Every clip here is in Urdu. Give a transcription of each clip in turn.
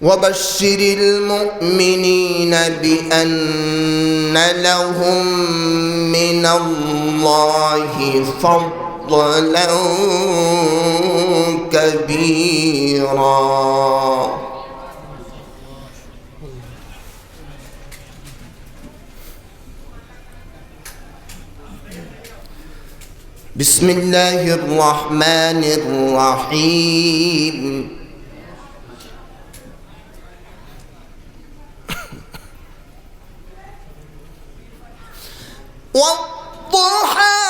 وبشر المؤمنين بأن لهم من الله فضلا كبيرا. بسم الله الرحمن الرحيم. والضحى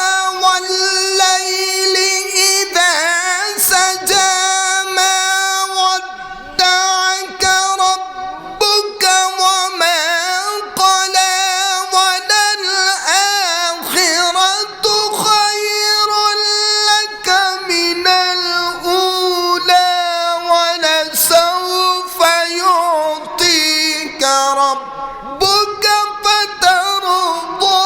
والليل إذا سجى ما ودعك ربك وما قلى وللآخرة خير لك من الأولى ولسوف يعطيك ربك فترضى.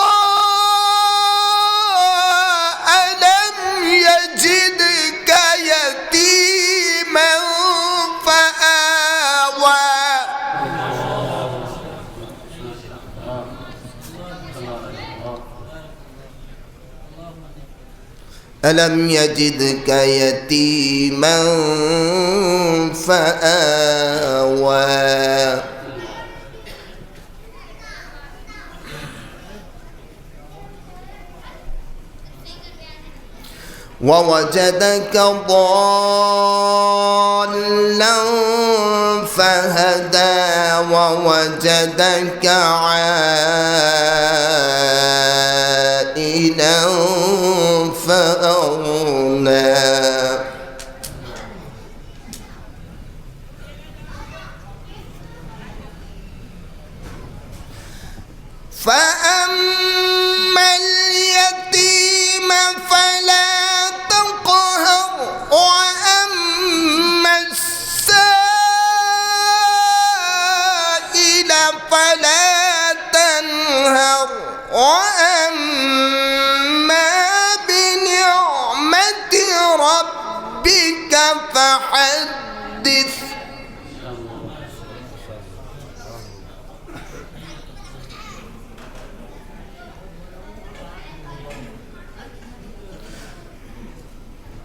ألم يجدك يتيما فآوى ووجدك ضالا فهدى ووجدك عائلا فأغنى. فأما اليتيم فلا تقهر وأما السائل فلا تنهر وأما بنعمة ربك فحدث.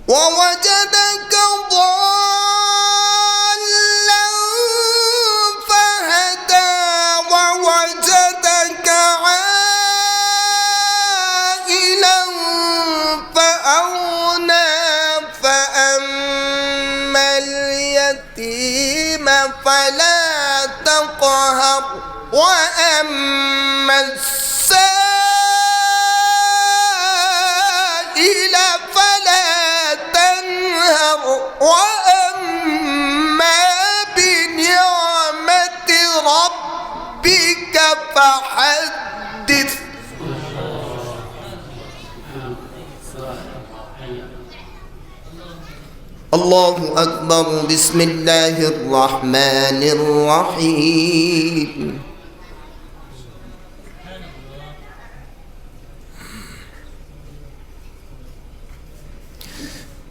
ووجدك ضالا فهدى ووجدك عائلا فأغنى فأما اليتيم فلا تقهر وأما السائل فلا تنهر وأما بنعمة ربك فحدث. الله أكبر. بسم الله الرحمن الرحيم.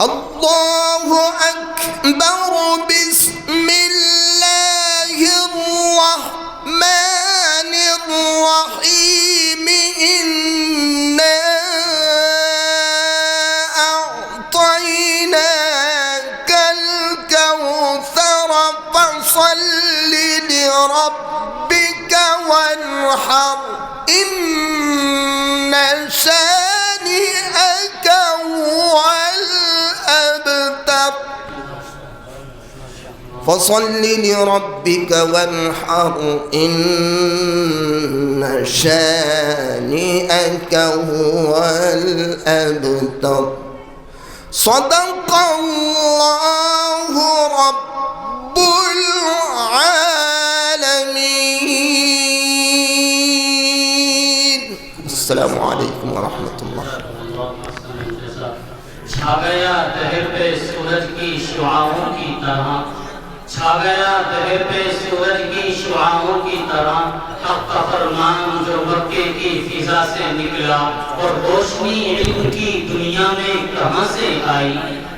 الله أكبر. بسم الله الرحمن الرحيم. إنا أعطيناك الكوثر فصل لربك وانحر إن شانئك هو الأبتر. فصل لربك وانحر إن شانئك هو الأبتر. صدق الله رب العالمين. السلام عليكم ورحمة الله. چھا گیا دہر پہ سورج کی شعاؤں کی طرح چھا گیا دہر پہ سورج کی شعاعوں کی طرح حق کا فرمان جو مکے کی فضا سے نکلا، اور روشنی علم کی دنیا میں کہاں سے آئی،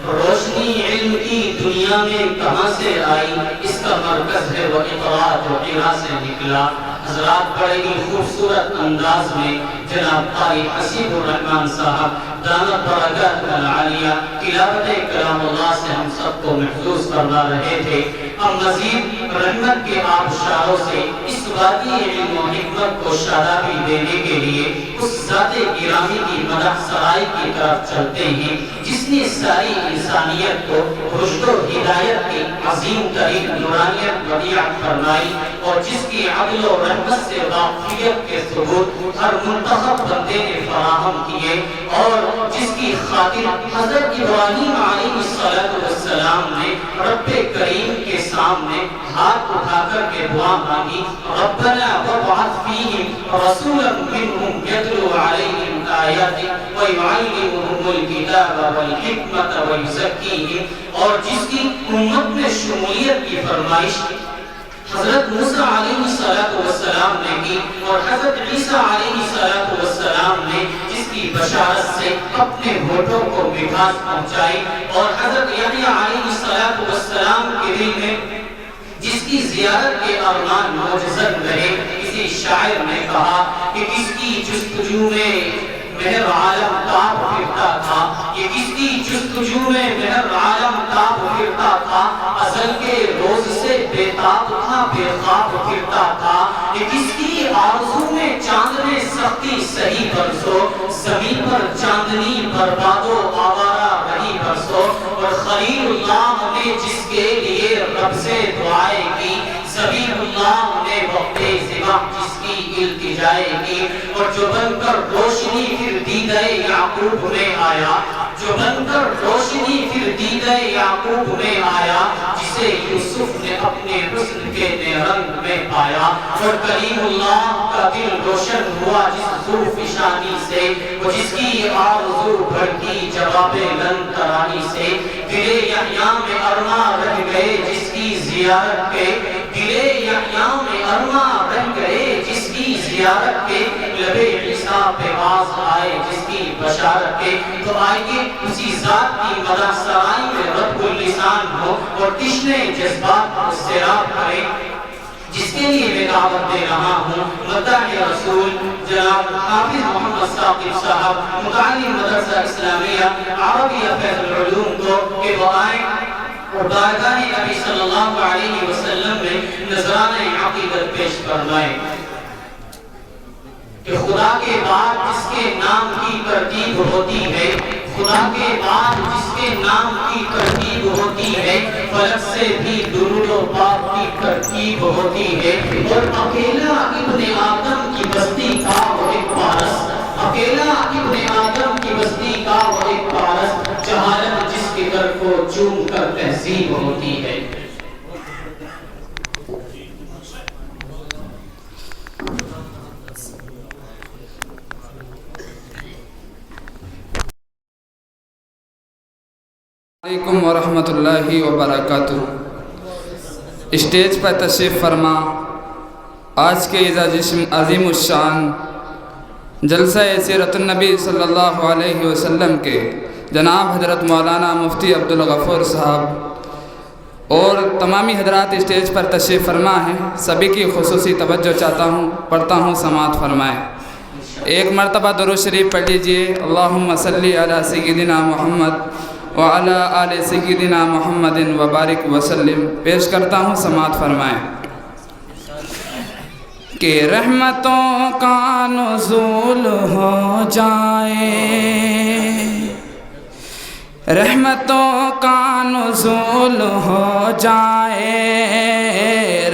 روشنی علم کی دنیا میں کہاں سے آئی، اس کا مرکز ہے وہ اقرا جو ہرا سے نکلا۔ حضرات بڑے ہی خوبصورت انداز میں جناب قاری حسیب الرحمن صاحب دامت برکات العالیہ تلاوت کلام اللہ سے ہم سب کو محفوظ فرما رہے تھے۔ ہم مزید رحمت کے آبشاروں سے اس وادی علم و حکمت کو شادابی دینے کے لیے اس ذات گرامی کی مدح سرائی کی طرف چلتے ہیں جس نے ساری انسانیت کو رشد و ہدایت کی عظیم ترین نورانیت ودیعت فرمائی، اور جس کی عدل و رحمت سے واقفیت کے ثبوت ہر منتخب بندے نے فراہم کیے، اور جس کی خاطر حضرت ابراہیم علیہ السلام نے رب کریم کے سامنے ہاتھ اٹھا کر کے دعا مانگی، ربنا وابعث فیہم رسولا منہم یتلو علیہم آیاتک ویعلمہم الکتاب والحکمت ویزکیہم، اور جس کی امت میں شمولیت کی فرمائش حضرت موسیٰ علیہ السلام نے کی، اور حضرت عیسیٰ علیہ السلام نے جس کی بشارت سے اپنے ہونٹوں کو مٹھاس پہنچائی، اور حضرت یحییٰ علیہ السلام کے دل میں جس کی زیارت کے ارمان موجزن رہے۔ کسی شاعر نے کہا کہ کس کی جستجو میں مہر عالم تاب پھرتا تھا، یہ کس کی جستجو میں مہر عالم تاب پھرتا تھا، ازل کے روز سے بے تاب تھا بے خواب پھرتا تھا، یہ کس کی آرزو میں چاند نے سختی سہی برسو، زمین پر چاندنی برباد و آوارہ رہی برسو، اور خلیل اللہ نے جس کے لیے رب سے دعائیں کی، زبیح اللہ نے وقت ذبح جس کی التجائے کی، اور جو بن کر روشنی پھر دیدہ یعقوب میں آیا، جو بن کر روشنی پھر دیدہ یعقوب میں آیا، جسے یوسف نے اپنے حسن کے رنگ میں پایا، اور کلیم اللہ کا دل روشن ہوا جس ذوالفشانی سے، وہ جس کی آرزو بھڑکی جواب لن ترانی سے، دل یحییٰ میں ارماں رہ گئے جس کی زیارت کے، دل یحییٰ میں ارماں رہ گئے جس کی زیارت کے، لبے عیسیٰ پہ باز آئے جس کی بشارت کے۔ تو آئیے اسی ذات کی مدح سرائی میں رب اللسان ہو اور تشنے جذبات کو سیراب کریں، جس کے لیے میں دعوت دے رہا ہوں مدح رسول جناب حافظ محمد ثاقب صاحب متعلم مدرسہ اسلامیہ عربیہ فیض العلوم کو کہ وہ آئیں اور بارگاہ نبی صلی اللہ علیہ وسلم میں نذرانہ عقیدت پیش فرمائیں کہ خدا کے بعد جس کے نام کی ترتیب ہوتی ہے، خدا کے بعد جس کے نام کی ترتیب ہوتی ہے، فلک سے بھی درود و پاک کی ترتیب ہوتی ہے، اور اکیلا ابن آدم کی بستی کا وہ ایک پارس، اکیلا ابن آدم کی بستی کا وہ ایک پارس، جہالت جس کے در کو چوم کر تہذیب ہوتی ہے۔ علیکم ورحمۃ اللہ وبرکاتہ۔ اسٹیج پر تشریف فرما آج کے عظیم الشان جلسہ سیرت النبی صلی اللہ علیہ وسلم کے جناب حضرت مولانا مفتی عبدالغفور صاحب اور تمامی حضرات اسٹیج پر تشریف فرما ہیں، سبھی کی خصوصی توجہ چاہتا ہوں، پڑھتا ہوں سماعت فرمائیں۔ ایک مرتبہ درود شریف پڑھ لیجئے، اللہم صلی علی سیدنا محمد وعلی آل سیدنا محمد وبارک وسلم۔ پیش کرتا ہوں سماعت فرمائیں کہ رحمتوں کا نزول ہو جائے، رحمتوں کا نزول ہو جائے،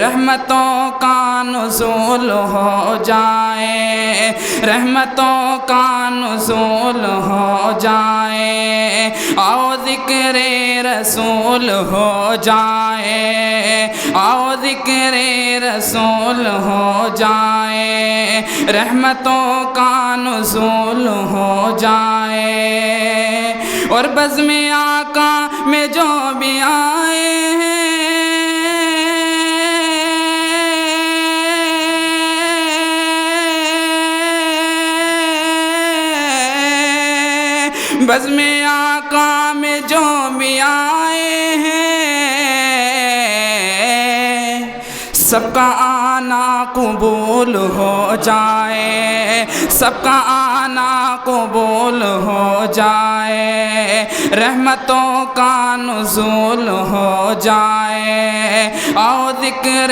رحمتوں کا نزول ہو جائے، رحمتوں کا نزول ہو جائے، آؤ ذکر رسول ہو جائے، آؤ ذکر رسول ہو جائے، رحمتوں کا نزول ہو جائے، اور بزم آقا میں جو بھی آئے ہیں، بزم آقا میں جو بھی آئے ہیں سب کا آنا قبول ہو جائے، سب کا آنا قبول ہو جائے، رحمتوں کا نزول ہو جائے، اور ذکر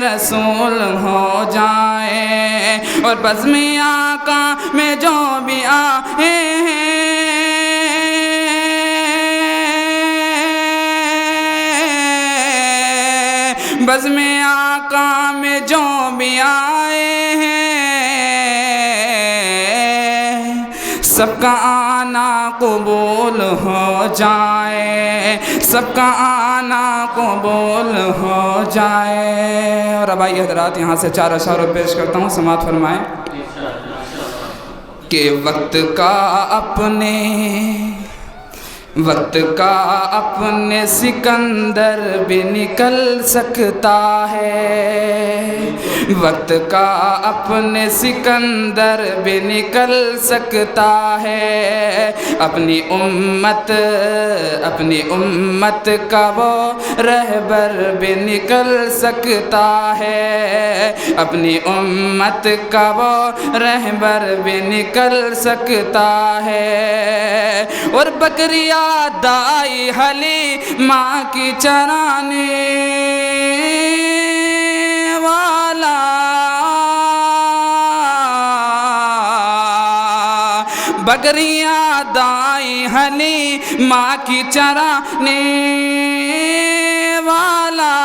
رسول ہو جائے، اور بزم آقا میں جو بھی آئے ہیں بزم آقا میں جو بھی آئے ہیں سب کا آنا قبول ہو جائے، سب کا آنا قبول ہو جائے۔ اور اب آئیے حضرات یہاں سے 4 اشعار پیش کرتا ہوں، سماعت فرمائیں کہ وقت کا اپنے سکندر بھی نکل سکتا ہے، وقت کا اپنے سکندر بھی نکل سکتا ہے، اپنی امت کا وہ رہبر بھی نکل سکتا ہے، اپنی امت کا وہ رہبر بھی نکل سکتا ہے، اور بکریاں دائی حلی ماں کی چرانے والا، بکریاں دائی حلی ماں کی چرانے والا،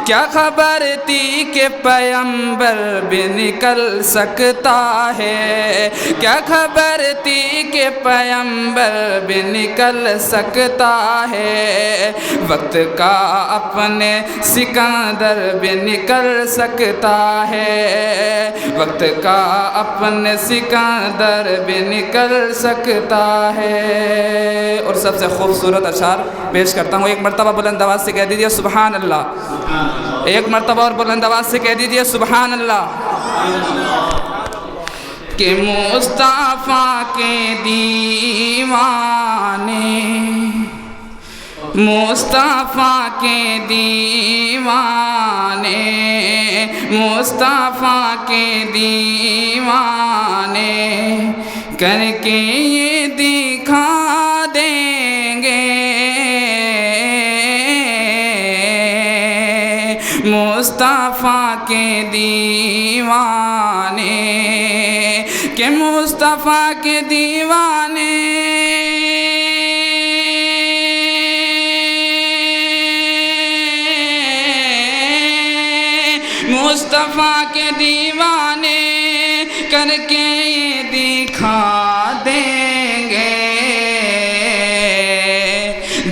کیا خبر تھی کہ پیغمبر بھی نکل سکتا ہے، کیا خبر تھی کہ پیغمبر بھی نکل سکتا ہے، وقت کا اپنے سکندر بھی نکل سکتا ہے، وقت کا اپنے سکندر بھی نکل سکتا ہے۔ اور سب سے خوبصورت اشعار پیش کرتا ہوں، ایک مرتبہ بلند آواز سے کہہ دیجئے سبحان اللہ، ایک مرتبہ اور بلند آواز سے کہہ دیجئے سبحان اللہ، کہ مصطفیٰ کے دیوانے، مصطفیٰ کے دیوانے، مصطفیٰ کے دیوانے کر کے یہ دکھا دیں گے، مصطفیٰ کے دیوانے، کہ مصطفیٰ کے دیوانے مصطفیٰ کے دیوانے کر کے یہ دکھا دیں گے،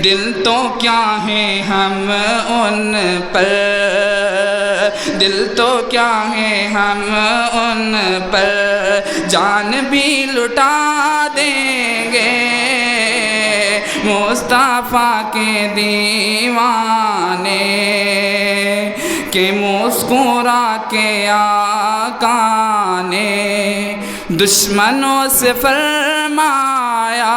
دل تو کیا ہے ہم ان پر، دل تو کیا ہے ہم ان پر جان بھی لٹا دیں گے، مصطفیٰ کے دیوانے، کہ مسکرا کے آقا نے دشمنوں سے فرمایا،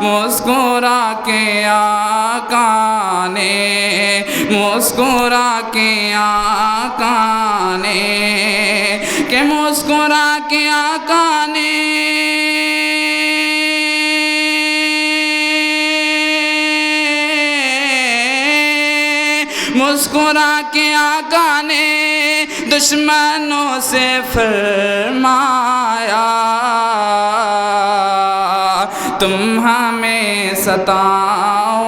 مسکرا کے آقا نے، مسکرا کے آقا نے، کہ مسکرا کے آقا نے مسکرا کے آقا نے دشمنوں سے فرمایا، تم ہمیں ستاؤ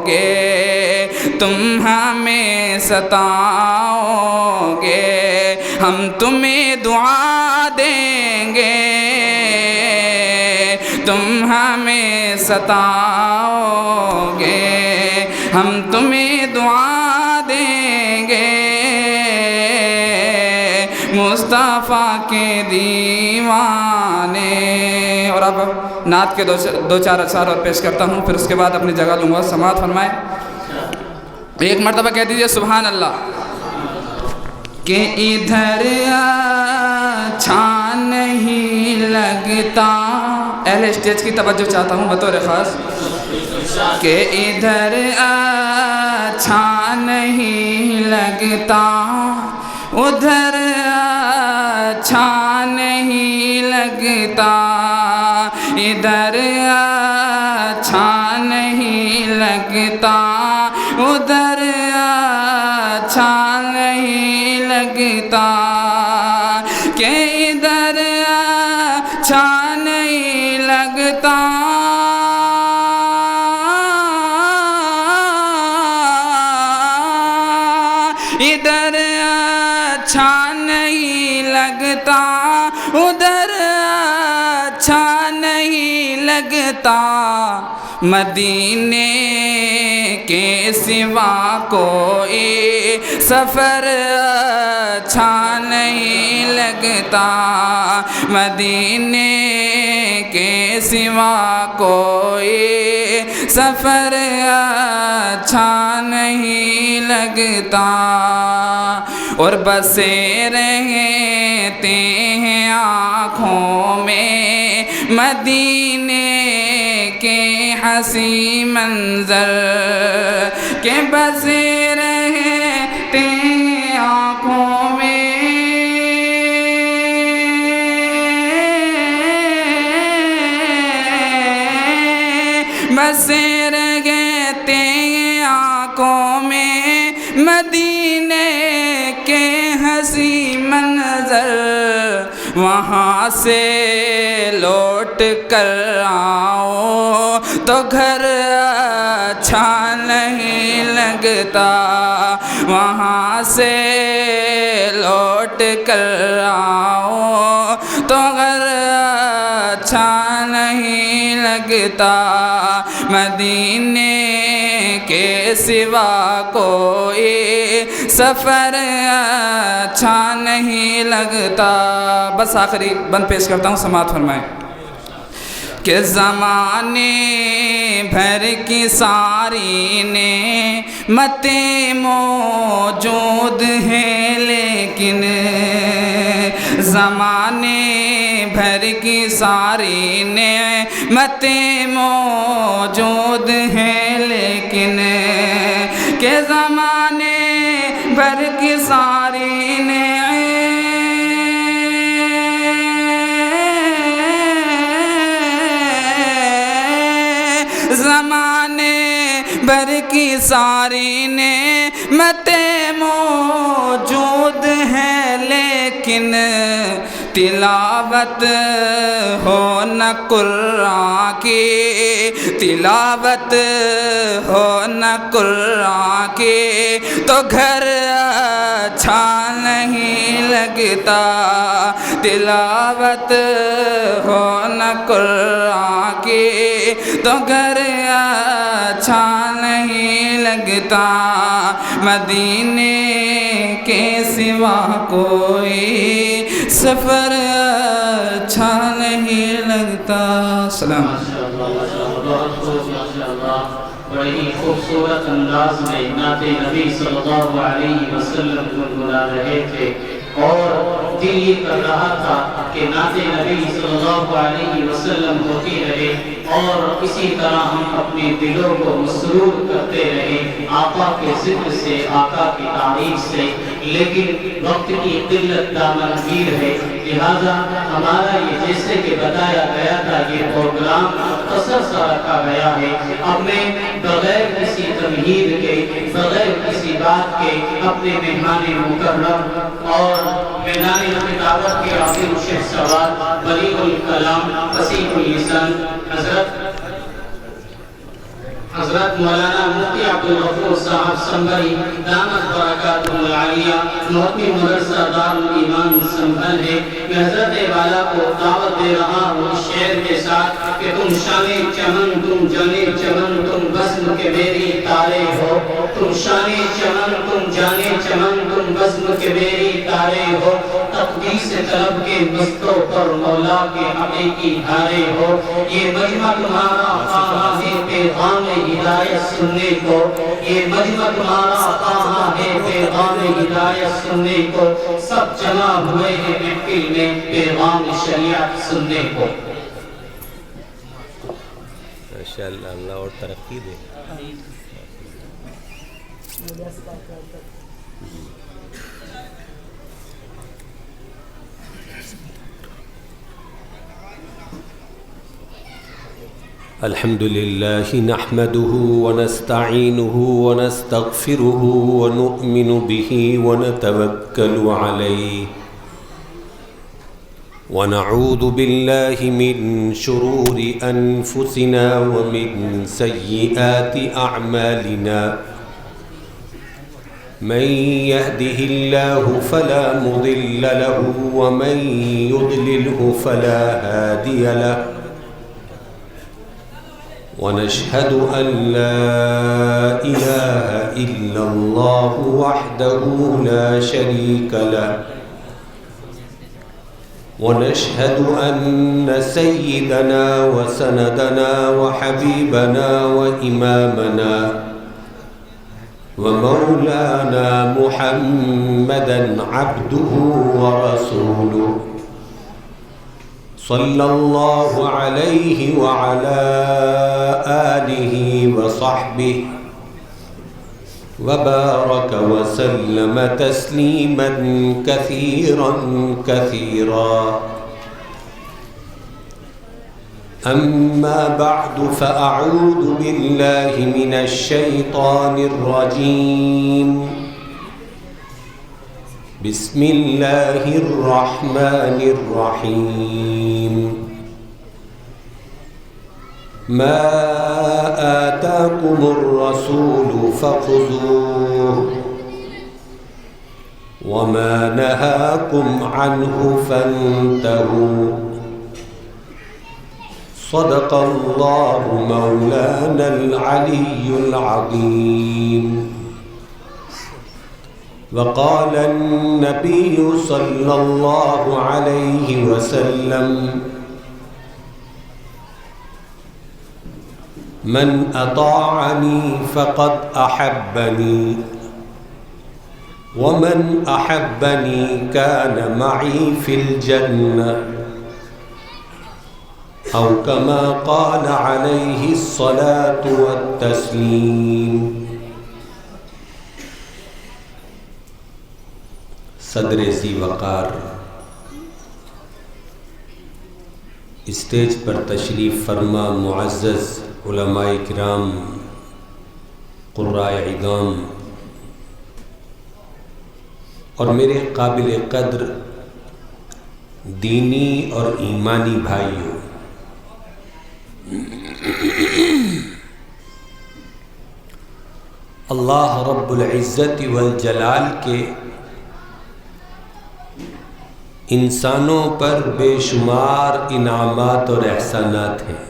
گے، تم ہمیں ستاؤ گے، ہم تمہیں دعا دیں گے، تم ہمیں ستاؤ گے، ہم تمہیں دعا دیں گے، مصطفیٰ کے دیوانے۔ اور اب نعت کے دو چار اشعار اور پیش کرتا ہوں، پھر اس کے بعد اپنی جگہ لوں گا، سماعت فرمائیں۔ ایک مرتبہ کہہ دیجئے سبحان اللہ، کہ ادھر اچھا نہیں لگتا. اہل اسٹیج کی توجہ چاہتا ہوں بطور خاص. کہ ادھر اچھا نہیں لگتا ادھر اچھا نہیں لگتا ادھر اچھا نہیں لگتا ادھر اچھا نہیں لگتا کہ ادھر اچھا نہیں لگتا ادھر اچھا نہیں لگتا ادھر اچھا نہیں لگتا مدینے کے سوا کوئی سفر اچھا نہیں لگتا مدینے کے سوا کوئی سفر اچھا نہیں لگتا اور بسے رہتے ہیں آنکھوں میں مدینے کے حسین منظر کہ بسے رہتے ہیں آنکھوں میں بسے رہتے ہیں آنکھوں میں مدینے کے حسین منظر وہاں سے لوٹ کر آؤ تو گھر اچھا نہیں لگتا وہاں سے لوٹ کر آؤ تو گھر اچھا نہیں لگتا مدینے کے سوا کوئی سفر اچھا نہیں لگتا. بس آخری بند پیش کرتا ہوں سماعت فرمائیں. کہ زمانے بھر کی ساری نعمتیں موجود ہیں لیکن زمانے بھر کی ساری نعمتیں موجود ہیں لیکن کہ زمانے بھر کی ساری زمانے بھر کی ساری نعمتیں موجود ہیں لیکن تلاوت ہو نہ قرآن کی تلاوت ہو نہ قرآن کی تو گھر اچھا نہیں لگتا تلاوت ہو نہ قرآن کی تو گھر اچھا نہیں لگتا مدینے کے سوا کوئی سفر اچھا نہیں لگتا. سلام. بڑی ہی خوبصورت انداز میں نعت نبی صلی اللہ علیہ وسلم گنگنا رہے تھے اور دل یہ کر رہا تھا کہ نعت نبی صلی اللہ علیہ وسلم ہوتی رہے اور اسی طرح ہم اپنے دلوں کو مسرور کرتے رہے آقا کے ذکر سے آقا کی تعریف سے لیکن وقت کی قلت دامنگیر ہے لہذا ہمارا یہ جیسے کہ بتایا گیا تھا یہ پروگرام مختصر سا رکھا گیا ہے. اب میں بغیر کسی تمہید کے بغیر کسی بات کے اپنے مہمان مکرم اور میدان خطابت کے عظیم شہسوار بلیغ الکلام فصیح اللسان حضرت مولانا مفتی عبدالغفور صاحب سنبھری دامت برکاتہ العالیہ محتمی مدرسہ دار الایمان سنبھل ہے میں حضرت والا کو دعوت دے رہا ہوں اس شعر کے ساتھ کہ تم شان چمن تم جانے چمن تم بزم کے میری تارے ہو تم شان چمن تم جانے چمن تم بزم کے میری تارے ہو تقدیس طلب کے مستوں پر مولا کے حقیقی دھارے ہو یہ مجمع تمہارا خواہاں پیغام ہدایت سننے کو، یہ مجمع تمہارا کہاں ہے پیغام ہدایت سننے کو، سب جمع ہوئے ہیں محفل میں پیغام شریعت سننے کو۔ ماشاءاللہ، اللہ اور ترقی دے۔ الحمد لله نحمده ونستعينه ونستغفره ونؤمن به ونتوكل عليه ونعوذ بالله من شرور أنفسنا ومن سيئات أعمالنا من يهده الله فلا مضل له ومن يضلله فلا هادي له ونشهد أن لا إله إلا الله وحده لا شريك له ونشهد أن سيدنا وسندنا وحبيبنا وإمامنا ومولانا محمدا عبده ورسوله صلى الله عليه وعلى آله وصحبه وبارك وسلم تسليما كثيرا كثيرا أما بعد فأعوذ بالله من الشيطان الرجيم بسم الله الرحمن الرحيم ما آتاكم الرسول فخذوه وما نهاكم عنه فانتهوا صدق الله مولانا العلي العظيم وقال النبي صلى الله عليه وسلم من أطاعني فقد أحبني ومن أحبني كان معي في الجنة أو كما قال عليه الصلاة والتسليم۔ صدر ذی وقار اسٹیج پر تشریف فرما معزز علماء کرام، قرائے عظام اور میرے قابل قدر دینی اور ایمانی بھائیوں، اللہ رب العزت والجلال کے انسانوں پر بے شمار انعامات اور احسانات ہیں۔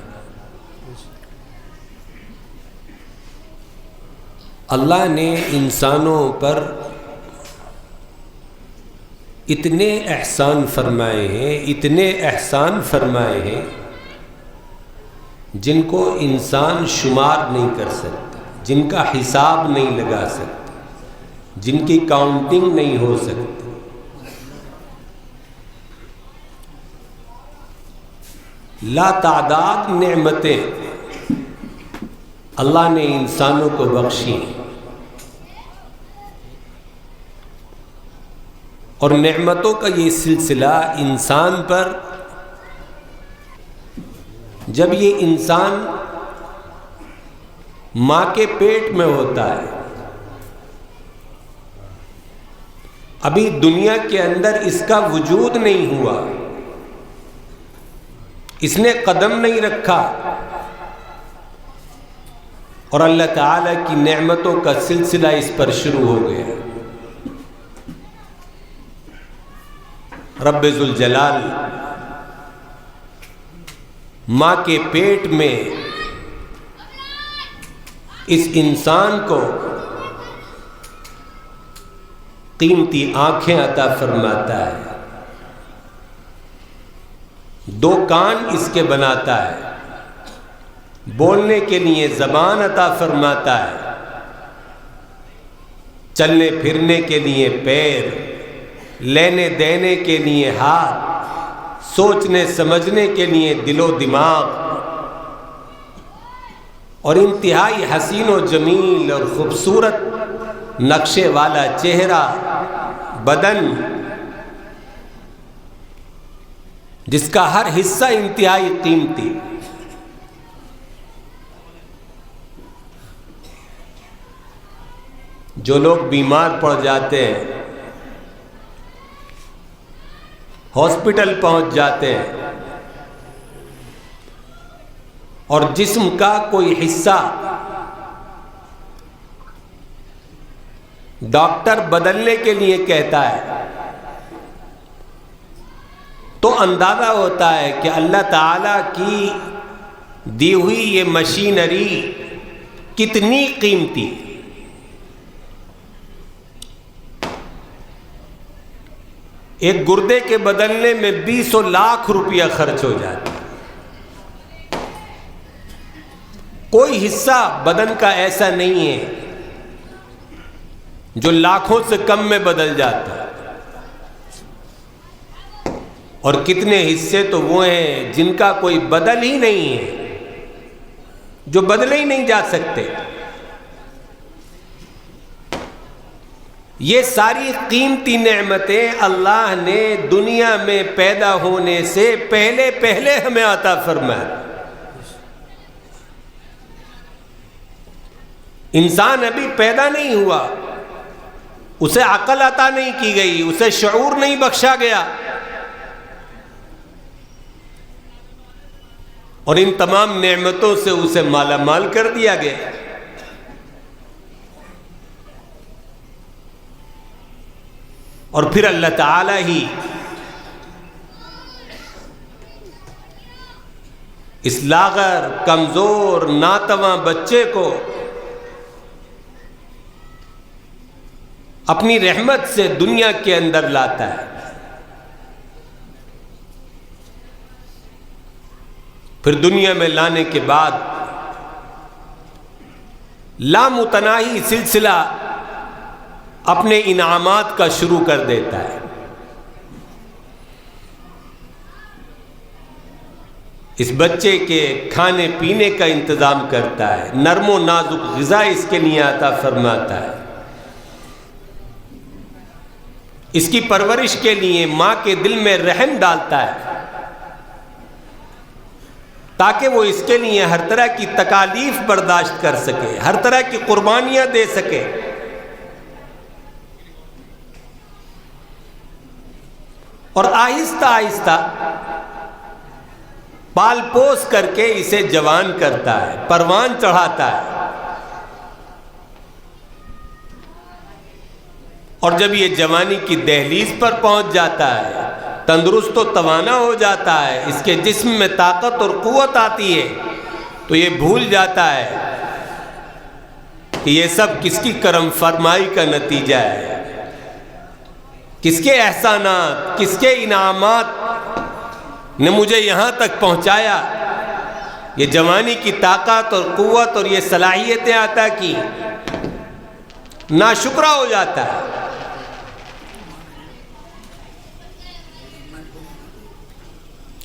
اللہ نے انسانوں پر اتنے احسان فرمائے ہیں، اتنے احسان فرمائے ہیں جن کو انسان شمار نہیں کر سکتا، جن کا حساب نہیں لگا سکتا، جن کی کاؤنٹنگ نہیں ہو سکتی۔ لا تعداد نعمتیں اللہ نے انسانوں کو بخشی، اور نعمتوں کا یہ سلسلہ انسان پر، جب یہ انسان ماں کے پیٹ میں ہوتا ہے، ابھی دنیا کے اندر اس کا وجود نہیں ہوا، اس نے قدم نہیں رکھا، اور اللہ تعالیٰ کی نعمتوں کا سلسلہ اس پر شروع ہو گیا۔ رب ذوالجلال ماں کے پیٹ میں اس انسان کو قیمتی آنکھیں عطا فرماتا ہے، 2 کان اس کے بناتا ہے، بولنے کے لیے زبان عطا فرماتا ہے، چلنے پھرنے کے لیے پیر، لینے دینے کے لیے ہاتھ، سوچنے سمجھنے کے لیے دل و دماغ، اور انتہائی حسین و جمیل اور خوبصورت نقشے والا چہرہ، بدن، جس کا ہر حصہ انتہائی قیمتی۔ جو لوگ بیمار پڑ جاتے ہیں، ہاسپٹل پہنچ جاتے ہیں، اور جسم کا کوئی حصہ ڈاکٹر بدلنے کے لیے کہتا ہے، تو اندازہ ہوتا ہے کہ اللہ تعالیٰ کی دی ہوئی یہ مشینری کتنی قیمتی۔ ایک گردے کے بدلنے میں 20 لاکھ روپیہ خرچ ہو جاتا ہے۔ کوئی حصہ بدن کا ایسا نہیں ہے جو لاکھوں سے کم میں بدل جاتا ہے، اور کتنے حصے تو وہ ہیں جن کا کوئی بدل ہی نہیں ہے، جو بدلے ہی نہیں جا سکتے۔ یہ ساری قیمتی نعمتیں اللہ نے دنیا میں پیدا ہونے سے پہلے ہمیں عطا فرمایا۔ انسان ابھی پیدا نہیں ہوا، اسے عقل عطا نہیں کی گئی، اسے شعور نہیں بخشا گیا، اور ان تمام نعمتوں سے اسے مالا مال کر دیا گیا۔ اور پھر اللہ تعالی ہی اس لاغر، کمزور، ناتواں بچے کو اپنی رحمت سے دنیا کے اندر لاتا ہے۔ پھر دنیا میں لانے کے بعد لامتناہی سلسلہ اپنے انعامات کا شروع کر دیتا ہے۔ اس بچے کے کھانے پینے کا انتظام کرتا ہے، نرم و نازک غذا اس کے لیے عطا فرماتا ہے، اس کی پرورش کے لیے ماں کے دل میں رحم ڈالتا ہے تاکہ وہ اس کے لیے ہر طرح کی تکالیف برداشت کر سکے، ہر طرح کی قربانیاں دے سکے، اور آہستہ آہستہ پال پوس کر کے اسے جوان کرتا ہے، پروان چڑھاتا ہے۔ اور جب یہ جوانی کی دہلیز پر پہنچ جاتا ہے، تندرست و توانا ہو جاتا ہے، اس کے جسم میں طاقت اور قوت آتی ہے، تو یہ بھول جاتا ہے کہ یہ سب کس کی کرم فرمائی کا نتیجہ ہے، کس کے احسانات، کس کے انعامات نے مجھے یہاں تک پہنچایا، یہ جوانی کی طاقت اور قوت اور یہ صلاحیتیں عطا کی، ناشکرا ہو جاتا ہے۔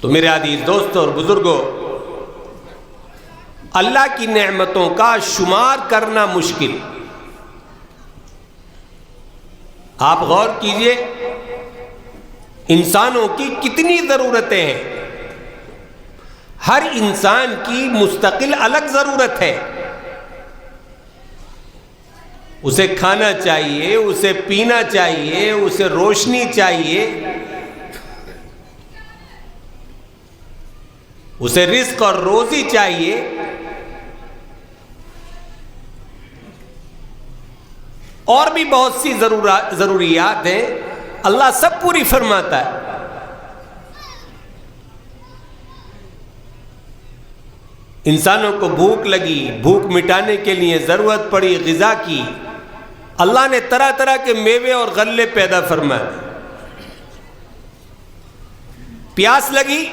تو میرے عزیز دوستوں اور بزرگوں، اللہ کی نعمتوں کا شمار کرنا مشکل۔ آپ غور کیجئے، انسانوں کی کتنی ضرورتیں ہیں، ہر انسان کی مستقل الگ ضرورت ہے۔ اسے کھانا چاہیے، اسے پینا چاہیے، اسے روشنی چاہیے، اسے رزق اور روزی چاہیے، اور بھی بہت سی ضروریات ہیں، اللہ سب پوری فرماتا ہے۔ انسانوں کو بھوک لگی، بھوک مٹانے کے لیے ضرورت پڑی غذا کی، اللہ نے طرح طرح کے میوے اور غلے پیدا فرمائے۔ پیاس لگی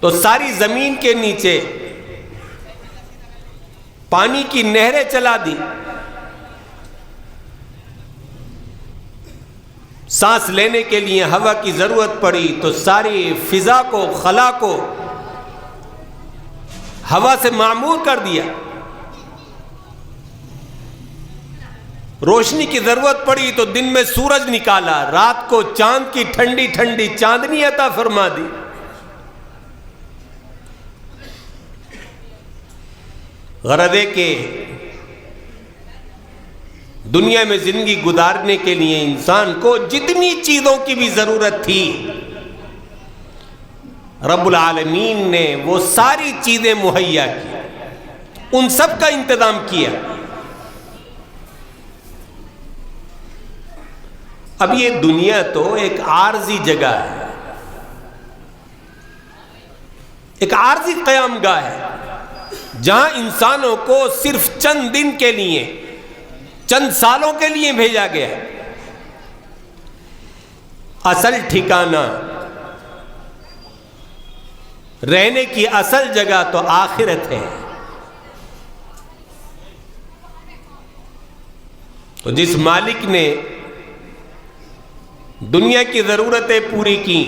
تو ساری زمین کے نیچے پانی کی نہریں چلا دی، سانس لینے کے لیے ہوا کی ضرورت پڑی تو ساری فضا کو، خلا کو ہوا سے معمور کر دیا، روشنی کی ضرورت پڑی تو دن میں سورج نکالا، رات کو چاند کی ٹھنڈی ٹھنڈی چاندنی عطا فرما دی۔ غرض ہے کہ دنیا میں زندگی گزارنے کے لیے انسان کو جتنی چیزوں کی بھی ضرورت تھی، رب العالمین نے وہ ساری چیزیں مہیا کی، ان سب کا انتظام کیا۔ اب یہ دنیا تو ایک عارضی جگہ ہے، ایک عارضی قیام گاہ ہے، جہاں انسانوں کو صرف چند دن کے لیے، چند سالوں کے لیے بھیجا گیا۔ اصل ٹھکانہ، رہنے کی اصل جگہ تو آخرت ہے۔ تو جس مالک نے دنیا کی ضرورتیں پوری کی،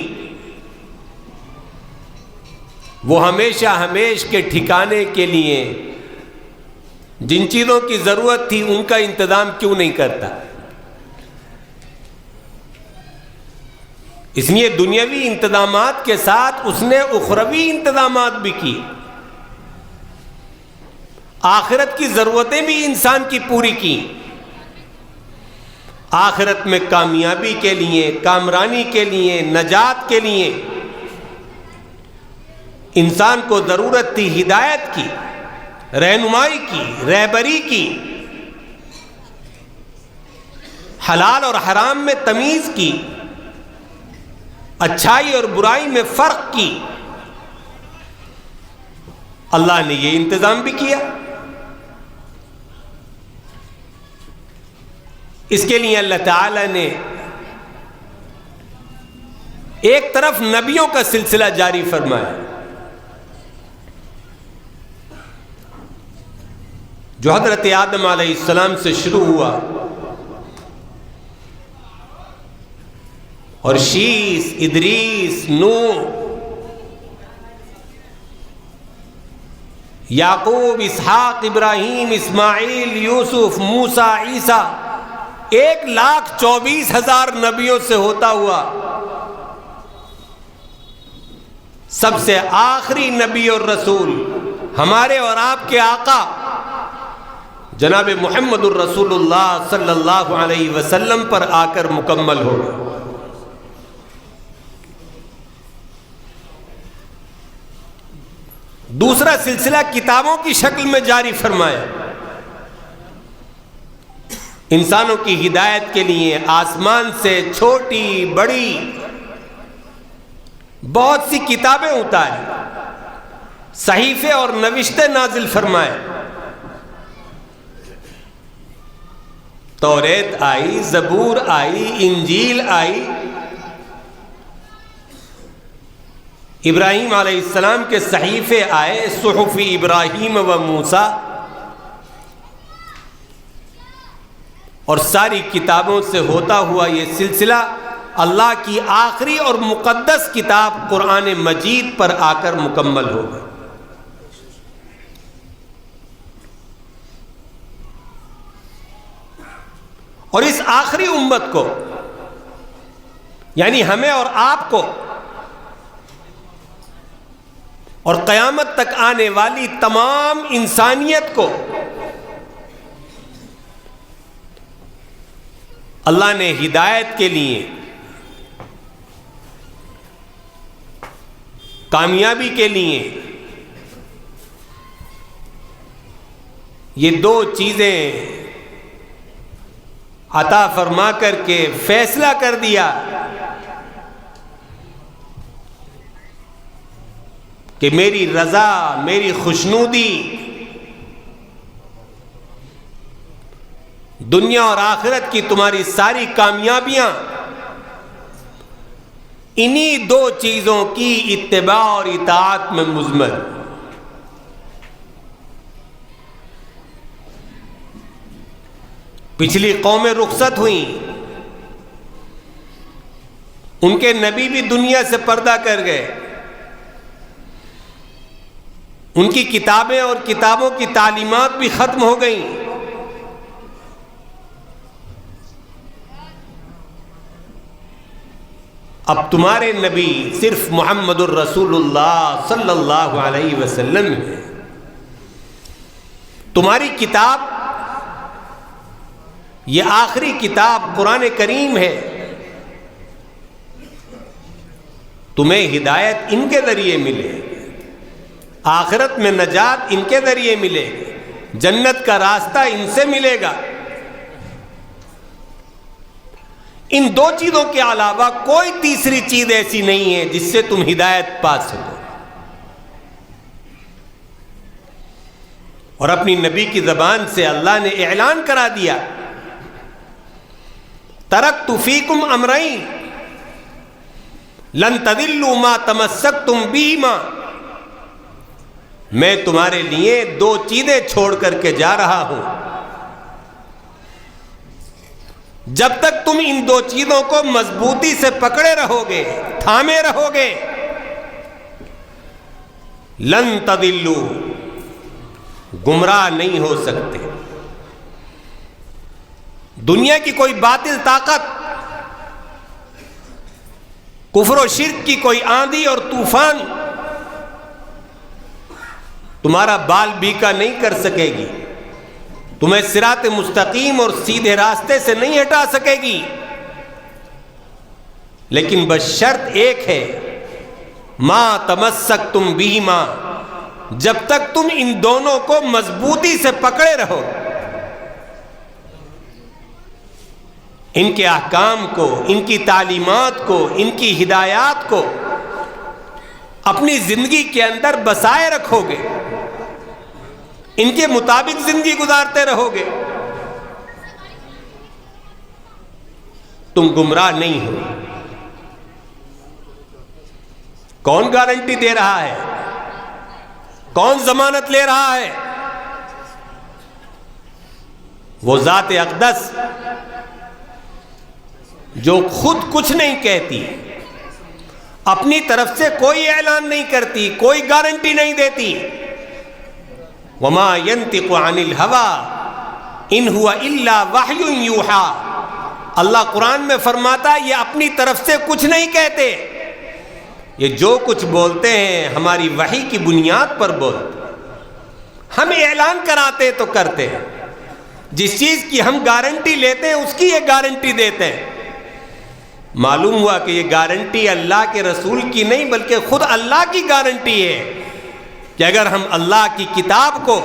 وہ ہمیشہ ہمیش کے ٹھکانے کے لیے جن چیزوں کی ضرورت تھی ان کا انتظام کیوں نہیں کرتا؟ اس لیے دنیاوی انتظامات کے ساتھ اس نے اخروی انتظامات بھی کی، آخرت کی ضرورتیں بھی انسان کی پوری کی۔ آخرت میں کامیابی کے لیے، کامرانی کے لیے، نجات کے لیے انسان کو ضرورت تھی ہدایت کی، رہنمائی کی، رہبری کی، حلال اور حرام میں تمیز کی، اچھائی اور برائی میں فرق کی۔ اللہ نے یہ انتظام بھی کیا۔ اس کے لیے اللہ تعالی نے ایک طرف نبیوں کا سلسلہ جاری فرمایا، جو حضرت آدم علیہ السلام سے شروع ہوا اور شیس، ادریس، نوح، یعقوب، اسحاق، ابراہیم، اسماعیل، یوسف، موسیٰ، عیسیٰ، 1,24,000 نبیوں سے ہوتا ہوا سب سے آخری نبی اور رسول ہمارے اور آپ کے آقا جناب محمد الرسول اللہ صلی اللہ علیہ وسلم پر آ کر مکمل ہو گئے۔ دوسرا سلسلہ کتابوں کی شکل میں جاری فرمایا، انسانوں کی ہدایت کے لیے آسمان سے چھوٹی بڑی بہت سی کتابیں اتاری، صحیفے اور نوشتے نازل فرمائے۔ توریت آئی، زبور آئی، انجیل آئی، ابراہیم علیہ السلام کے صحیفے آئے، صحف ابراہیم و موسیٰ، اور ساری کتابوں سے ہوتا ہوا یہ سلسلہ اللہ کی آخری اور مقدس کتاب قرآن مجید پر آ کر مکمل ہوگا۔ اور اس آخری امت کو، یعنی ہمیں اور آپ کو، اور قیامت تک آنے والی تمام انسانیت کو اللہ نے ہدایت کے لیے، کامیابی کے لیے یہ دو چیزیں عطا فرما کر کے فیصلہ کر دیا کہ میری رضا، میری خوشنودی دنیا اور آخرت کی تمہاری ساری کامیابیاں انہی دو چیزوں کی اتباع اور اطاعت میں مزمر. پچھلی قومیں رخصت ہوئیں، ان کے نبی بھی دنیا سے پردہ کر گئے، ان کی کتابیں اور کتابوں کی تعلیمات بھی ختم ہو گئیں. اب تمہارے نبی صرف محمد الرسول اللہ صلی اللہ علیہ وسلم ہے. تمہاری کتاب، یہ آخری کتاب قرآن کریم ہے. تمہیں ہدایت ان کے ذریعے ملے، آخرت میں نجات ان کے ذریعے ملے، جنت کا راستہ ان سے ملے گا. ان دو چیزوں کے علاوہ کوئی تیسری چیز ایسی نہیں ہے جس سے تم ہدایت پا سکو. اور اپنی نبی کی زبان سے اللہ نے اعلان کرا دیا، ترکت فیکم امرین لن تضلوا ما تمسکتم بہما. میں تمہارے لیے دو چیزیں چھوڑ کر کے جا رہا ہوں، جب تک تم ان دو چیزوں کو مضبوطی سے پکڑے رہو گے، تھامے رہو گے، لن تضلوا، گمراہ نہیں ہو سکتے. دنیا کی کوئی باطل طاقت، کفر و شرک کی کوئی آندھی اور طوفان تمہارا بال بیکا نہیں کر سکے گی، تمہیں صراط مستقیم اور سیدھے راستے سے نہیں ہٹا سکے گی. لیکن بس شرط ایک ہے، ما تمسکتم بہما، جب تک تم ان دونوں کو مضبوطی سے پکڑے رہو، ان کے احکام کو، ان کی تعلیمات کو، ان کی ہدایات کو اپنی زندگی کے اندر بسائے رکھو گے، ان کے مطابق زندگی گزارتے رہو گے، تم گمراہ نہیں ہو. کون گارنٹی دے رہا ہے؟ کون ضمانت لے رہا ہے؟ وہ ذات اقدس جو خود کچھ نہیں کہتی، اپنی طرف سے کوئی اعلان نہیں کرتی، کوئی گارنٹی نہیں دیتی. وما ينطق عن الهوى ان هو الا وحی یوحى. اللہ قرآن میں فرماتا ہے یہ اپنی طرف سے کچھ نہیں کہتے، یہ جو کچھ بولتے ہیں ہماری وحی کی بنیاد پر بولتے. ہم اعلان کراتے تو کرتے ہیں، جس چیز کی ہم گارنٹی لیتے ہیں اس کی یہ گارنٹی دیتے ہیں. معلوم ہوا کہ یہ گارنٹی اللہ کے رسول کی نہیں بلکہ خود اللہ کی گارنٹی ہے کہ اگر ہم اللہ کی کتاب کو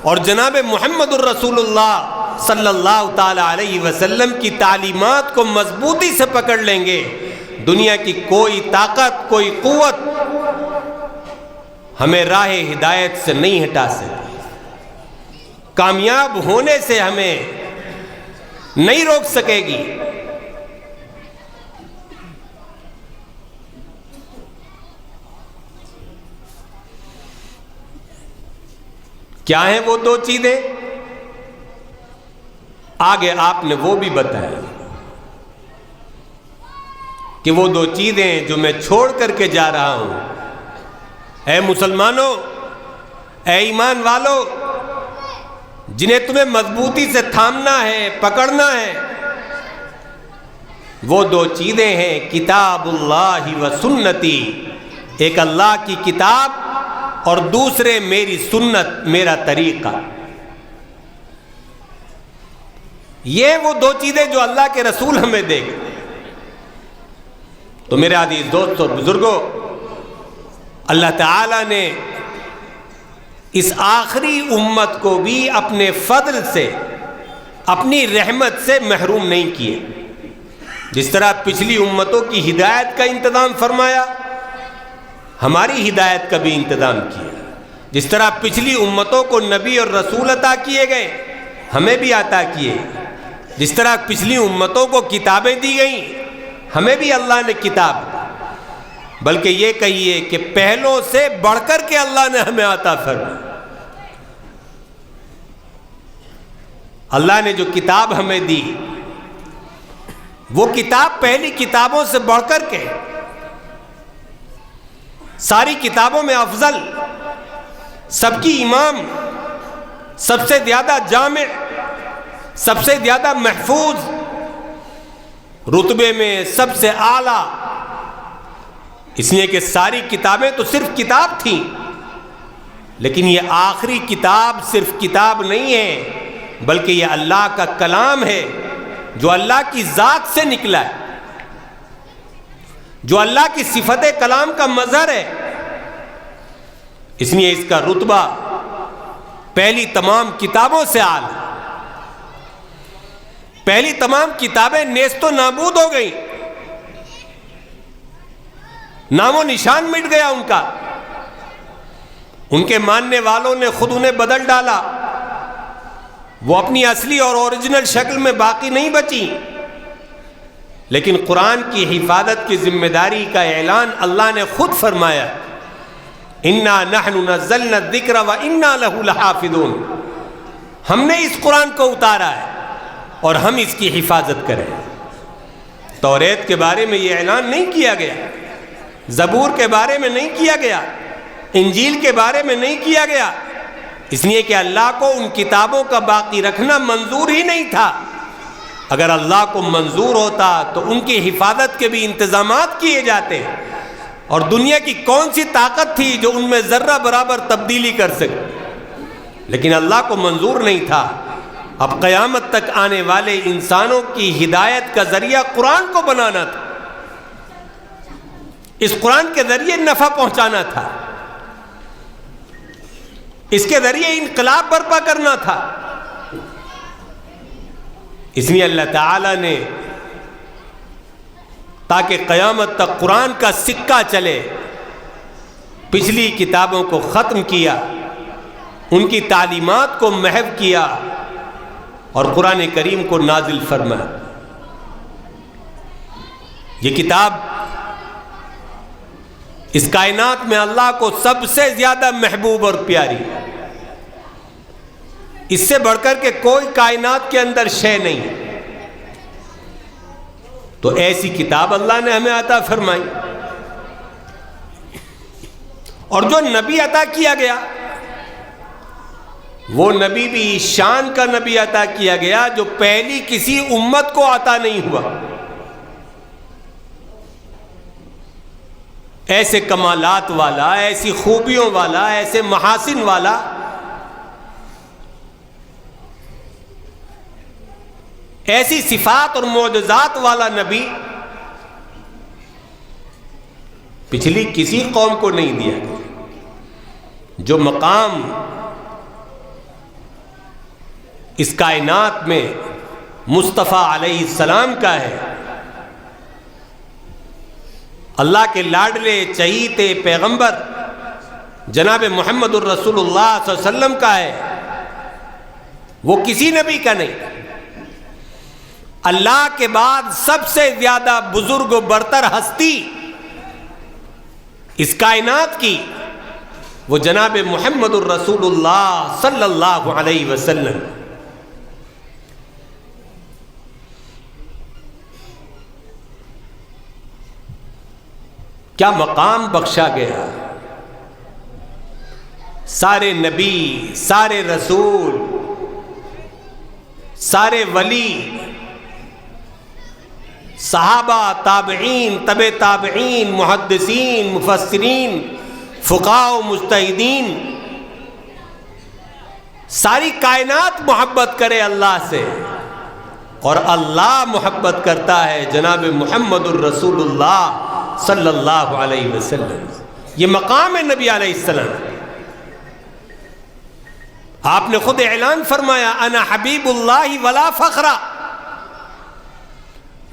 اور جناب محمد الرسول اللہ صلی اللہ تعالی علیہ وسلم کی تعلیمات کو مضبوطی سے پکڑ لیں گے، دنیا کی کوئی طاقت، کوئی قوت ہمیں راہ ہدایت سے نہیں ہٹا سکتی، کامیاب ہونے سے ہمیں نہیں روک سکے گی. کیا ہیں وہ دو چیزیں؟ آگے آپ نے وہ بھی بتایا کہ وہ دو چیزیں جو میں چھوڑ کر کے جا رہا ہوں، اے مسلمانوں، اے ایمان والو، جنہیں تمہیں مضبوطی سے تھامنا ہے، پکڑنا ہے، وہ دو چیزیں ہیں کتاب اللہ و سنتی، ایک اللہ کی کتاب اور دوسرے میری سنت، میرا طریقہ. یہ وہ دو چیزیں جو اللہ کے رسول ہمیں دے گے. تو میرے عزیز دوست اور بزرگوں، اللہ تعالیٰ نے اس آخری امت کو بھی اپنے فضل سے، اپنی رحمت سے محروم نہیں کیے. جس طرح پچھلی امتوں کی ہدایت کا انتظام فرمایا، ہماری ہدایت کا بھی انتظام کیا. جس طرح پچھلی امتوں کو نبی اور رسول عطا کیے گئے، ہمیں بھی عطا کیے. جس طرح پچھلی امتوں کو کتابیں دی گئیں، ہمیں بھی اللہ نے کتاب. بلکہ یہ کہیے کہ پہلوں سے بڑھ کر کے اللہ نے ہمیں عطا فرمایا۔ اللہ نے جو کتاب ہمیں دی وہ کتاب پہلی کتابوں سے بڑھ کر کے ساری کتابوں میں افضل، سب کی امام، سب سے زیادہ جامع، سب سے زیادہ محفوظ، رتبے میں سب سے اعلیٰ، اس لیے کہ ساری کتابیں تو صرف کتاب تھیں، لیکن یہ آخری کتاب صرف کتاب نہیں ہے بلکہ یہ اللہ کا کلام ہے جو اللہ کی ذات سے نکلا ہے، جو اللہ کی صفت کلام کا مظہر ہے۔ اس لیے اس کا رتبہ پہلی تمام کتابوں سے اعلیٰ۔ پہلی تمام کتابیں نیست و نابود ہو گئیں، نام و نشان مٹ گیا ان کا، ان کے ماننے والوں نے خود انہیں بدل ڈالا، وہ اپنی اصلی اور اوریجنل شکل میں باقی نہیں بچی۔ لیکن قرآن کی حفاظت کی ذمہ داری کا اعلان اللہ نے خود فرمایا، اِنَّا نَحْنُ نَزَّلْنَا الذِّكْرَ وَإِنَّا لَهُ لَحَافِظُونَ، ہم نے اس قرآن کو اتارا ہے اور ہم اس کی حفاظت کریں۔ توریت کے بارے میں یہ اعلان نہیں کیا گیا، زبور کے بارے میں نہیں کیا گیا، انجیل کے بارے میں نہیں کیا گیا، اس لیے کہ اللہ کو ان کتابوں کا باقی رکھنا منظور ہی نہیں تھا۔ اگر اللہ کو منظور ہوتا تو ان کی حفاظت کے بھی انتظامات کیے جاتے، اور دنیا کی کون سی طاقت تھی جو ان میں ذرہ برابر تبدیلی کر سکے، لیکن اللہ کو منظور نہیں تھا۔ اب قیامت تک آنے والے انسانوں کی ہدایت کا ذریعہ قرآن کو بنانا تھا، اس قرآن کے ذریعے نفع پہنچانا تھا، اس کے ذریعے انقلاب برپا کرنا تھا۔ اس لیے اللہ تعالی نے تاکہ قیامت تک قرآن کا سکہ چلے، پچھلی کتابوں کو ختم کیا، ان کی تعلیمات کو محو کیا اور قرآن کریم کو نازل فرمایا۔ یہ کتاب اس کائنات میں اللہ کو سب سے زیادہ محبوب اور پیاری، اس سے بڑھ کر کے کوئی کائنات کے اندر شے نہیں، تو ایسی کتاب اللہ نے ہمیں عطا فرمائی۔ اور جو نبی عطا کیا گیا وہ نبی بھی شان کا نبی عطا کیا گیا جو پہلی کسی امت کو عطا نہیں ہوا۔ ایسے کمالات والا، ایسی خوبیوں والا، ایسے محاسن والا ایسی صفات اور معجزات والا نبی پچھلی کسی قوم کو نہیں دیا گیا۔ جو مقام اس کائنات میں مصطفیٰ علیہ السلام کا ہے، اللہ کے لاڈلے چہیتے پیغمبر جناب محمد الرسول اللہ صلی اللہ علیہ وسلم کا ہے، وہ کسی نبی کا نہیں۔ اللہ کے بعد سب سے زیادہ بزرگ و برتر ہستی اس کائنات کی وہ جناب محمد الرسول اللہ صلی اللہ علیہ وسلم۔ کیا مقام بخشا گیا، سارے نبی، سارے رسول، سارے ولی، صحابہ، تابعین، تبع تابعین، محدثین، مفسرین، فقہاء و مجتہدین، ساری کائنات محبت کرے اللہ سے، اور اللہ محبت کرتا ہے جناب محمد الرسول اللہ صلی اللہ علیہ وسلم۔ یہ مقام ہے نبی علیہ السلام۔ آپ نے خود اعلان فرمایا، انا حبیب اللہ ولا فخرا،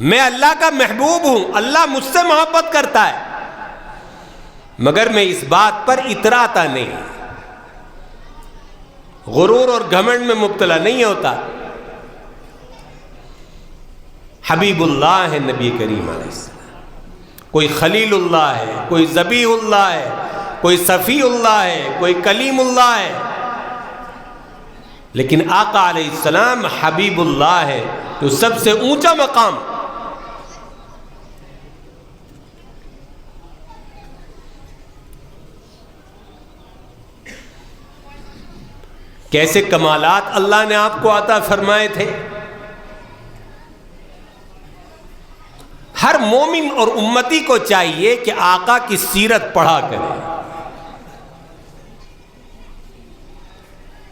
میں اللہ کا محبوب ہوں، اللہ مجھ سے محبت کرتا ہے، مگر میں اس بات پر اتراتا نہیں، غرور اور گھمنڈ میں مبتلا نہیں ہوتا۔ حبیب اللہ ہے نبی کریم علیہ السلام۔ کوئی خلیل اللہ ہے، کوئی ذبیح اللہ ہے، کوئی صفی اللہ ہے، کوئی کلیم اللہ ہے، لیکن آقا علیہ السلام حبیب اللہ ہے، تو سب سے اونچا مقام۔ کیسے کمالات اللہ نے آپ کو عطا فرمائے تھے۔ ہر مومن اور امتی کو چاہیے کہ آقا کی سیرت پڑھا کرے،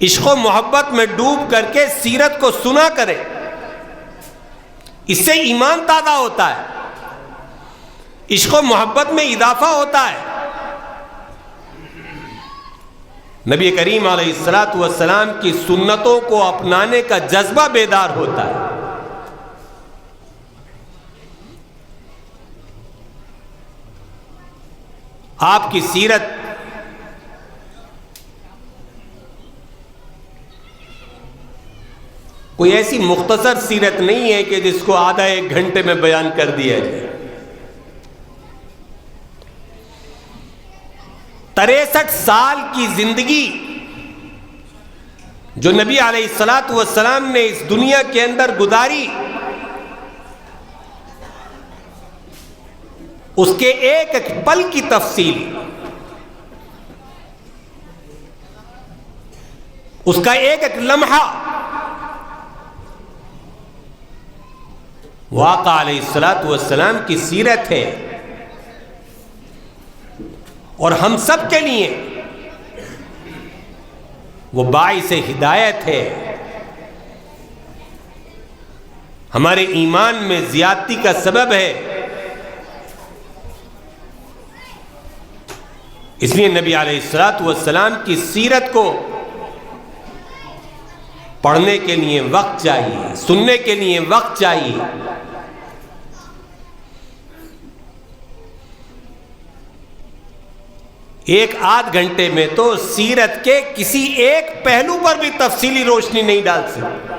عشق و محبت میں ڈوب کر کے سیرت کو سنا کرے، اس سے ایمان تازہ ہوتا ہے، عشق و محبت میں اضافہ ہوتا ہے۔ نبی کریم علیہ السلام کی سنتوں کو اپنانے کا جذبہ بیدار ہوتا ہے۔ آپ کی سیرت کوئی ایسی مختصر سیرت نہیں ہے کہ جس کو آدھا ایک گھنٹے میں بیان کر دیا جائے۔ 63 سال کی زندگی جو نبی علیہ السلام نے اس دنیا کے اندر گزاری، اس کے ایک ایک پل کی تفصیل، اس کا ایک ایک لمحہ آقا علیہ السلام کی سیرت ہے، اور ہم سب کے لیے وہ باعث ہدایت ہے، ہمارے ایمان میں زیادتی کا سبب ہے۔ اس لیے نبی علیہ السلام کی سیرت کو پڑھنے کے لیے وقت چاہیے، سننے کے لیے وقت چاہیے۔ ایک آدھ گھنٹے میں تو سیرت کے کسی ایک پہلو پر بھی تفصیلی روشنی نہیں ڈال سکتے۔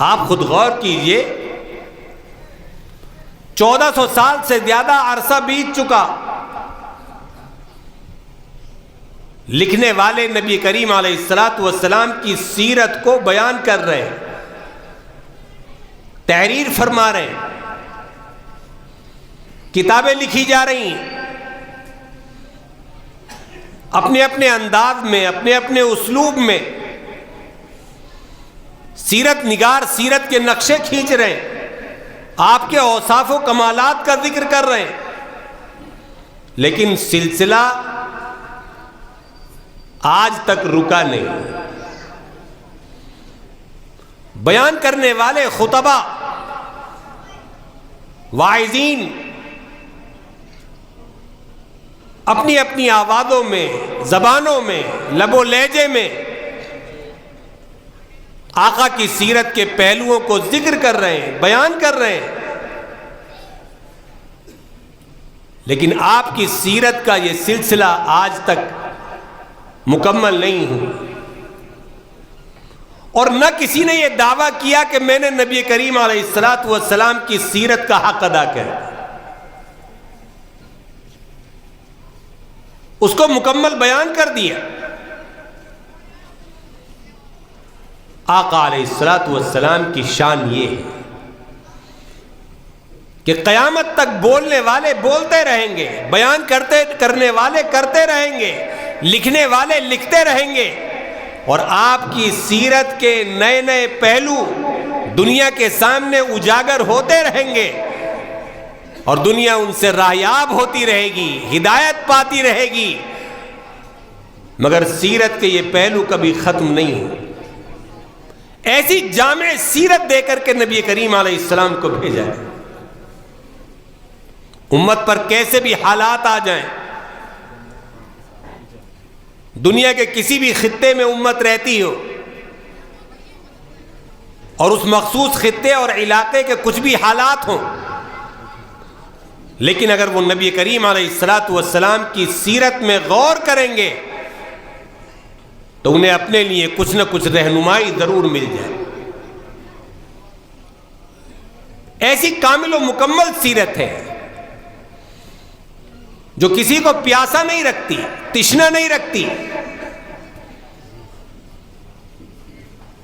آپ خود غور کیجئے، 1400 سال سے زیادہ عرصہ بیت چکا، لکھنے والے نبی کریم علیہ السلام کی سیرت کو بیان کر رہے ہیں، تحریر فرما رہے ہیں، کتابیں لکھی جا رہی ہیں، اپنے اپنے انداز میں، اپنے اپنے اسلوب میں سیرت نگار سیرت کے نقشے کھینچ رہے ہیں، آپ کے اوصاف و کمالات کا ذکر کر رہے ہیں، لیکن سلسلہ آج تک رکا نہیں۔ بیان کرنے والے خطبہ، واعظین اپنی اپنی آوازوں میں، زبانوں میں، لب و لہجے میں آقا کی سیرت کے پہلوؤں کو ذکر کر رہے ہیں، بیان کر رہے ہیں، لیکن آپ کی سیرت کا یہ سلسلہ آج تک مکمل نہیں ہوا، اور نہ کسی نے یہ دعویٰ کیا کہ میں نے نبی کریم علیہ السلام کی سیرت کا حق ادا کیا، اس کو مکمل بیان کر دیا۔ آقا علیہ السلام کی شان یہ ہے کہ قیامت تک بولنے والے بولتے رہیں گے، بیان کرنے والے کرتے رہیں گے، لکھنے والے لکھتے رہیں گے، اور آپ کی سیرت کے نئے نئے پہلو دنیا کے سامنے اجاگر ہوتے رہیں گے، اور دنیا ان سے راہیاب ہوتی رہے گی، ہدایت پاتی رہے گی، مگر سیرت کے یہ پہلو کبھی ختم نہیں ہو۔ ایسی جامع سیرت دے کر کے نبی کریم علیہ السلام کو بھیجا ہے، امت پر کیسے بھی حالات آ جائیں، دنیا کے کسی بھی خطے میں امت رہتی ہو، اور اس مخصوص خطے اور علاقے کے کچھ بھی حالات ہوں، لیکن اگر وہ نبی کریم علیہ السلام کی سیرت میں غور کریں گے تو انہیں اپنے لیے کچھ نہ کچھ رہنمائی ضرور مل جائے۔ ایسی کامل و مکمل سیرت ہے جو کسی کو پیاسا نہیں رکھتی، تشنا نہیں رکھتی،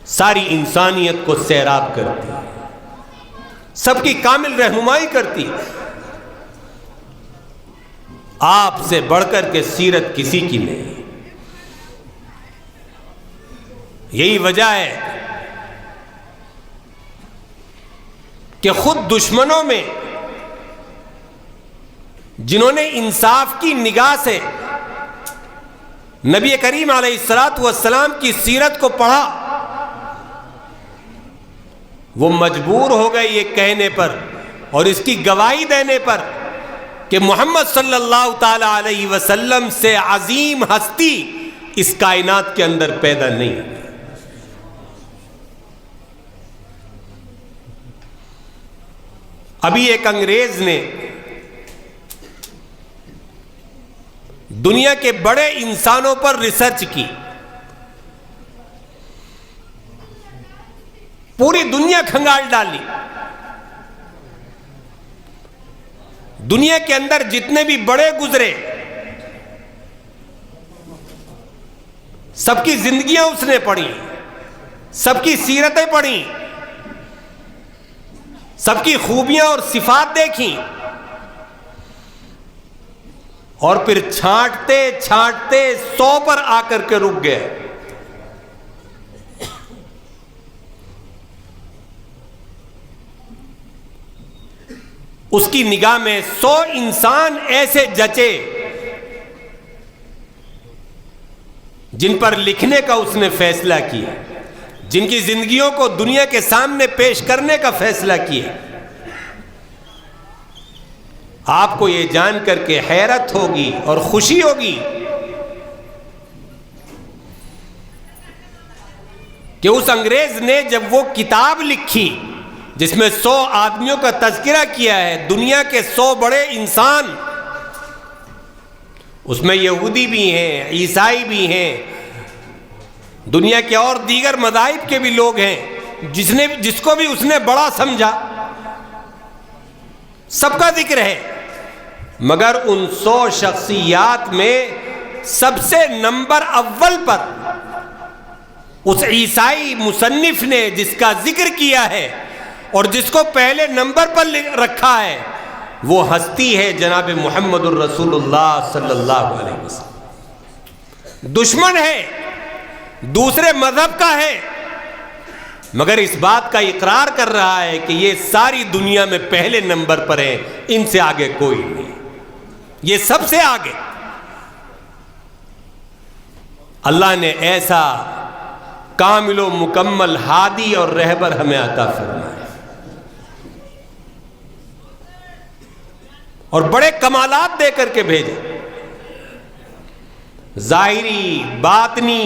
ساری انسانیت کو سیراب کرتی، سب کی کامل رہنمائی کرتی۔ آپ سے بڑھ کر کے سیرت کسی کی نہیں۔ یہی وجہ ہے کہ خود دشمنوں میں جنہوں نے انصاف کی نگاہ سے نبی کریم علیہ الصلوۃ والسلام کی سیرت کو پڑھا، وہ مجبور ہو گئے یہ کہنے پر اور اس کی گواہی دینے پر کہ محمد صلی اللہ تعالی علیہ وسلم سے عظیم ہستی اس کائنات کے اندر پیدا نہیں۔ ابھی ایک انگریز نے دنیا کے بڑے انسانوں پر ریسرچ کی، پوری دنیا کھنگال ڈالی، دنیا کے اندر جتنے بھی بڑے گزرے سب کی زندگیاں اس نے پڑھی، سب کی سیرتیں پڑھی، سب کی خوبیاں اور صفات دیکھیں، اور پھر چھانٹتے چھانٹتے 100 پر آ کر کے رک گئے۔ اس کی نگاہ میں 100 انسان ایسے جچے جن پر لکھنے کا اس نے فیصلہ کیا، جن کی زندگیوں کو دنیا کے سامنے پیش کرنے کا فیصلہ کیا۔ آپ کو یہ جان کر کے حیرت ہوگی اور خوشی ہوگی کہ اس انگریز نے جب وہ کتاب لکھی جس میں 100 آدمیوں کا تذکرہ کیا ہے، دنیا کے 100 بڑے انسان، اس میں یہودی بھی ہیں، عیسائی بھی ہیں، دنیا کے اور دیگر مذاہب کے بھی لوگ ہیں، جس کو بھی اس نے بڑا سمجھا، سب کا ذکر ہے، مگر ان 100 شخصیات میں سب سے نمبر اول پر اس عیسائی مصنف نے جس کا ذکر کیا ہے اور جس کو پہلے نمبر پر رکھا ہے، وہ ہستی ہے جناب محمد الرسول اللہ صلی اللہ علیہ وسلم۔ دشمن ہے، دوسرے مذہب کا ہے، مگر اس بات کا اقرار کر رہا ہے کہ یہ ساری دنیا میں پہلے نمبر پر ہیں، ان سے آگے کوئی نہیں، یہ سب سے آگے۔ اللہ نے ایسا کامل و مکمل ہادی اور رہبر ہمیں عطا فرمایا اور بڑے کمالات دے کر کے بھیجے، ظاہری، باطنی،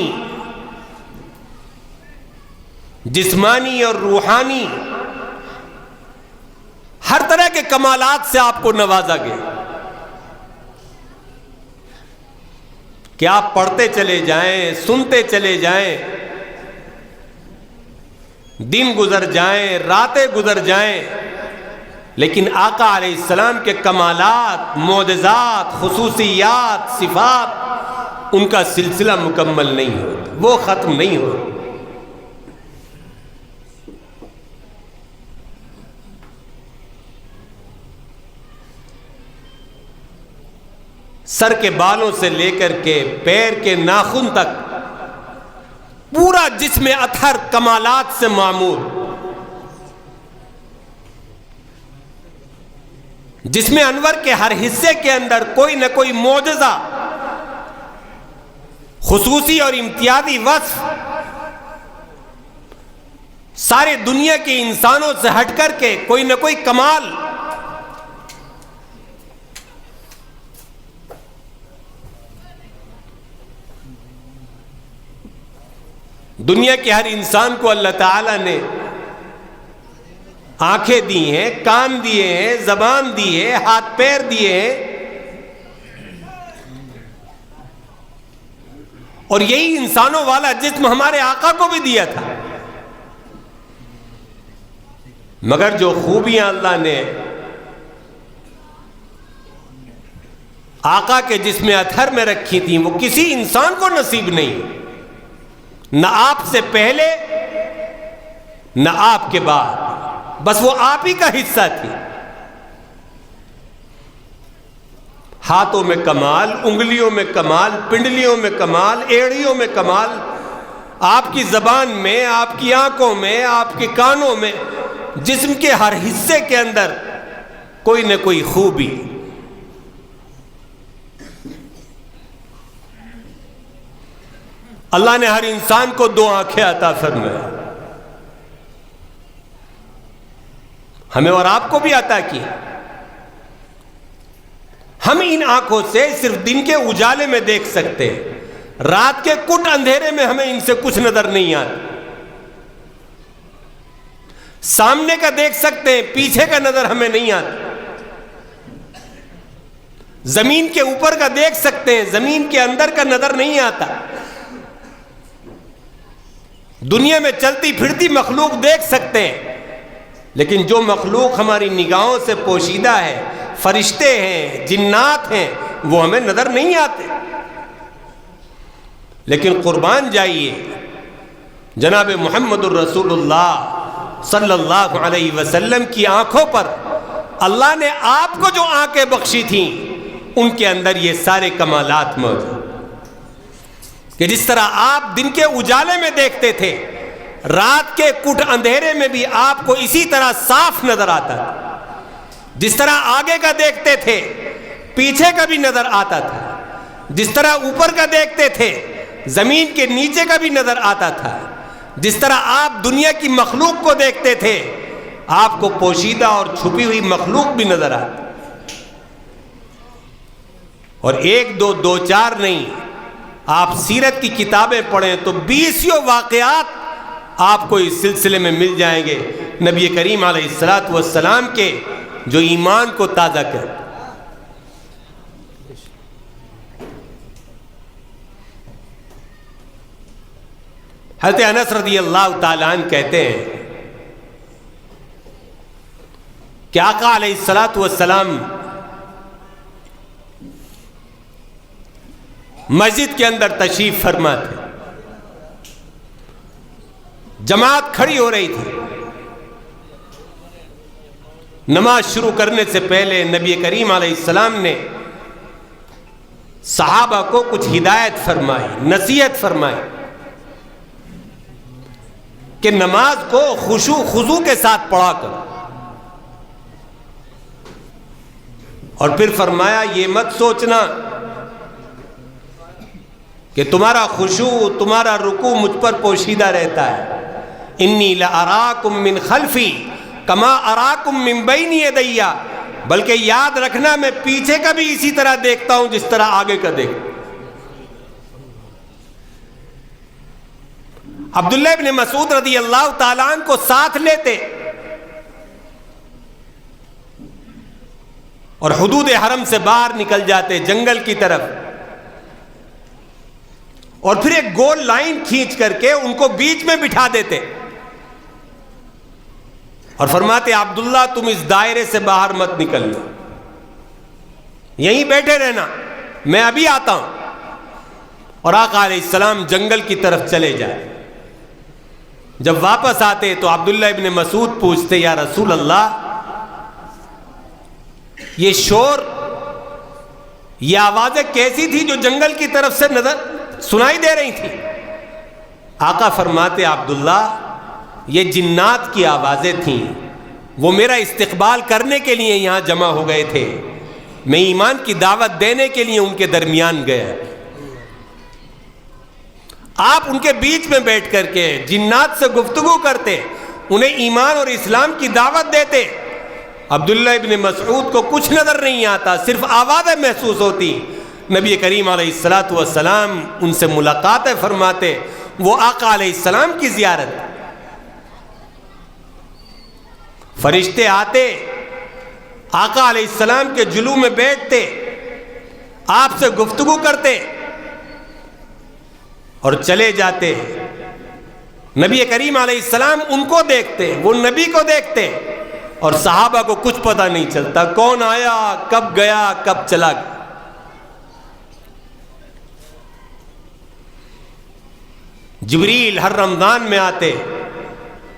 جسمانی اور روحانی، ہر طرح کے کمالات سے آپ کو نوازا گیا کہ آپ پڑھتے چلے جائیں، سنتے چلے جائیں، دن گزر جائیں، راتیں گزر جائیں، لیکن آقا علیہ السلام کے کمالات، معجزات، خصوصیات، صفات، ان کا سلسلہ مکمل نہیں ہوتا، وہ ختم نہیں ہوتا۔ سر کے بالوں سے لے کر کے پیر کے ناخن تک پورا جسم اطہر کمالات سے معمور، جسم انور کے ہر حصے کے اندر کوئی نہ کوئی معجزہ، خصوصی اور امتیازی وصف، سارے دنیا کے انسانوں سے ہٹ کر کے کوئی نہ کوئی کمال، دنیا کے ہر انسان کو اللہ تعالیٰ نے آنکھیں دی ہیں، کان دیے ہیں، زبان دی ہے، ہاتھ پیر دیے ہیں، اور یہی انسانوں والا جسم ہمارے آقا کو بھی دیا تھا، مگر جو خوبیاں اللہ نے آقا کے جسم اطہر میں رکھی تھیں وہ کسی انسان کو نصیب نہیں، نہ آپ سے پہلے نہ آپ کے بعد، بس وہ آپ ہی کا حصہ تھی۔ ہاتھوں میں کمال، انگلیوں میں کمال، پنڈلیوں میں کمال، ایڑیوں میں کمال، آپ کی زبان میں، آپ کی آنکھوں میں، آپ کے کانوں میں، جسم کے ہر حصے کے اندر کوئی نہ کوئی خوبی۔ اللہ نے ہر انسان کو 2 آنکھیں عطا فرمائی، ہمیں اور آپ کو بھی عطا کی۔ ہم ان آنکھوں سے صرف دن کے اجالے میں دیکھ سکتے ہیں، رات کے کٹ اندھیرے میں ہمیں ان سے کچھ نظر نہیں آتا۔ سامنے کا دیکھ سکتے ہیں، پیچھے کا نظر ہمیں نہیں آتا۔ زمین کے اوپر کا دیکھ سکتے ہیں، زمین کے اندر کا نظر نہیں آتا۔ دنیا میں چلتی پھرتی مخلوق دیکھ سکتے ہیں، لیکن جو مخلوق ہماری نگاہوں سے پوشیدہ ہے، فرشتے ہیں، جنات ہیں، وہ ہمیں نظر نہیں آتے۔ لیکن قربان جائیے جناب محمد الرسول اللہ صلی اللہ علیہ وسلم کی آنکھوں پر اللہ نے آپ کو جو آنکھیں بخشی تھیں ان کے اندر یہ سارے کمالات موجود، کہ جس طرح آپ دن کے اجالے میں دیکھتے تھے، رات کے کٹ اندھیرے میں بھی آپ کو اسی طرح صاف نظر آتا تھا۔ جس طرح آگے کا دیکھتے تھے پیچھے کا بھی نظر آتا تھا، جس طرح اوپر کا دیکھتے تھے زمین کے نیچے کا بھی نظر آتا تھا، جس طرح آپ دنیا کی مخلوق کو دیکھتے تھے آپ کو پوشیدہ اور چھپی ہوئی مخلوق بھی نظر آتی۔ اور 1 2 2 4 نہیں، آپ سیرت کی کتابیں پڑھیں تو 20 واقعات آپ کو اس سلسلے میں مل جائیں گے، نبی کریم علیہ السلام کے جو ایمان کو تازہ کر۔ حضرت انس رضی اللہ تعالیٰ عنہ کہتے ہیں کہ آقا علیہ السلام مسجد کے اندر تشریف فرما تھے، جماعت کھڑی ہو رہی تھی۔ نماز شروع کرنے سے پہلے نبی کریم علیہ السلام نے صحابہ کو کچھ ہدایت فرمائی، نصیحت فرمائی کہ نماز کو خشوع خضوع کے ساتھ پڑھا کرو، اور پھر فرمایا یہ مت سوچنا کہ تمہارا خشوع، تمہارا رکوع مجھ پر پوشیدہ رہتا ہے، انی لأراکم من خلفی کما اراکم من بین یدی، بلکہ یاد رکھنا میں پیچھے کا بھی اسی طرح دیکھتا ہوں جس طرح آگے کا دیکھتا ہوں۔ عبداللہ ابن مسعود رضی اللہ تعالیٰ عنہ کو ساتھ لیتے اور حدود حرم سے باہر نکل جاتے جنگل کی طرف، اور پھر ایک گول لائن کھینچ کر کے ان کو بیچ میں بٹھا دیتے اور فرماتے عبداللہ تم اس دائرے سے باہر مت نکلنا، یہیں بیٹھے رہنا، میں ابھی آتا ہوں۔ اور آقا علیہ السلام جنگل کی طرف چلے جائے۔ جب واپس آتے تو عبداللہ ابن مسعود پوچھتے یا رسول اللہ یہ شور، یہ آوازیں کیسی تھی جو جنگل کی طرف سے سنائی دے رہی تھی؟ آقا فرماتے عبداللہ یہ جنات کی آوازیں تھیں، وہ میرا استقبال کرنے کے لیے یہاں جمع ہو گئے تھے، میں ایمان کی دعوت دینے کے لیے ان کے درمیان گیا۔ آپ ان کے بیچ میں بیٹھ کر کے جنات سے گفتگو کرتے، انہیں ایمان اور اسلام کی دعوت دیتے۔ عبداللہ ابن مسعود کو کچھ نظر نہیں آتا، صرف آوازیں محسوس ہوتی۔ نبی کریم علیہ السلام ان سے ملاقاتیں فرماتے، وہ آقا علیہ السلام کی زیارت۔ فرشتے آتے، آقا علیہ السلام کے جلو میں بیٹھتے، آپ سے گفتگو کرتے اور چلے جاتے۔ نبی کریم علیہ السلام ان کو دیکھتے، وہ نبی کو دیکھتے۔ اور صحابہ کو کچھ پتہ نہیں چلتا، کون آیا، کب گیا، کب چلا گیا۔ جبریل ہر رمضان میں آتے،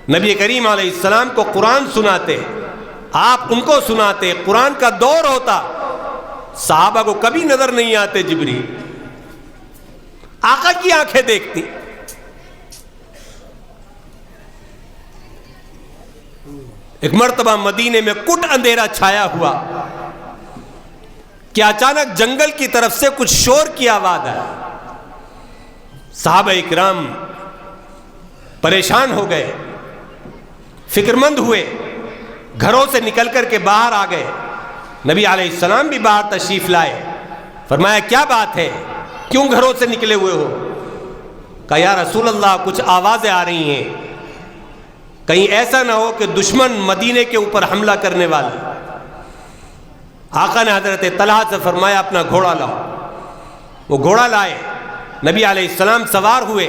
نبی کریم علیہ السلام کو قرآن سناتے، آپ ان کو سناتے، قرآن کا دور ہوتا، صحابہ کو کبھی نظر نہیں آتے جبریل، آقا کی آنکھیں دیکھتی۔ ایک مرتبہ مدینے میں کٹ اندھیرا چھایا ہوا کہ اچانک جنگل کی طرف سے کچھ شور کی آواز آئی۔ صحابہ اکرام پریشان ہو گئے، فکر مند ہوئے، گھروں سے نکل کر کے باہر آ گئے۔ نبی علیہ السلام بھی باہر تشریف لائے، فرمایا کیا بات ہے، کیوں گھروں سے نکلے ہوئے ہو؟ کہا یا رسول اللہ کچھ آوازیں آ رہی ہیں، کہیں ایسا نہ ہو کہ دشمن مدینے کے اوپر حملہ کرنے والے۔ آقا نے حضرت طلحہ سے فرمایا اپنا گھوڑا لاؤ، وہ گھوڑا لائے، نبی علیہ السلام سوار ہوئے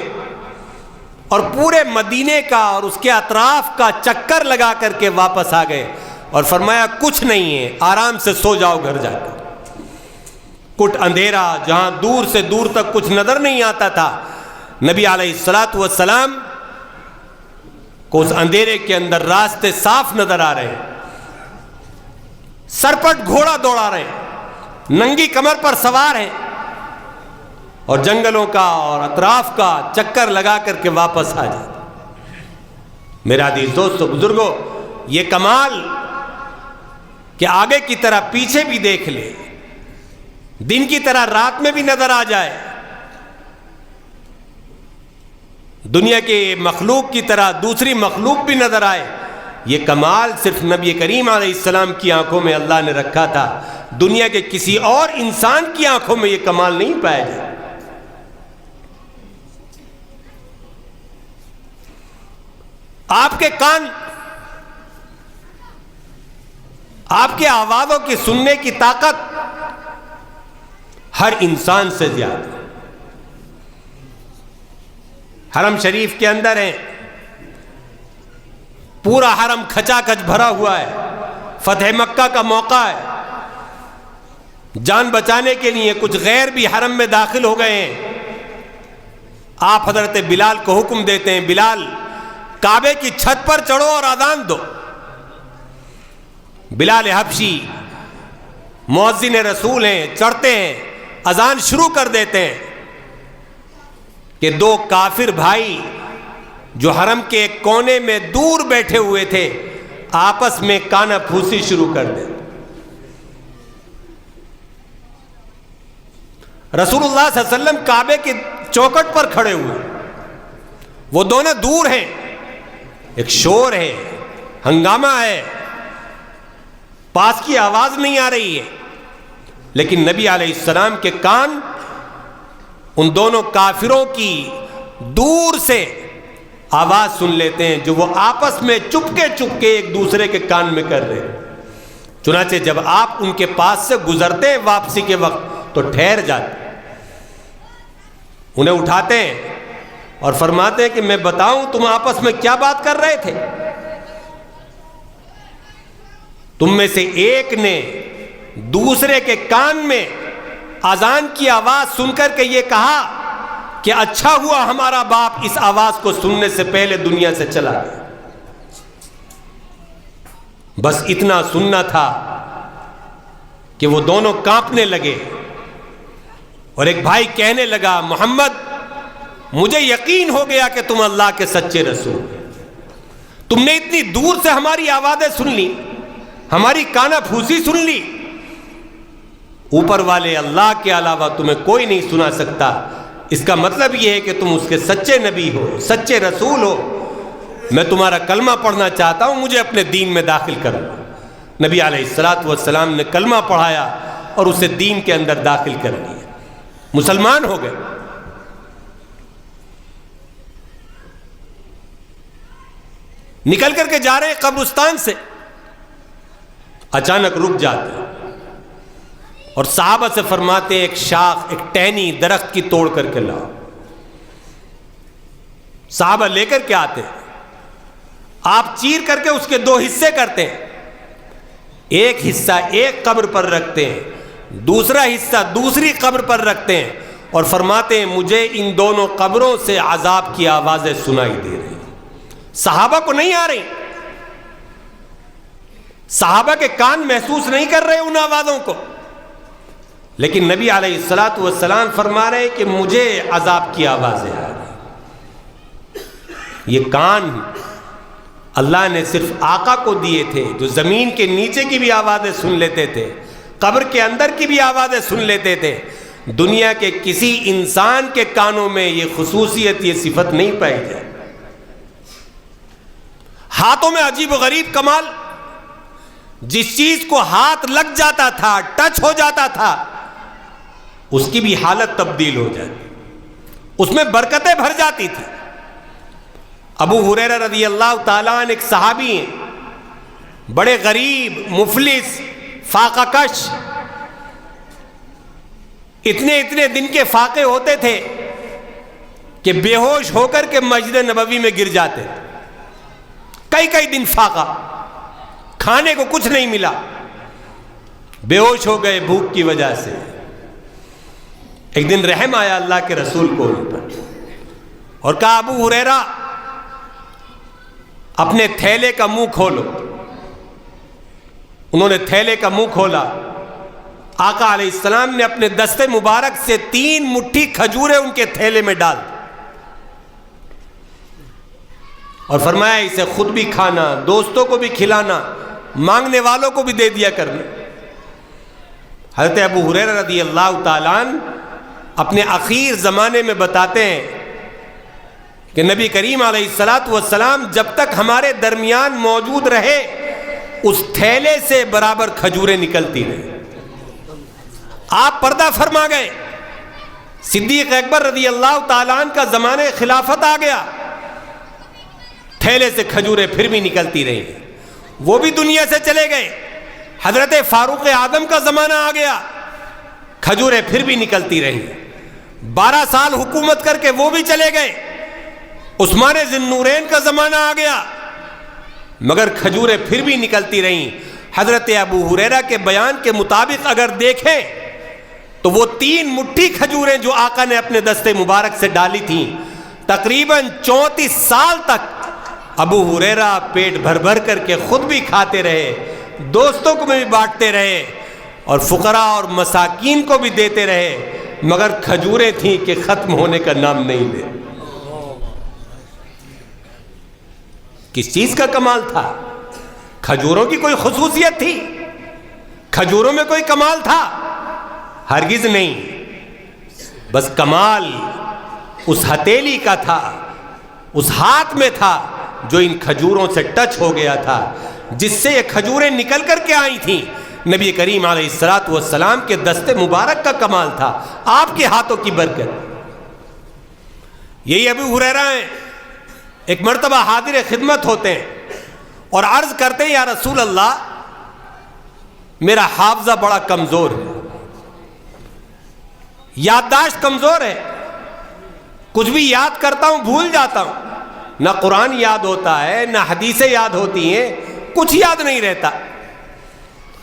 اور پورے مدینے کا اور اس کے اطراف کا چکر لگا کر کے واپس آ گئے اور فرمایا کچھ نہیں ہے، آرام سے سو جاؤ گھر جا کر۔ کٹ اندھیرا، جہاں دور سے دور تک کچھ نظر نہیں آتا تھا، نبی علیہ السلام کو اس اندھیرے کے اندر راستے صاف نظر آ رہے ہیں، سرپٹ گھوڑا دوڑا رہے ہیں، ننگی کمر پر سوار ہیں اور جنگلوں کا اور اطراف کا چکر لگا کر کے واپس آ جاتے۔ میرا عزیز دوستو، بزرگوں، یہ کمال کہ آگے کی طرح پیچھے بھی دیکھ لے، دن کی طرح رات میں بھی نظر آ جائے، دنیا کے مخلوق کی طرح دوسری مخلوق بھی نظر آئے، یہ کمال صرف نبی کریم علیہ السلام کی آنکھوں میں اللہ نے رکھا تھا، دنیا کے کسی اور انسان کی آنکھوں میں یہ کمال نہیں پایا جائے۔ آپ کے کان، آپ کے آوازوں کی سننے کی طاقت ہر انسان سے زیادہ۔ حرم شریف کے اندر ہیں، پورا حرم کھچا کھچ بھرا ہوا ہے، فتح مکہ کا موقع ہے، جان بچانے کے لیے کچھ غیر بھی حرم میں داخل ہو گئے ہیں۔ آپ حضرت بلال کو حکم دیتے ہیں، بلال کعبے کی چھت پر چڑھو اور اذان دو۔ بلال حبشی مؤذن رسول ہیں، چڑھتے ہیں، اذان شروع کر دیتے ہیں کہ دو کافر بھائی جو حرم کے ایک کونے میں دور بیٹھے ہوئے تھے آپس میں کانا پھوسی شروع کر دیں۔ رسول اللہ صلی اللہ علیہ وسلم کعبے کی چوکٹ پر کھڑے ہوئے، وہ دونوں دور ہیں، ایک شور ہے، ہنگامہ ہے، پاس کی آواز نہیں آ رہی ہے، لیکن نبی علیہ السلام کے کان ان دونوں کافروں کی دور سے آواز سن لیتے ہیں جو وہ آپس میں چپکے ایک دوسرے کے کان میں کر رہے ہیں۔ چنانچہ جب آپ ان کے پاس سے گزرتے ہیں واپسی کے وقت تو ٹھہر جاتے، انہیں اٹھاتے ہیں اور فرماتے ہیں کہ میں بتاؤں تم آپس میں کیا بات کر رہے تھے؟ تم میں سے ایک نے دوسرے کے کان میں اذان کی آواز سن کر کے یہ کہا کہ اچھا ہوا ہمارا باپ اس آواز کو سننے سے پہلے دنیا سے چلا گیا۔ بس اتنا سننا تھا کہ وہ دونوں کانپنے لگے اور ایک بھائی کہنے لگا، محمد مجھے یقین ہو گیا کہ تم اللہ کے سچے رسول، تم نے اتنی دور سے ہماری آوازیں سن لی، ہماری کانا پھوسی سن لی، اوپر والے اللہ کے علاوہ تمہیں کوئی نہیں سنا سکتا، اس کا مطلب یہ ہے کہ تم اس کے سچے نبی ہو، سچے رسول ہو، میں تمہارا کلمہ پڑھنا چاہتا ہوں، مجھے اپنے دین میں داخل کرو۔ نبی علیہ السلام نے کلمہ پڑھایا اور اسے دین کے اندر داخل کر دیا، مسلمان ہو گئے۔ نکل کر کے جا رہے ہیں قبرستان سے، اچانک رک جاتے ہیں اور صحابہ سے فرماتے ہیں ایک شاخ، ایک ٹہنی درخت کی توڑ کر کے لاؤ۔ صحابہ لے کر کے آتے ہیں، آپ چیر کر کے اس کے دو حصے کرتے ہیں، ایک حصہ ایک قبر پر رکھتے ہیں، دوسرا حصہ دوسری قبر پر رکھتے ہیں، اور فرماتے ہیں مجھے ان دونوں قبروں سے عذاب کی آوازیں سنائی دے رہی ہیں۔ صحابہ کو نہیں آ رہی، صحابہ کے کان محسوس نہیں کر رہے ان آوازوں کو، لیکن نبی علیہ الصلوۃ والسلام فرما رہے ہیں کہ مجھے عذاب کی آوازیں آ رہی ہیں۔ یہ کان اللہ نے صرف آقا کو دیے تھے جو زمین کے نیچے کی بھی آوازیں سن لیتے تھے، قبر کے اندر کی بھی آوازیں سن لیتے تھے۔ دنیا کے کسی انسان کے کانوں میں یہ خصوصیت، یہ صفت نہیں پائی جائے۔ ہاتھوں میں عجیب و غریب کمال، جس چیز کو ہاتھ لگ جاتا تھا، ٹچ ہو جاتا تھا، اس کی بھی حالت تبدیل ہو جاتی، اس میں برکتیں بھر جاتی تھی۔ ابو ہریرہ رضی اللہ تعالیٰ عنہ ایک صحابی ہیں، بڑے غریب، مفلس، فاقہ کش، اتنے دن کے فاقے ہوتے تھے کہ بے ہوش ہو کر کے مسجد نبوی میں گر جاتے، کئی دن فاقہ، کھانے کو کچھ نہیں ملا، بے ہوش ہو گئے بھوک کی وجہ سے۔ ایک دن رحم آیا اللہ کے رسول کو ان پر، اور کہا ابو ہریرہ اپنے تھیلے کا منہ کھولو۔ انہوں نے تھیلے کا منہ کھولا، آقا علیہ السلام نے اپنے دستے مبارک سے 3 مٹھی کھجوریں ان کے تھیلے میں ڈال اور فرمایا اسے خود بھی کھانا، دوستوں کو بھی کھلانا، مانگنے والوں کو بھی دے دیا کرنا۔ حضرت ابو ہریرہ رضی اللہ تعالیٰ عنہ اپنے اخیر زمانے میں بتاتے ہیں کہ نبی کریم علیہ الصلوۃ والسلام جب تک ہمارے درمیان موجود رہے اس تھیلے سے برابر کھجوریں نکلتی رہی۔ آپ پردہ فرما گئے، صدیق اکبر رضی اللہ تعالیٰ عنہ کا زمانے خلافت آ گیا، تھیلے سے کھجوریں پھر بھی نکلتی رہی، وہ بھی دنیا سے چلے گئے۔ حضرت فاروق اعظم کا زمانہ آ گیا، کھجوریں پھر بھی نکلتی رہی۔ 12 سال حکومت کر کے وہ بھی چلے گئے۔ عثمان ذی النورین کا زمانہ آ گیا، مگر کھجوریں پھر بھی نکلتی رہیں۔ حضرت ابو ہریرہ کے بیان کے مطابق اگر دیکھیں تو وہ 3 مٹھی کھجوریں جو آقا نے اپنے دستے مبارک سے ڈالی تھیں، تقریباً 34 سال تک ابو ہریرہ پیٹ بھر بھر کر کے خود بھی کھاتے رہے، دوستوں کو بھی بانٹتے رہے، اور فقراء اور مساکین کو بھی دیتے رہے، مگر کھجوریں تھیں کہ ختم ہونے کا نام نہیں لے۔ کس چیز کا کمال تھا؟ کھجوروں کی کوئی خصوصیت تھی؟ کھجوروں میں کوئی کمال تھا؟ ہرگز نہیں، بس کمال اس ہتھیلی کا تھا، اس ہاتھ میں تھا جو ان کھجوروں سے ٹچ ہو گیا تھا، جس سے یہ کھجوریں نکل کر کے آئی تھیں۔ نبی کریم علیہ الصلوۃ والسلام کے دستے مبارک کا کمال تھا، آپ کے ہاتھوں کی برکت۔ یہی ابو ہریرہ ہیں، ایک مرتبہ حاضر خدمت ہوتے ہیں اور عرض کرتے ہیں یا رسول اللہ میرا حافظہ بڑا کمزور ہے، یادداشت کمزور ہے، کچھ بھی یاد کرتا ہوں بھول جاتا ہوں، نہ قرآن یاد ہوتا ہے نہ حدیثیں یاد ہوتی ہیں، کچھ یاد نہیں رہتا۔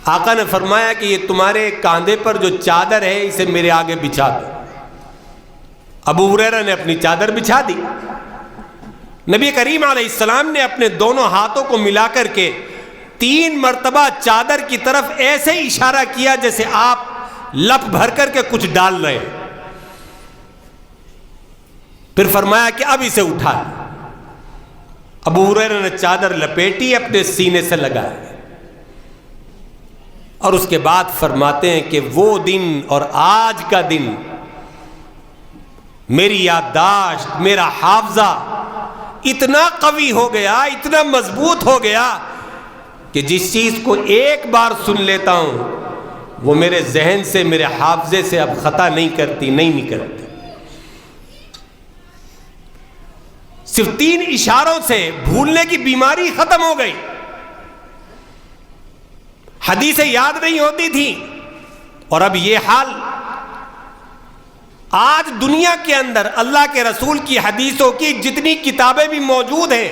آقا نے فرمایا کہ یہ تمہارے کاندھے پر جو چادر ہے اسے میرے آگے بچھا دو۔ ابو ہریرہ نے اپنی چادر بچھا دی۔ نبی کریم علیہ السلام نے اپنے دونوں ہاتھوں کو ملا کر کے 3 مرتبہ چادر کی طرف ایسے اشارہ کیا جیسے آپ لپ بھر کر کے کچھ ڈال رہے ہیں، پھر فرمایا کہ اب اسے اٹھا لیں۔ ابو ہریرہ نے چادر لپیٹی، اپنے سینے سے لگائی، اور اس کے بعد فرماتے ہیں کہ وہ دن اور آج کا دن میری یادداشت، میرا حافظہ اتنا قوی ہو گیا، اتنا مضبوط ہو گیا کہ جس چیز کو ایک بار سن لیتا ہوں وہ میرے ذہن سے، میرے حافظے سے اب خطا نہیں کرتی، نہیں نکلتی۔ صرف 3 اشاروں سے بھولنے کی بیماری ختم ہو گئی۔ حدیثیں یاد نہیں ہوتی تھی، اور اب یہ حال آج دنیا کے اندر اللہ کے رسول کی حدیثوں کی جتنی کتابیں بھی موجود ہیں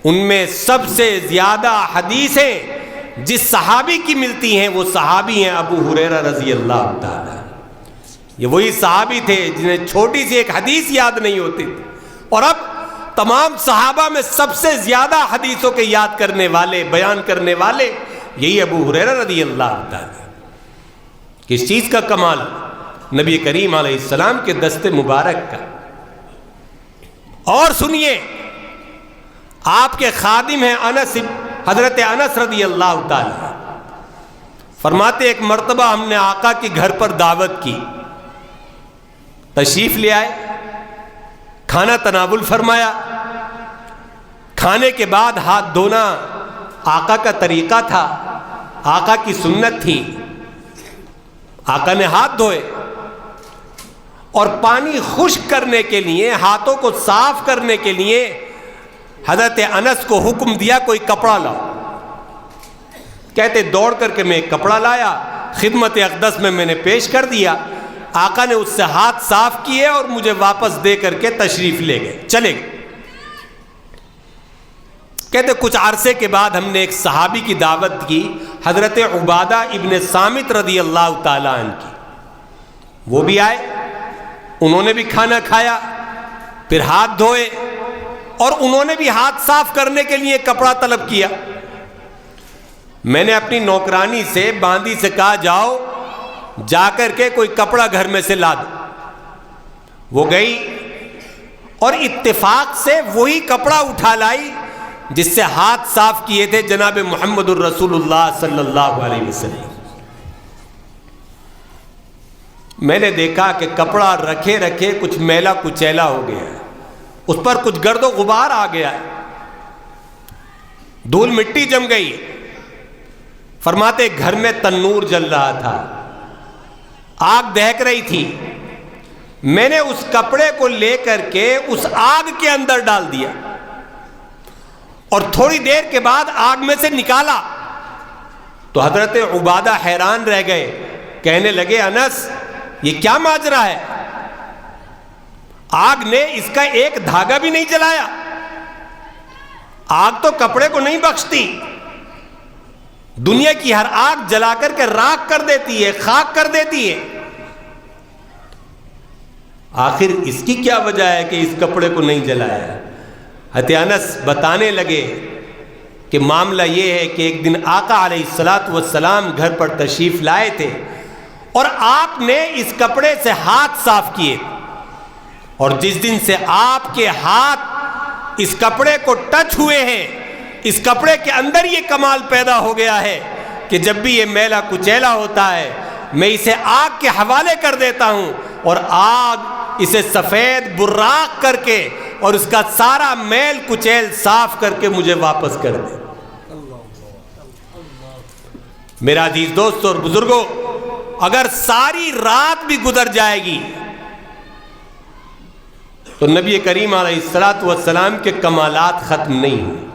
ان میں سب سے زیادہ حدیثیں جس صحابی کی ملتی ہیں وہ صحابی ہیں ابو ہریرہ رضی اللہ تعالی۔ یہ وہی صحابی تھے جنہیں چھوٹی سی ایک حدیث یاد نہیں ہوتی تھی، اور اب تمام صحابہ میں سب سے زیادہ حدیثوں کے یاد کرنے والے، بیان کرنے والے یہی ابو ہریرہ رضی اللہ تعالی۔ کس چیز کا کمال؟ نبی کریم علیہ السلام کے دست مبارک کا۔ اور سنیے، آپ کے خادم ہیں حضرت انس رضی اللہ تعالی، فرماتے ایک مرتبہ ہم نے آقا کے گھر پر دعوت کی، تشریف لے آئے، کھانا تناول فرمایا، کھانے کے بعد ہاتھ دھونا آقا کا طریقہ تھا، آقا کی سنت تھی۔ آقا نے ہاتھ دھوئے اور پانی خشک کرنے کے لیے، ہاتھوں کو صاف کرنے کے لیے حضرت انس کو حکم دیا کوئی کپڑا لاؤ۔ کہتے دوڑ کر کے میں ایک کپڑا لایا، خدمت اقدس میں نے پیش کر دیا، آقا نے اس سے ہاتھ صاف کیے اور مجھے واپس دے کر کے تشریف لے گئے، چلے گئے۔ کہتے کچھ عرصے کے بعد ہم نے ایک صحابی کی دعوت کی، حضرت عبادہ ابن صامت رضی اللہ تعالیٰ عنہ کی۔ وہ بھی آئے، انہوں نے بھی کھانا کھایا، پھر ہاتھ دھوئے، اور انہوں نے بھی ہاتھ صاف کرنے کے لیے کپڑا طلب کیا۔ میں نے اپنی نوکرانی سے، باندی سے کہا جاؤ جا کر کے کوئی کپڑا گھر میں سے لا دو۔ وہ گئی اور اتفاق سے وہی کپڑا اٹھا لائی جس سے ہاتھ صاف کیے تھے جناب محمد الرسول اللہ صلی اللہ علیہ وسلم۔ میں نے دیکھا کہ کپڑا رکھے رکھے کچھ میلا کچیلا ہو گیا ہے، اس پر کچھ گرد و غبار آ گیا ہے، دھول مٹی جم گئی۔ فرماتے گھر میں تنور جل رہا تھا، آگ دہک رہی تھی، میں نے اس کپڑے کو لے کر کے اس آگ کے اندر ڈال دیا، اور تھوڑی دیر کے بعد آگ میں سے نکالا تو حضرت عبادہ حیران رہ گئے، کہنے لگے انس یہ کیا ماجرا ہے؟ آگ نے اس کا ایک دھاگا بھی نہیں جلایا، آگ تو کپڑے کو نہیں بخشتی، دنیا کی ہر آگ جلا کر کے راکھ کر دیتی ہے، خاک کر دیتی ہے، آخر اس کی کیا وجہ ہے کہ اس کپڑے کو نہیں جلایا؟ حضرت انس بتانے لگے کہ معاملہ یہ ہے کہ ایک دن آقا علیہ السلام گھر پر تشریف لائے تھے اور آپ نے اس کپڑے سے ہاتھ صاف کیے، اور جس دن سے آپ کے ہاتھ اس کپڑے کو ٹچ ہوئے ہیں، اس کپڑے کے اندر یہ کمال پیدا ہو گیا ہے کہ جب بھی یہ میلا کچیلا ہوتا ہے میں اسے آگ کے حوالے کر دیتا ہوں، اور آگ اسے سفید براق کر کے اور اس کا سارا میل کچیل صاف کر کے مجھے واپس کر دے۔ میرا عزیز دوست اور بزرگوں، اگر ساری رات بھی گزر جائے گی تو نبی کریم علیہ السلام کے کمالات ختم نہیں ہوئے۔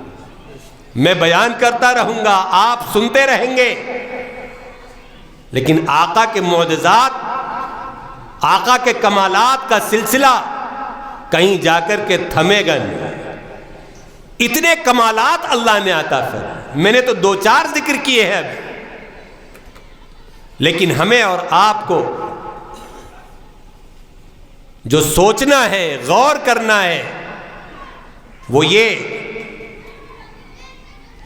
میں بیان کرتا رہوں گا، آپ سنتے رہیں گے، لیکن آقا کے معجزات، آقا کے کمالات کا سلسلہ کہیں جا کر کے تھمے گا نہیں۔ اتنے کمالات اللہ نے عطا فرمائے، میں نے تو دو چار ذکر کیے ہیں ابھی، لیکن ہمیں اور آپ کو جو سوچنا ہے، غور کرنا ہے، وہ یہ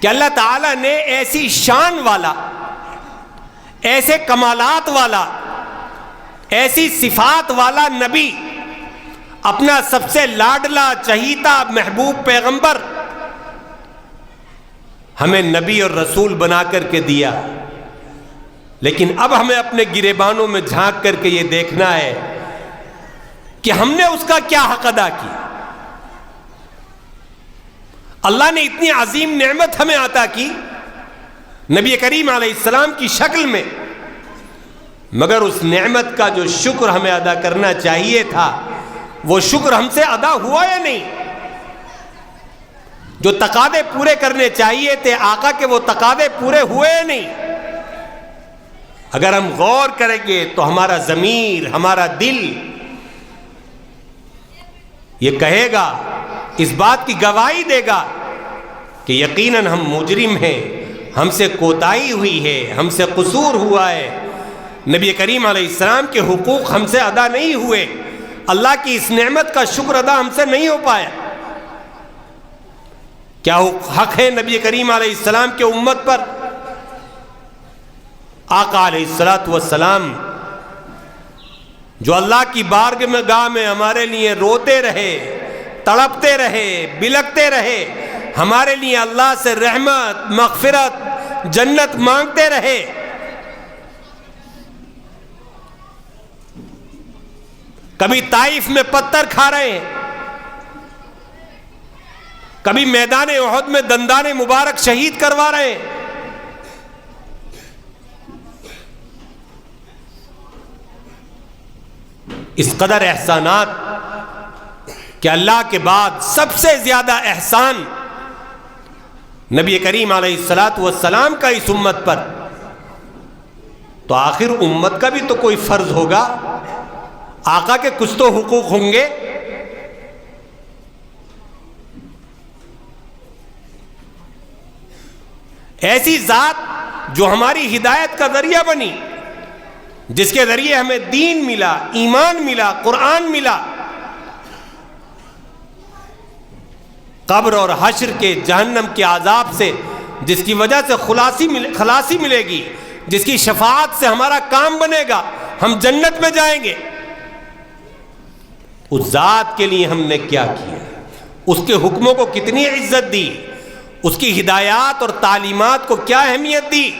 کہ اللہ تعالیٰ نے ایسی شان والا، ایسے کمالات والا، ایسی صفات والا نبی، اپنا سب سے لاڈلا چہیتا محبوب پیغمبر ہمیں نبی اور رسول بنا کر کے دیا، لیکن اب ہمیں اپنے گریبانوں میں جھانک کر کے یہ دیکھنا ہے کہ ہم نے اس کا کیا حق ادا کیا۔ اللہ نے اتنی عظیم نعمت ہمیں عطا کی نبی کریم علیہ السلام کی شکل میں، مگر اس نعمت کا جو شکر ہمیں ادا کرنا چاہیے تھا وہ شکر ہم سے ادا ہوا یا نہیں؟ جو تقاضے پورے کرنے چاہیے تھے آقا کے، وہ تقاضے پورے ہوئے یا نہیں؟ اگر ہم غور کریں گے تو ہمارا ضمیر، ہمارا دل یہ کہے گا، اس بات کی گواہی دے گا کہ یقیناً ہم مجرم ہیں، ہم سے کوتاہی ہوئی ہے، ہم سے قصور ہوا ہے، نبی کریم علیہ السلام کے حقوق ہم سے ادا نہیں ہوئے، اللہ کی اس نعمت کا شکر ادا ہم سے نہیں ہو پایا۔ کیا حق ہے نبی کریم علیہ السلام کے امت پر؟ آقا علیہ السلام جو اللہ کی بارگاہ میں ہمارے لیے روتے رہے، تڑپتے رہے، بلکتے رہے، ہمارے لیے اللہ سے رحمت، مغفرت، جنت مانگتے رہے، کبھی طائف میں پتھر کھا رہے ہیں، کبھی میدان احد میں دندان مبارک شہید کروا رہے ہیں۔ اس قدر احسانات کہ اللہ کے بعد سب سے زیادہ احسان نبی کریم علیہ السلام کا اس امت پر، تو آخر امت کا بھی تو کوئی فرض ہوگا، آقا کے کچھ تو حقوق ہوں گے۔ ایسی ذات جو ہماری ہدایت کا ذریعہ بنی، جس کے ذریعے ہمیں دین ملا، ایمان ملا، قرآن ملا، قبر اور حشر کے جہنم کے عذاب سے جس کی وجہ سے خلاصی ملے گی، جس کی شفاعت سے ہمارا کام بنے گا، ہم جنت میں جائیں گے، اس ذات کے لیے ہم نے کیا کیا، اس کے حکموں کو کتنی عزت دی، اس کی ہدایات اور تعلیمات کو کیا اہمیت دی،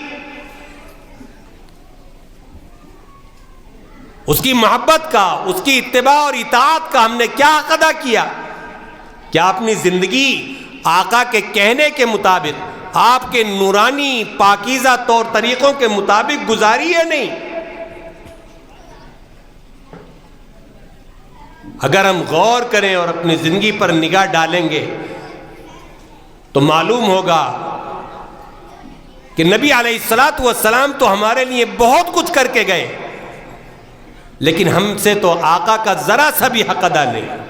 اس کی محبت کا، اس کی اتباع اور اطاعت کا ہم نے کیا حق ادا کیا؟ کیا اپنی زندگی آقا کے کہنے کے مطابق، آپ کے نورانی پاکیزہ طور طریقوں کے مطابق گزاری ہے؟ نہیں۔ اگر ہم غور کریں اور اپنی زندگی پر نگاہ ڈالیں گے تو معلوم ہوگا کہ نبی علیہ السلام تو ہمارے لیے بہت کچھ کر کے گئے، لیکن ہم سے تو آقا کا ذرا سا بھی حق ادا نہیں۔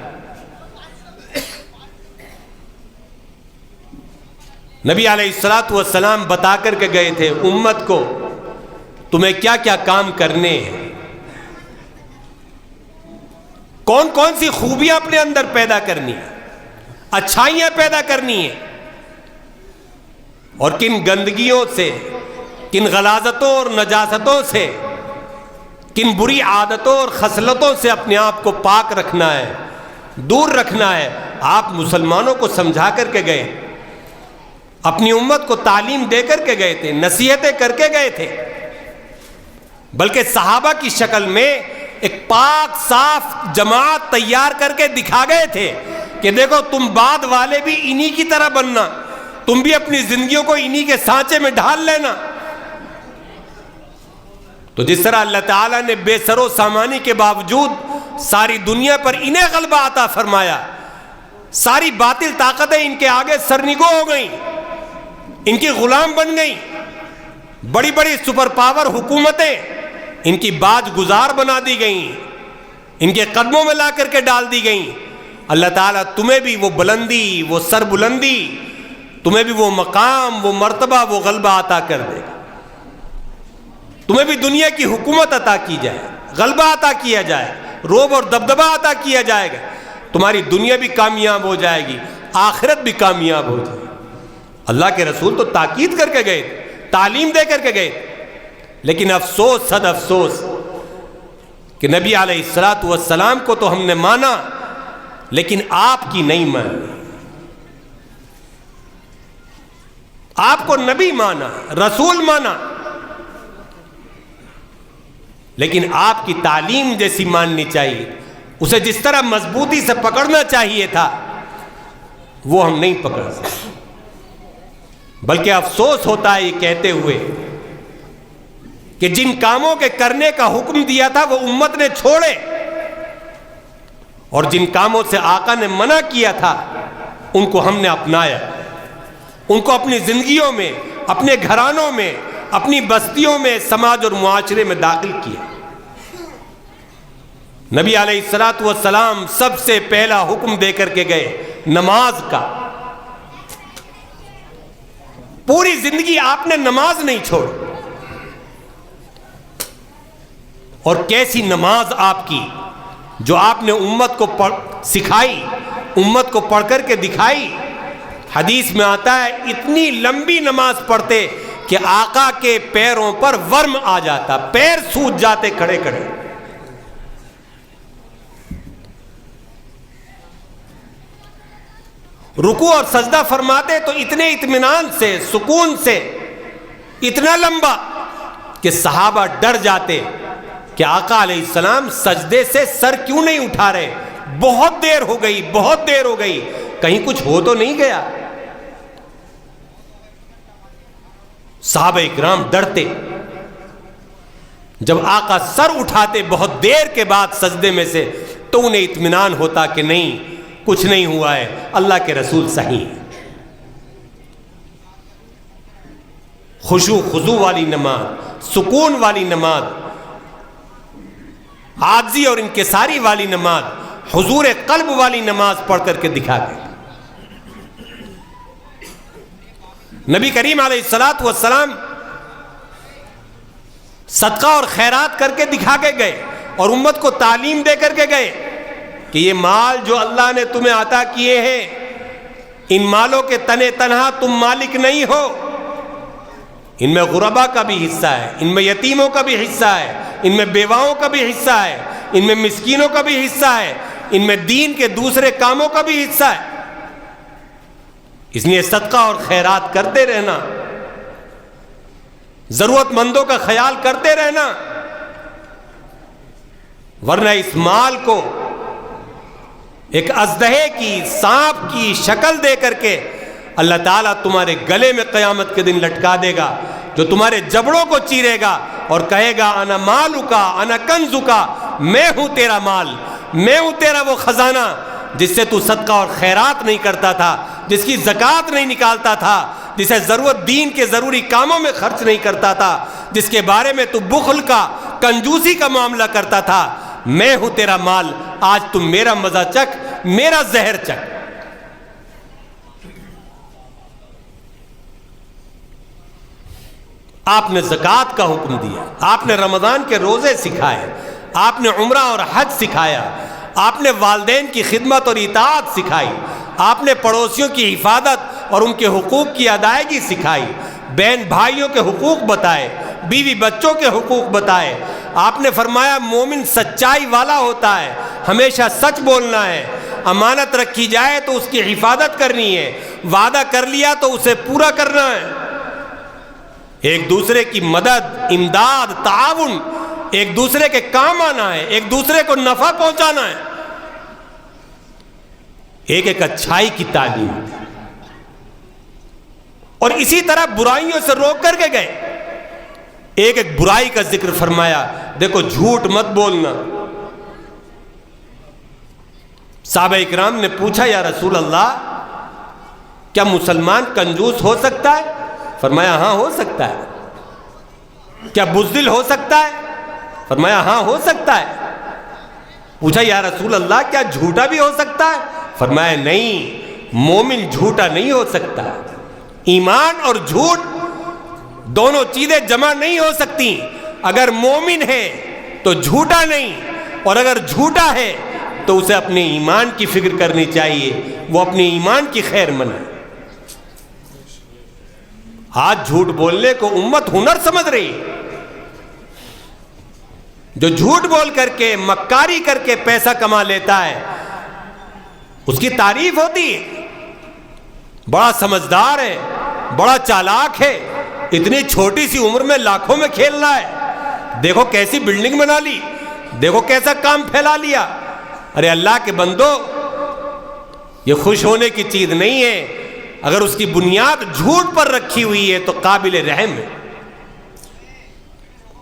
نبی علیہ السلام بتا کر کے گئے تھے امت کو تمہیں کیا کیا کام کرنے ہیں، کون کون سی خوبیاں اپنے اندر پیدا کرنی ہیں، اچھائیاں پیدا کرنی ہیں، اور کن گندگیوں سے، کن غلاظتوں اور نجاستوں سے، کن بری عادتوں اور خصلتوں سے اپنے آپ کو پاک رکھنا ہے، دور رکھنا ہے۔ آپ مسلمانوں کو سمجھا کر کے گئے، اپنی امت کو تعلیم دے کر کے گئے تھے، نصیحتیں کر کے گئے تھے، بلکہ صحابہ کی شکل میں ایک پاک صاف جماعت تیار کر کے دکھا گئے تھے کہ دیکھو تم بعد والے بھی انہی کی طرح بننا، تم بھی اپنی زندگیوں کو انہی کے سانچے میں ڈھال لینا۔ تو جس طرح اللہ تعالیٰ نے بے سر و سامانی کے باوجود ساری دنیا پر انہیں غلبہ عطا فرمایا، ساری باطل طاقتیں ان کے آگے سرنگو ہو گئیں، ان کی غلام بن گئیں، بڑی بڑی سپر پاور حکومتیں ان کی باج گزار بنا دی گئیں، ان کے قدموں میں لا کر کے ڈال دی گئیں۔ اللہ تعالیٰ تمہیں بھی وہ بلندی، وہ سر بلندی، تمہیں بھی وہ مقام، وہ مرتبہ، وہ غلبہ عطا کر دے گا، تمہیں بھی دنیا کی حکومت عطا کی جائے، غلبہ عطا کیا جائے، روب اور دبدبہ عطا کیا جائے گا، تمہاری دنیا بھی کامیاب ہو جائے گی، آخرت بھی کامیاب ہو جائے گی۔ اللہ کے رسول تو تاکید کر کے گئے تھے، تعلیم دے کر کے گئے تھے، لیکن افسوس صد افسوس کہ نبی علیہ السلام کو تو ہم نے مانا لیکن آپ کی نہیں مانی، آپ کو نبی مانا، رسول مانا، لیکن آپ کی تعلیم جیسی ماننی چاہیے، اسے جس طرح مضبوطی سے پکڑنا چاہیے تھا وہ ہم نہیں پکڑ سکتے۔ بلکہ افسوس ہوتا ہے یہ کہتے ہوئے کہ جن کاموں کے کرنے کا حکم دیا تھا وہ امت نے چھوڑے، اور جن کاموں سے آقا نے منع کیا تھا ان کو ہم نے اپنایا، ان کو اپنی زندگیوں میں، اپنے گھرانوں میں، اپنی بستیوں میں، سماج اور معاشرے میں داخل کیا۔ نبی علیہ السلام سب سے پہلا حکم دے کر کے گئے نماز کا، پوری زندگی آپ نے نماز نہیں چھوڑی، اور کیسی نماز آپ کی جو آپ نے امت کو سکھائی، امت کو پڑھ کر کے دکھائی۔ حدیث میں آتا ہے اتنی لمبی نماز پڑھتے کہ آقا کے پیروں پر ورم آ جاتا، پیر سوج جاتے کھڑے کھڑے۔ رکوع اور سجدہ فرماتے تو اتنے اطمینان سے، سکون سے، اتنا لمبا کہ صحابہ ڈر جاتے کہ آقا علیہ السلام سجدے سے سر کیوں نہیں اٹھا رہے، بہت دیر ہو گئی، بہت دیر ہو گئی، کہیں کچھ ہو تو نہیں گیا۔ صحابہ اکرام ڈرتے، جب آقا سر اٹھاتے بہت دیر کے بعد سجدے میں سے تو انہیں اطمینان ہوتا کہ نہیں، کچھ نہیں ہوا ہے، اللہ کے رسول صحیح ہے۔ خشوع خضوع والی نماز، سکون والی نماز، عاجزی اور انکساری والی نماز، حضور قلب والی نماز پڑھ کر کے دکھا گئے۔ نبی کریم علیہ الصلوۃ والسلام صدقہ اور خیرات کر کے دکھا کے گئے اور امت کو تعلیم دے کر کے گئے کہ یہ مال جو اللہ نے تمہیں عطا کیے ہیں، ان مالوں کے تنے تنہا تم مالک نہیں ہو، ان میں غربا کا بھی حصہ ہے، ان میں یتیموں کا بھی حصہ ہے، ان میں بیواؤں کا بھی حصہ ہے، ان میں مسکینوں کا بھی حصہ ہے، ان میں دین کے دوسرے کاموں کا بھی حصہ ہے۔ اس لیے صدقہ اور خیرات کرتے رہنا، ضرورت مندوں کا خیال کرتے رہنا، ورنہ اس مال کو ایک اژدہے کی، سانپ کی شکل دے کر کے اللہ تعالیٰ تمہارے گلے میں قیامت کے دن لٹکا دے گا، جو تمہارے جبڑوں کو چیرے گا اور کہے گا انا مالکا انا کنزکا، میں ہوں تیرا مال، میں ہوں تیرا وہ خزانہ جس سے تو صدقہ اور خیرات نہیں کرتا تھا، جس کی زکوٰۃ نہیں نکالتا تھا، جسے ضرورت دین کے ضروری کاموں میں خرچ نہیں کرتا تھا، جس کے بارے میں تو بخل کا، کنجوسی کا معاملہ کرتا تھا۔ میں ہوں تیرا مال، آج تم میرا مزہ چکھ، میرا زہر چکھ۔ آپ نے زکوٰۃ کا حکم دیا، آپ نے رمضان کے روزے سکھائے، آپ نے عمرہ اور حج سکھایا، آپ نے والدین کی خدمت اور اطاعت سکھائی، آپ نے پڑوسیوں کی حفاظت اور ان کے حقوق کی ادائیگی سکھائی، بہن بھائیوں کے حقوق بتائے، بیوی بچوں کے حقوق بتائے۔ آپ نے فرمایا مومن سچائی والا ہوتا ہے، ہمیشہ سچ بولنا ہے، امانت رکھی جائے تو اس کی حفاظت کرنی ہے، وعدہ کر لیا تو اسے پورا کرنا ہے، ایک دوسرے کی مدد، امداد، تعاون، ایک دوسرے کے کام آنا ہے، ایک دوسرے کو نفع پہنچانا ہے، ایک ایک اچھائی کی تعلیم، اور اسی طرح برائیوں سے روک کر کے گئے۔ ایک ایک برائی کا ذکر فرمایا، دیکھو جھوٹ مت بولنا۔ صحابہ اکرام نے پوچھا یا رسول اللہ کیا مسلمان کنجوس ہو سکتا ہے؟ فرمایا ہاں ہو سکتا ہے۔ کیا بزدل ہو سکتا ہے؟ فرمایا ہاں ہو سکتا ہے۔ پوچھا یا رسول اللہ کیا جھوٹا بھی ہو سکتا ہے؟ فرمایا نہیں، مومن جھوٹا نہیں ہو سکتا۔ ایمان اور جھوٹ دونوں چیزیں جمع نہیں ہو سکتی۔ اگر مومن ہے تو جھوٹا نہیں، اور اگر جھوٹا ہے تو اسے اپنے ایمان کی فکر کرنی چاہیے، وہ اپنے ایمان کی خیر منائے۔ آج جھوٹ بولنے کو امت ہنر سمجھ رہی ہے۔ جو جھوٹ بول کر کے، مکاری کر کے پیسہ کما لیتا ہے، اس کی تعریف ہوتی ہے، بڑا سمجھدار ہے، بڑا چالاک ہے، اتنی چھوٹی سی عمر میں لاکھوں میں کھیل رہا ہے، دیکھو کیسی بلڈنگ بنا لی، دیکھو کیسا کام پھیلا لیا۔ ارے اللہ کے بندو، یہ خوش ہونے کی چیز نہیں ہے۔ اگر اس کی بنیاد جھوٹ پر رکھی ہوئی ہے تو قابل رحم ہے،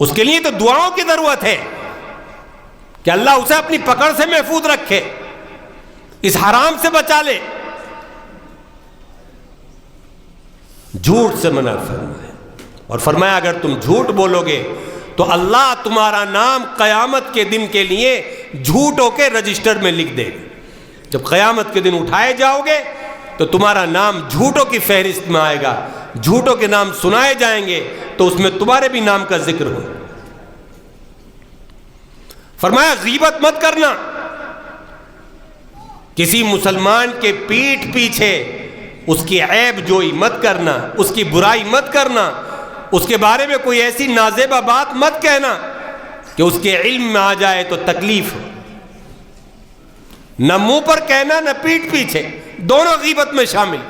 اس کے لیے تو دعاؤں کی ضرورت ہے کہ اللہ اسے اپنی پکڑ سے محفوظ رکھے، اس حرام سے بچا لے۔ جھوٹ سے منع فرمایا، اور فرمایا اگر تم جھوٹ بولو گے تو اللہ تمہارا نام قیامت کے دن کے لیے جھوٹوں کے رجسٹر میں لکھ دے گا۔ جب قیامت کے دن اٹھائے جاؤ گے تو تمہارا نام جھوٹوں کی فہرست میں آئے گا، جھوٹوں کے نام سنائے جائیں گے تو اس میں تمہارے بھی نام کا ذکر ہو. فرمایا غیبت مت کرنا، کسی مسلمان کے پیٹھ پیچھے اس کی عیب جوئی مت کرنا، اس کی برائی مت کرنا، اس کے بارے میں کوئی ایسی نازیبہ بات مت کہنا کہ اس کے علم میں آ جائے تو تکلیف ہو. نہ منہ پر کہنا نہ پیٹھ پیچھے، دونوں غیبت میں شامل.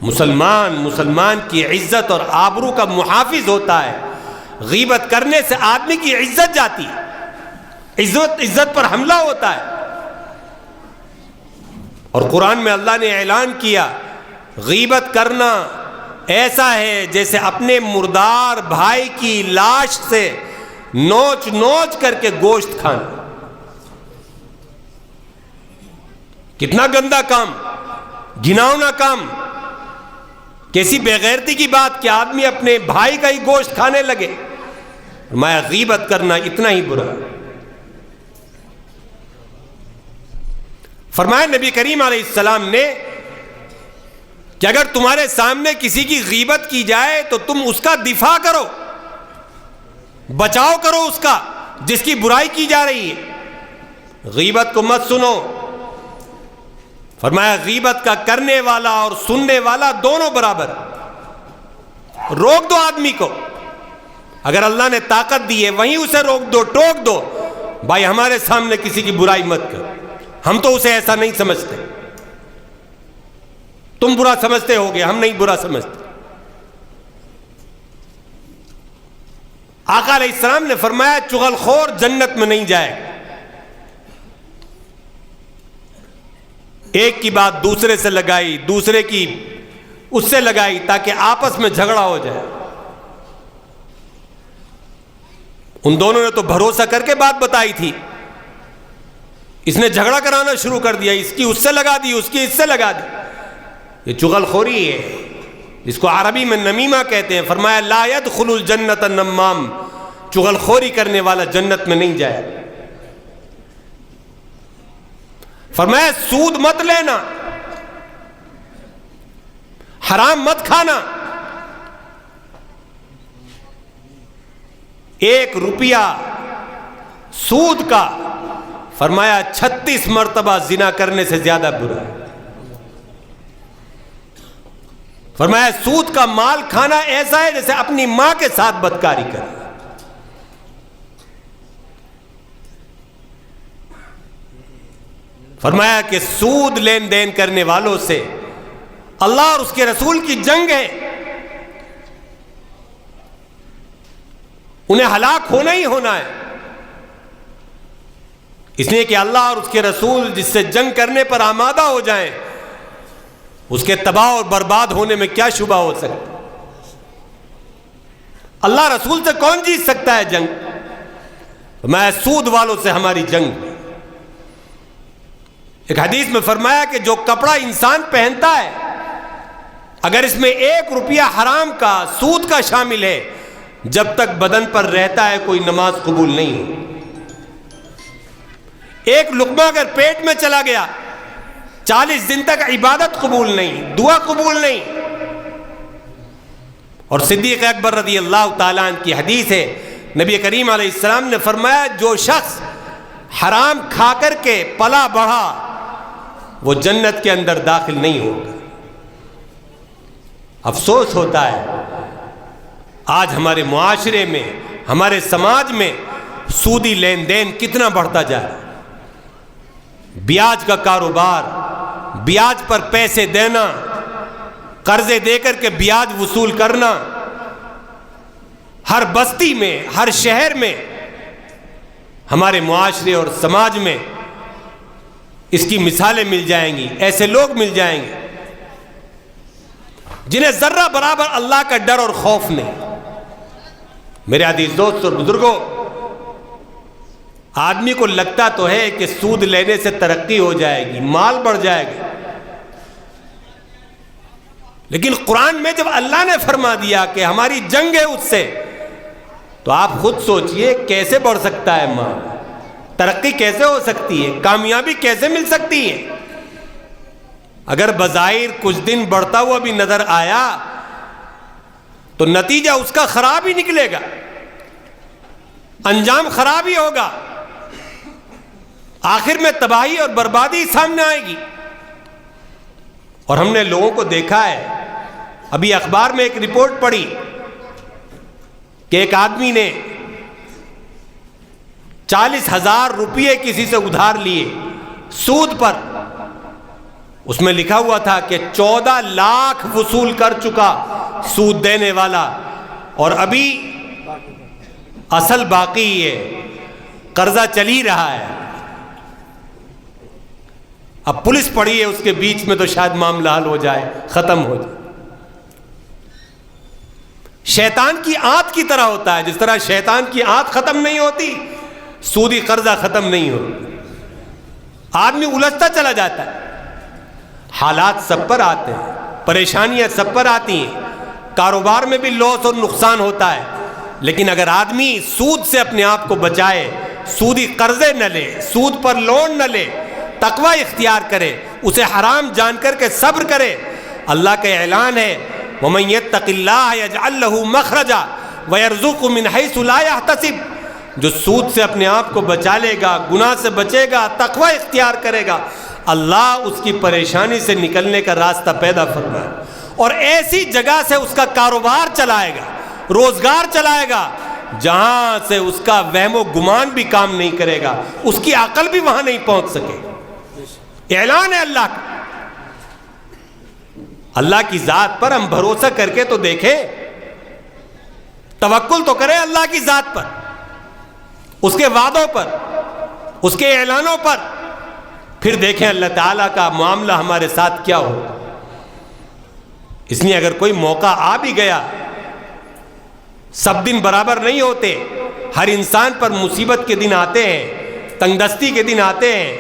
مسلمان کی عزت اور آبرو کا محافظ ہوتا ہے. غیبت کرنے سے آدمی کی عزت جاتی ہے، عزت پر حملہ ہوتا ہے. اور قرآن میں اللہ نے اعلان کیا غیبت کرنا ایسا ہے جیسے اپنے مردار بھائی کی لاش سے نوچ نوچ کر کے گوشت کھانا. کتنا گندا کام، گھناؤنا کام، کیسی بے غیرتی کی بات کہ آدمی اپنے بھائی کا ہی گوشت کھانے لگے. میں غیبت کرنا اتنا ہی برا. فرمایا نبی کریم علیہ السلام نے کہ اگر تمہارے سامنے کسی کی غیبت کی جائے تو تم اس کا دفاع کرو، بچاؤ کرو اس کا جس کی برائی کی جا رہی ہے. غیبت کو مت سنو. فرمایا غیبت کا کرنے والا اور سننے والا دونوں برابر. روک دو آدمی کو، اگر اللہ نے طاقت دی ہے وہیں اسے روک دو، ٹوک دو. بھائی ہمارے سامنے کسی کی برائی مت کر، ہم تو اسے ایسا نہیں سمجھتے، تم برا سمجھتے ہوگے، ہم نہیں برا سمجھتے. آقا علیہ السلام نے فرمایا چغل خور جنت میں نہیں جائے گا. ایک کی بات دوسرے سے لگائی، دوسرے کی اس سے لگائی تاکہ آپس میں جھگڑا ہو جائے. ان دونوں نے تو بھروسہ کر کے بات بتائی تھی، اس نے جھگڑا کرانا شروع کر دیا، اس کی اس سے لگا دی، اس کی اس سے لگا دی. یہ چغل خوری ہے، جس کو عربی میں نمیمہ کہتے ہیں. فرمایا لا يدخل الجنت النمام، چغل خوری کرنے والا جنت میں نہیں جائے. فرمایا سود مت لینا، حرام مت کھانا. 1 روپیہ سود کا فرمایا 36 مرتبہ زنا کرنے سے زیادہ برا ہے. فرمایا سود کا مال کھانا ایسا ہے جیسے اپنی ماں کے ساتھ بدکاری کرنا. فرمایا کہ سود لین دین کرنے والوں سے اللہ اور اس کے رسول کی جنگ ہے، انہیں ہلاک ہونا ہی ہونا ہے. اس لیے کہ اللہ اور اس کے رسول جس سے جنگ کرنے پر آمادہ ہو جائیں اس کے تباہ اور برباد ہونے میں کیا شبہ ہو سکتا. اللہ رسول سے کون جیت سکتا ہے جنگ؟ میں سود والوں سے ہماری جنگ. ایک حدیث میں فرمایا کہ جو کپڑا انسان پہنتا ہے اگر اس میں 1 روپیہ حرام کا سود کا شامل ہے، جب تک بدن پر رہتا ہے کوئی نماز قبول نہیں ہو. 1 لقمہ اگر پیٹ میں چلا گیا 40 دن تک عبادت قبول نہیں، دعا قبول نہیں. اور صدیق اکبر رضی اللہ تعالیٰ عنہ کی حدیث ہے، نبی کریم علیہ السلام نے فرمایا جو شخص حرام کھا کر کے پلا بڑھا وہ جنت کے اندر داخل نہیں ہوگا. افسوس ہوتا ہے آج ہمارے معاشرے میں، ہمارے سماج میں سودی لین دین کتنا بڑھتا جا رہا ہے. بیاج کا کاروبار، بیاج پر پیسے دینا، قرضے دے کر کے بیاج وصول کرنا. ہر بستی میں، ہر شہر میں، ہمارے معاشرے اور سماج میں اس کی مثالیں مل جائیں گی. ایسے لوگ مل جائیں گے جنہیں ذرہ برابر اللہ کا ڈر اور خوف نہیں. میرے عزیز دوست اور بزرگوں، آدمی کو لگتا تو ہے کہ سود لینے سے ترقی ہو جائے گی، مال بڑھ جائے گا، لیکن قرآن میں جب اللہ نے فرما دیا کہ ہماری جنگ ہے اس سے، تو آپ خود سوچئے کیسے بڑھ سکتا ہے مال، ترقی کیسے ہو سکتی ہے، کامیابی کیسے مل سکتی ہے. اگر بظاہر کچھ دن بڑھتا ہوا بھی نظر آیا تو نتیجہ اس کا خراب ہی نکلے گا، انجام خراب ہی ہوگا، آخر میں تباہی اور بربادی سامنے آئے گی۔ اور ہم نے لوگوں کو دیکھا ہے، ابھی اخبار میں ایک رپورٹ پڑھی کہ ایک آدمی نے 40,000 روپیے کسی سے ادھار لیے سود پر، اس میں لکھا ہوا تھا کہ 14 لاکھ وصول کر چکا سود دینے والا، اور ابھی اصل باقی ہے، قرضہ چل ہی رہا ہے۔ اب پولیس پڑی ہے اس کے بیچ میں تو شاید معاملہ حل ہو جائے، ختم ہو جائے۔ شیطان کی آنت کی طرح ہوتا ہے، جس طرح شیطان کی آنت ختم نہیں ہوتی، سودی قرضہ ختم نہیں ہوتا، آدمی الجھتا چلا جاتا ہے۔ حالات سب پر آتے ہیں، پریشانیاں سب پر آتی ہیں، کاروبار میں بھی لاس اور نقصان ہوتا ہے، لیکن اگر آدمی سود سے اپنے آپ کو بچائے، سودی قرضے نہ لے، سود پر لون نہ لے، تقوی اختیار کرے، اسے حرام جان کر کے صبر کرے، اللہ کا اعلان ہے وَمَن يَتَّقِ اللَّهَ يَجْعَل لَّهُ مَخْرَجًا وَيَرْزُقْهُ مِنْ حَيْثُ لَا يَحْتَسِبُ، جو سود سے اپنے آپ کو بچا لے گا، گناہ سے بچے گا، تقوی اختیار کرے گا، اللہ اس کی پریشانی سے نکلنے کا راستہ پیدا فرمائے، اور ایسی جگہ سے اس کا کاروبار چلائے گا، روزگار چلائے گا جہاں سے اس کا وہم و گمان بھی کام نہیں کرے گا، اس کی عقل بھی وہاں نہیں پہنچ سکے۔ اعلان ہے اللہ کا۔ اللہ کی ذات پر ہم بھروسہ کر کے تو دیکھیں، توکل تو کریں اللہ کی ذات پر، اس کے وعدوں پر، اس کے اعلانوں پر، پھر دیکھیں اللہ تعالیٰ کا معاملہ ہمارے ساتھ کیا ہو۔ اس لیے اگر کوئی موقع آ بھی گیا، سب دن برابر نہیں ہوتے، ہر انسان پر مصیبت کے دن آتے ہیں، تنگ دستی کے دن آتے ہیں،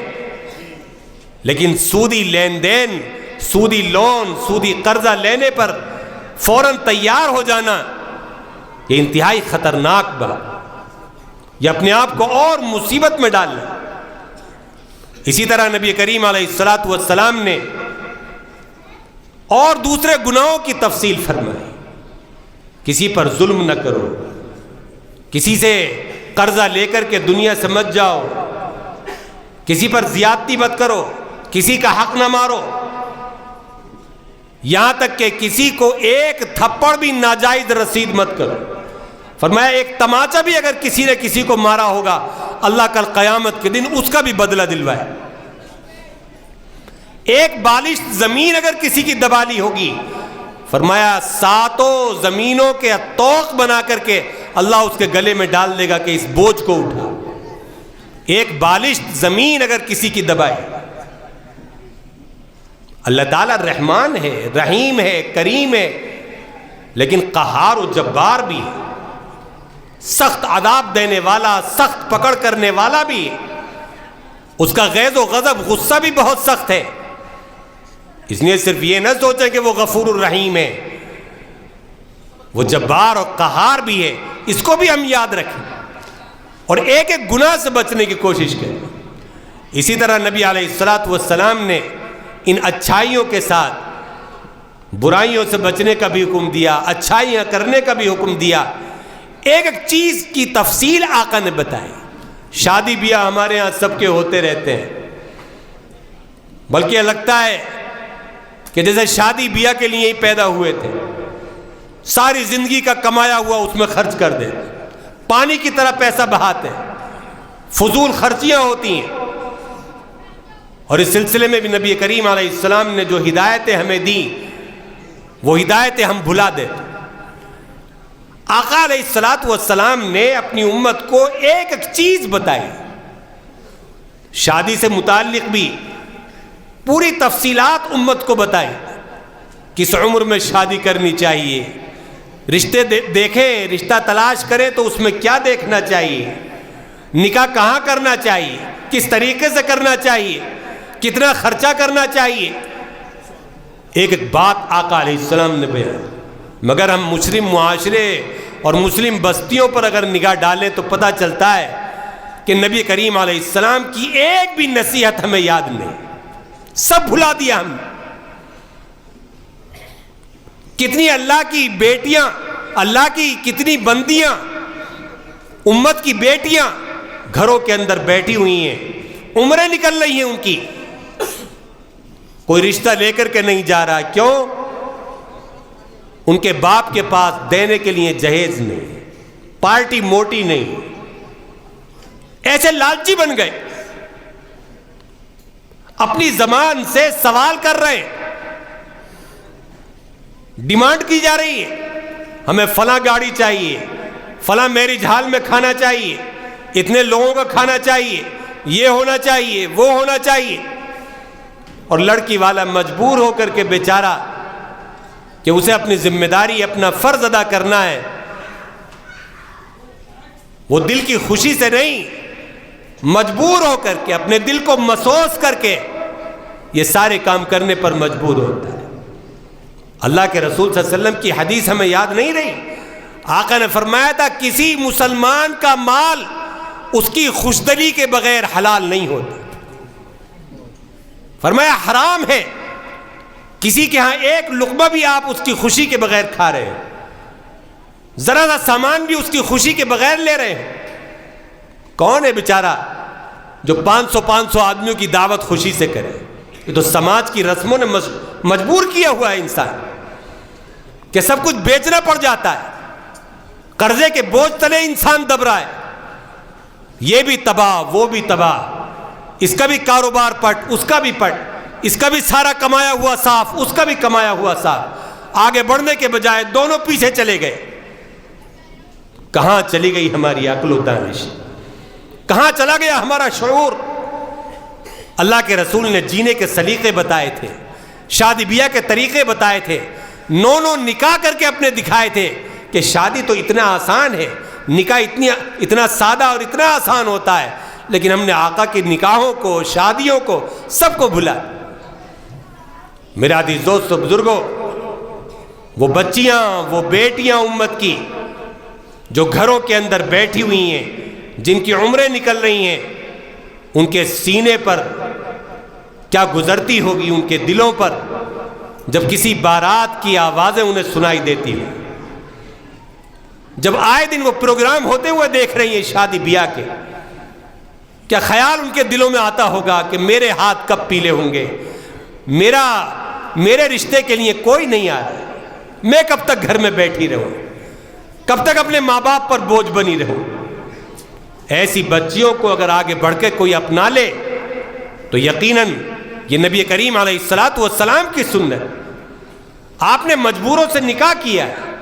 لیکن سودی لین دین، سودی لون، سودی قرضہ لینے پر فوراً تیار ہو جانا، یہ انتہائی خطرناک بات، یہ اپنے آپ کو اور مصیبت میں ڈالنا۔ اسی طرح نبی کریم علیہ الصلوۃ والسلام نے اور دوسرے گناہوں کی تفصیل فرمائی، کسی پر ظلم نہ کرو، کسی سے قرضہ لے کر کے دنیا سے مت جاؤ، کسی پر زیادتی مت کرو، کسی کا حق نہ مارو، یہاں تک کہ کسی کو ایک تھپڑ بھی ناجائز رسید مت کرو۔ فرمایا ایک تماچا بھی اگر کسی نے کسی کو مارا ہوگا، اللہ کل قیامت کے دن اس کا بھی بدلہ دلوائے۔ ایک بالش زمین اگر کسی کی دبا لی ہوگی، فرمایا 7 زمینوں کے توق بنا کر کے اللہ اس کے گلے میں ڈال دے گا کہ اس بوجھ کو اٹھا۔ ایک بالش زمین اگر کسی کی دبائی، اللہ تعالیٰ رحمان ہے، رحیم ہے، کریم ہے، لیکن قہار و جبار بھی ہے، سخت عذاب دینے والا، سخت پکڑ کرنے والا بھی ہے، اس کا غیظ و غضب، غصہ بھی بہت سخت ہے۔ اس لیے صرف یہ نہ سوچیں کہ وہ غفور الرحیم ہے، وہ جبار اور قہار بھی ہے، اس کو بھی ہم یاد رکھیں اور ایک ایک گناہ سے بچنے کی کوشش کریں۔ اسی طرح نبی علیہ الصلوۃ والسلام نے ان اچھائیوں کے ساتھ برائیوں سے بچنے کا بھی حکم دیا، اچھائیاں کرنے کا بھی حکم دیا۔ ایک ایک چیز کی تفصیل آقا نے بتائی۔ شادی بیاہ ہمارے ہاں سب کے ہوتے رہتے ہیں، بلکہ لگتا ہے کہ جیسے شادی بیاہ کے لیے ہی پیدا ہوئے تھے، ساری زندگی کا کمایا ہوا اس میں خرچ کر دیتے، پانی کی طرح پیسہ بہاتے ہیں، فضول خرچیاں ہوتی ہیں۔ اور اس سلسلے میں بھی نبی کریم علیہ السلام نے جو ہدایتیں ہمیں دی، وہ ہدایتیں ہم بھلا دیتے۔ آقا علیہ الصلوۃ والسلام نے اپنی امت کو ایک ایک چیز بتائی، شادی سے متعلق بھی پوری تفصیلات امت کو بتائی، کس عمر میں شادی کرنی چاہیے، رشتے دیکھیں، رشتہ تلاش کریں تو اس میں کیا دیکھنا چاہیے، نکاح کہاں کرنا چاہیے، کس طریقے سے کرنا چاہیے، کتنا خرچہ کرنا چاہیے، ایک ایک بات آقا علیہ السلام نے بیان۔ مگر ہم مسلم معاشرے اور مسلم بستیوں پر اگر نگاہ ڈالیں تو پتہ چلتا ہے کہ نبی کریم علیہ السلام کی ایک بھی نصیحت ہمیں یاد نہیں، سب بھلا دیا ہم نے۔ کتنی اللہ کی بیٹیاں، اللہ کی کتنی بندیاں، امت کی بیٹیاں گھروں کے اندر بیٹھی ہوئی ہیں، عمریں نکل رہی ہیں ان کی، کوئی رشتہ لے کر کے نہیں جا رہا. کیوں؟ ان کے باپ کے پاس دینے کے لیے جہیز نہیں، پارٹی موٹی نہیں. ایسے لالچی بن گئے، اپنی زبان سے سوال کر رہے ہیں، ڈیمانڈ کی جا رہی ہے، ہمیں فلاں گاڑی چاہیے، فلاں میرج ہال میں کھانا چاہیے، اتنے لوگوں کا کھانا چاہیے، یہ ہونا چاہیے، وہ ہونا چاہیے. اور لڑکی والا مجبور ہو کر کے بیچارہ کہ اسے اپنی ذمہ داری، اپنا فرض ادا کرنا ہے، وہ دل کی خوشی سے نہیں، مجبور ہو کر کے اپنے دل کو محسوس کر کے یہ سارے کام کرنے پر مجبور ہوتا ہے. اللہ کے رسول صلی اللہ علیہ وسلم کی حدیث ہمیں یاد نہیں رہی؟ آقا نے فرمایا تھا کسی مسلمان کا مال اس کی خوشدلی کے بغیر حلال نہیں ہوتا. فرمایا حرام ہے کسی کے ہاں ایک لقمہ بھی آپ اس کی خوشی کے بغیر کھا رہے ہیں، ذرا سا سامان بھی اس کی خوشی کے بغیر لے رہے ہیں. کون ہے بیچارہ جو 500 آدمیوں کی دعوت خوشی سے کرے؟ یہ تو سماج کی رسموں نے مجبور کیا ہوا ہے انسان کہ سب کچھ بیچنا پڑ جاتا ہے، قرضے کے بوجھ تلے انسان دب رہا ہے. یہ بھی تباہ، وہ بھی تباہ، اس کا بھی کاروبار پٹ، اس کا بھی پٹ، اس کا بھی سارا کمایا ہوا صاف، اس کا بھی کمایا ہوا صاف. آگے بڑھنے کے بجائے دونوں پیچھے چلے گئے. کہاں چلی گئی ہماری عقل و دانش؟ کہاں چلا گیا ہمارا شعور؟ اللہ کے رسول نے جینے کے سلیقے بتائے تھے، شادی بیاہ کے طریقے بتائے تھے، 9 نکاح کر کے اپنے دکھائے تھے کہ شادی تو اتنا آسان ہے، نکاح اتنا سادہ اور اتنا آسان ہوتا ہے. لیکن ہم نے آقا کی نکاحوں کو، شادیوں کو، سب کو بھلا. میرے عزیز دوستو، بزرگوں، وہ بچیاں، وہ بیٹیاں امت کی جو گھروں کے اندر بیٹھی ہوئی ہیں، جن کی عمریں نکل رہی ہیں، ان کے سینے پر کیا گزرتی ہوگی، ان کے دلوں پر، جب کسی بارات کی آوازیں انہیں سنائی دیتی ہیں، جب آئے دن وہ پروگرام ہوتے ہوئے دیکھ رہی ہیں شادی بیاہ کے. کیا خیال ان کے دلوں میں آتا ہوگا کہ میرے ہاتھ کب پیلے ہوں گے، میرے رشتے کے لیے کوئی نہیں آ رہا، میں کب تک گھر میں بیٹھی رہوں، کب تک اپنے ماں باپ پر بوجھ بنی رہوں. ایسی بچیوں کو اگر آگے بڑھ کے کوئی اپنا لے تو یقیناً یہ نبی کریم علیہ الصلوۃ والسلام کی سنت. آپ نے مجبوروں سے نکاح کیا ہے،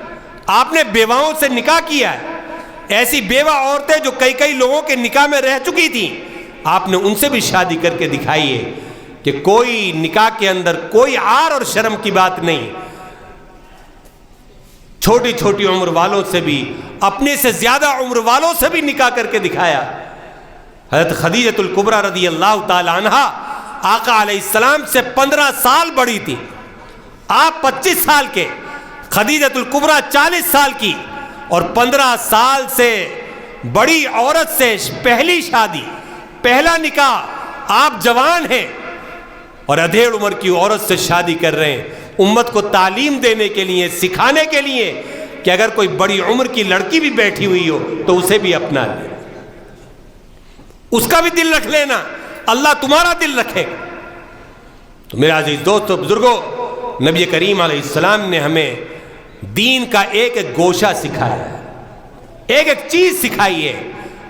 آپ نے بیواؤں سے نکاح کیا ہے. ایسی بیوہ عورتیں جو کئی لوگوں کے نکاح میں رہ چکی تھیں، آپ نے ان سے بھی شادی کر کے دکھائی ہے کہ کوئی نکاح کے اندر کوئی عار اور شرم کی بات نہیں. چھوٹی عمر والوں سے بھی، اپنے سے زیادہ عمر والوں سے بھی نکاح کر کے دکھایا. حضرت خدیجۃ الکبریٰ رضی اللہ تعالی عنہا آقا علیہ السلام سے 15 سال بڑی تھی. آپ 25 سال کے، خدیجۃ الکبریٰ 40 سال کی، اور 15 سال سے بڑی عورت سے پہلی شادی، پہلا نکاح. آپ جوان ہیں اور ادھیڑ عمر کی عورت سے شادی کر رہے ہیں، امت کو تعلیم دینے کے لیے، سکھانے کے لیے کہ اگر کوئی بڑی عمر کی لڑکی بھی بیٹھی ہوئی ہو تو اسے بھی اپنا لے، اس کا بھی دل رکھ لینا، اللہ تمہارا دل رکھے گا. تو میرے عزیز دوستو، بزرگوں، نبی کریم علیہ السلام نے ہمیں دین کا ایک گوشہ سکھایا ہے، ایک چیز سکھائی ہے.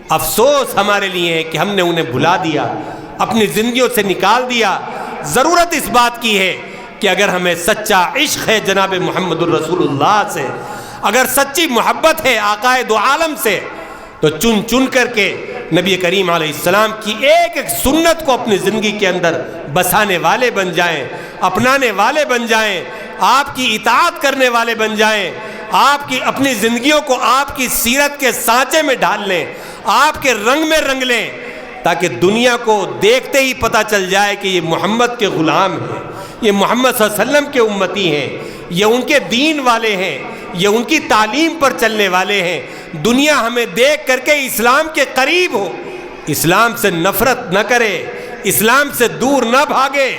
افسوس ہمارے لیے ہے کہ ہم نے انہیں بھلا دیا، اپنی زندگیوں سے نکال دیا. ضرورت اس بات کی ہے کہ اگر ہمیں سچا عشق ہے جناب محمد الرسول اللہ سے، اگر سچی محبت ہے آقا دو عالم سے، تو چن کر کے نبی کریم علیہ السلام کی ایک سنت کو اپنی زندگی کے اندر بسانے والے بن جائیں، اپنانے والے بن جائیں، آپ کی اطاعت کرنے والے بن جائیں، آپ کی اپنی زندگیوں کو آپ کی سیرت کے سانچے میں ڈال لیں، آپ کے رنگ میں رنگ لیں، تاکہ دنیا کو دیکھتے ہی پتہ چل جائے کہ یہ محمد کے غلام ہیں، یہ محمد صلی اللہ علیہ وسلم کے امتی ہیں، یہ ان کے دین والے ہیں، یہ ان کی تعلیم پر چلنے والے ہیں. دنیا ہمیں دیکھ کر کے اسلام کے قریب ہو، اسلام سے نفرت نہ کرے، اسلام سے دور نہ بھاگے.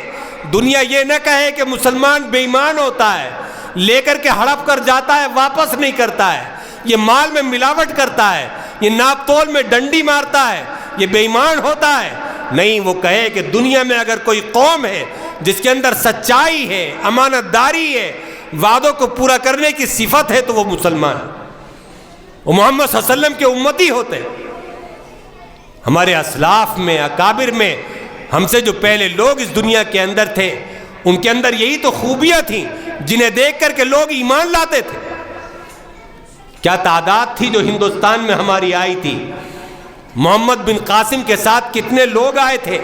دنیا یہ نہ کہے کہ مسلمان بے ایمان ہوتا ہے، لے کر کے ہڑپ کر جاتا ہے، واپس نہیں کرتا ہے، یہ مال میں ملاوٹ کرتا ہے، یہ ناپ تول میں ڈنڈی مارتا ہے، یہ بے ایمان ہوتا ہے۔ نہیں، وہ کہے کہ دنیا میں اگر کوئی قوم ہے جس کے اندر سچائی ہے، امانت داری ہے، وعدوں کو پورا کرنے کی صفت ہے، تو وہ مسلمان ہے، وہ محمد صلی اللہ علیہ وسلم کے امتی ہوتے ہیں۔ ہمارے اسلاف میں، اکابر میں، ہم سے جو پہلے لوگ اس دنیا کے اندر تھے، ان کے اندر یہی تو خوبیاں تھیں جنہیں دیکھ کر کے لوگ ایمان لاتے تھے۔ کیا تعداد تھی جو ہندوستان میں ہماری آئی تھی، محمد بن قاسم کے ساتھ کتنے لوگ آئے تھے،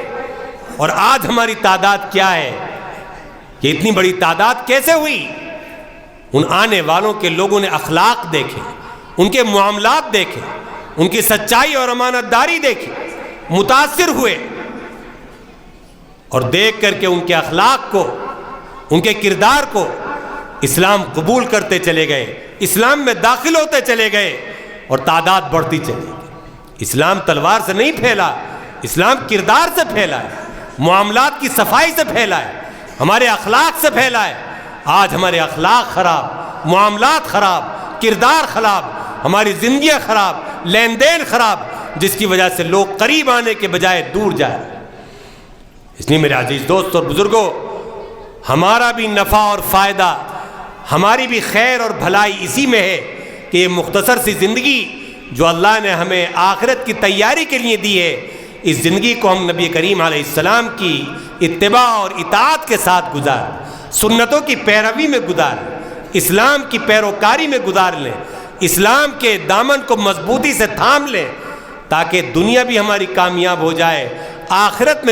اور آج ہماری تعداد کیا ہے؟ یہ اتنی بڑی تعداد کیسے ہوئی؟ ان آنے والوں کے لوگوں نے اخلاق دیکھے، ان کے معاملات دیکھے، ان کی سچائی اور امانت داری دیکھی، متاثر ہوئے، اور دیکھ کر کے ان کے اخلاق کو، ان کے کردار کو اسلام قبول کرتے چلے گئے، اسلام میں داخل ہوتے چلے گئے، اور تعداد بڑھتی چلی گئی۔ اسلام تلوار سے نہیں پھیلا، اسلام کردار سے پھیلا ہے، معاملات کی صفائی سے پھیلا ہے، ہمارے اخلاق سے پھیلا ہے۔ آج ہمارے اخلاق خراب، معاملات خراب، کردار خراب، ہماری زندگیاں خراب، لین دین خراب، جس کی وجہ سے لوگ قریب آنے کے بجائے دور جائیں۔ اس لیے میرے عزیز دوست اور بزرگوں، ہمارا بھی نفع اور فائدہ، ہماری بھی خیر اور بھلائی اسی میں ہے کہ یہ مختصر سی زندگی جو اللہ نے ہمیں آخرت کی تیاری کے لیے دی ہے، اس زندگی کو ہم نبی کریم علیہ السلام کی اتباع اور اطاعت کے ساتھ گزاریں، سنتوں کی پیروی میں گزاریں، اسلام کی پیروکاری میں گزار لیں، اسلام کے دامن کو مضبوطی سے تھام لیں، تاکہ دنیا بھی ہماری کامیاب ہو جائے، آخرت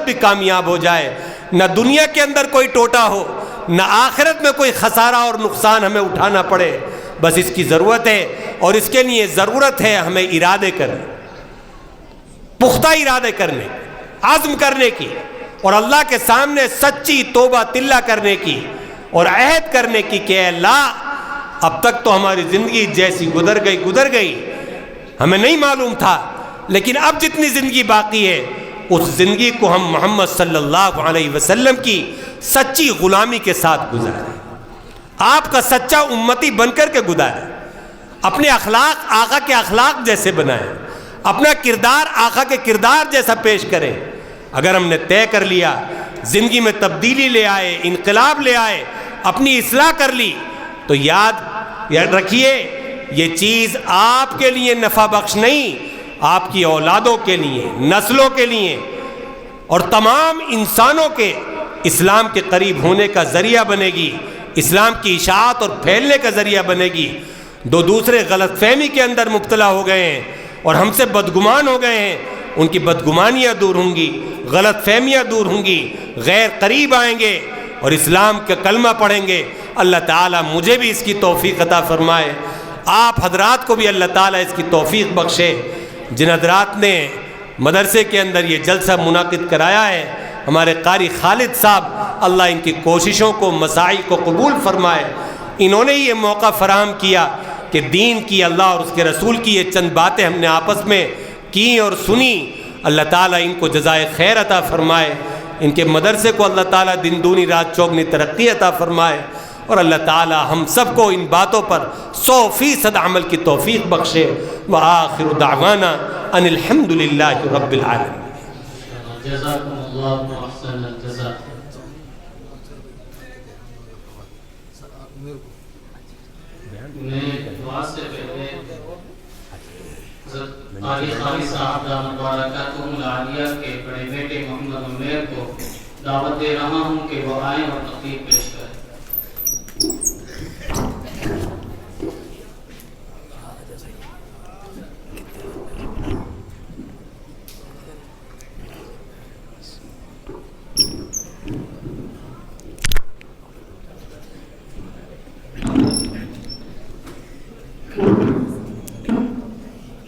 بھی کامیاب ہو جائے، نہ دنیا کے اندر کوئی ٹوٹا ہو، نہ آخرت میں کوئی خسارہ اور نقصان ہمیں اٹھانا پڑے۔ بس اس کی ضرورت ہے، اور اس کے لیے ضرورت ہے ہمیں ارادے کرنے، پختہ ارادے کرنے، عزم کرنے کی، اور اللہ کے سامنے سچی توبہ تلہ کرنے کی، اور عہد کرنے کی کہ اے اللہ، اب تک تو ہماری زندگی جیسی گزر گئی، ہمیں نہیں معلوم تھا، لیکن اب جتنی زندگی باقی ہے، اس زندگی کو ہم محمد صلی اللہ علیہ وسلم کی سچی غلامی کے ساتھ گزاریں، آپ کا سچا امتی بن کر کے گزاریں، اپنے اخلاق آقا کے اخلاق جیسے بنائیں، اپنا کردار آقا کے کردار جیسا پیش کریں۔ اگر ہم نے طے کر لیا، زندگی میں تبدیلی لے آئے، انقلاب لے آئے، اپنی اصلاح کر لی، تو یاد رکھیے یہ چیز آپ کے لیے نفع بخش نہیں، آپ کی اولادوں کے لیے، نسلوں کے لیے، اور تمام انسانوں کے اسلام کے قریب ہونے کا ذریعہ بنے گی، اسلام کی اشاعت اور پھیلنے کا ذریعہ بنے گی۔ دوسرے غلط فہمی کے اندر مبتلا ہو گئے ہیں اور ہم سے بدگمان ہو گئے ہیں، ان کی بدگمانیاں دور ہوں گی، غلط فہمیاں دور ہوں گی، غیر قریب آئیں گے اور اسلام کا کلمہ پڑھیں گے۔ اللہ تعالیٰ مجھے بھی اس کی توفیق عطا فرمائے، آپ حضرات کو بھی اللہ تعالیٰ اس کی توفیق بخشے۔ جن حضرات نے مدرسے کے اندر یہ جلسہ منعقد کرایا ہے، ہمارے قاری خالد صاحب، اللہ ان کی کوششوں کو، مساعی کو قبول فرمائے۔ انہوں نے یہ موقع فراہم کیا کہ دین کی، اللہ اور اس کے رسول کی یہ چند باتیں ہم نے آپس میں کی اور سنی۔ اللہ تعالیٰ ان کو جزائے خیر عطا فرمائے، ان کے مدرسے کو اللہ تعالیٰ دن دونی رات چوگنی ترقی عطا فرمائے، اور اللہ تعالیٰ ہم سب کو ان باتوں پر 100% عمل کی توفیق بخشے۔ وآخر دعوانا ان الحمد للہ رب العالمین۔ جزاکم اللہ احسن الجزاء۔ میں دعا سے پہلے قاری خالد صاحب دامت برکاتہم العالیہ کے بڑے بیٹے محمد عمیر کو دعوت دے رہا ہوں کہ وہ آئیں اور تقریر پیش کریں۔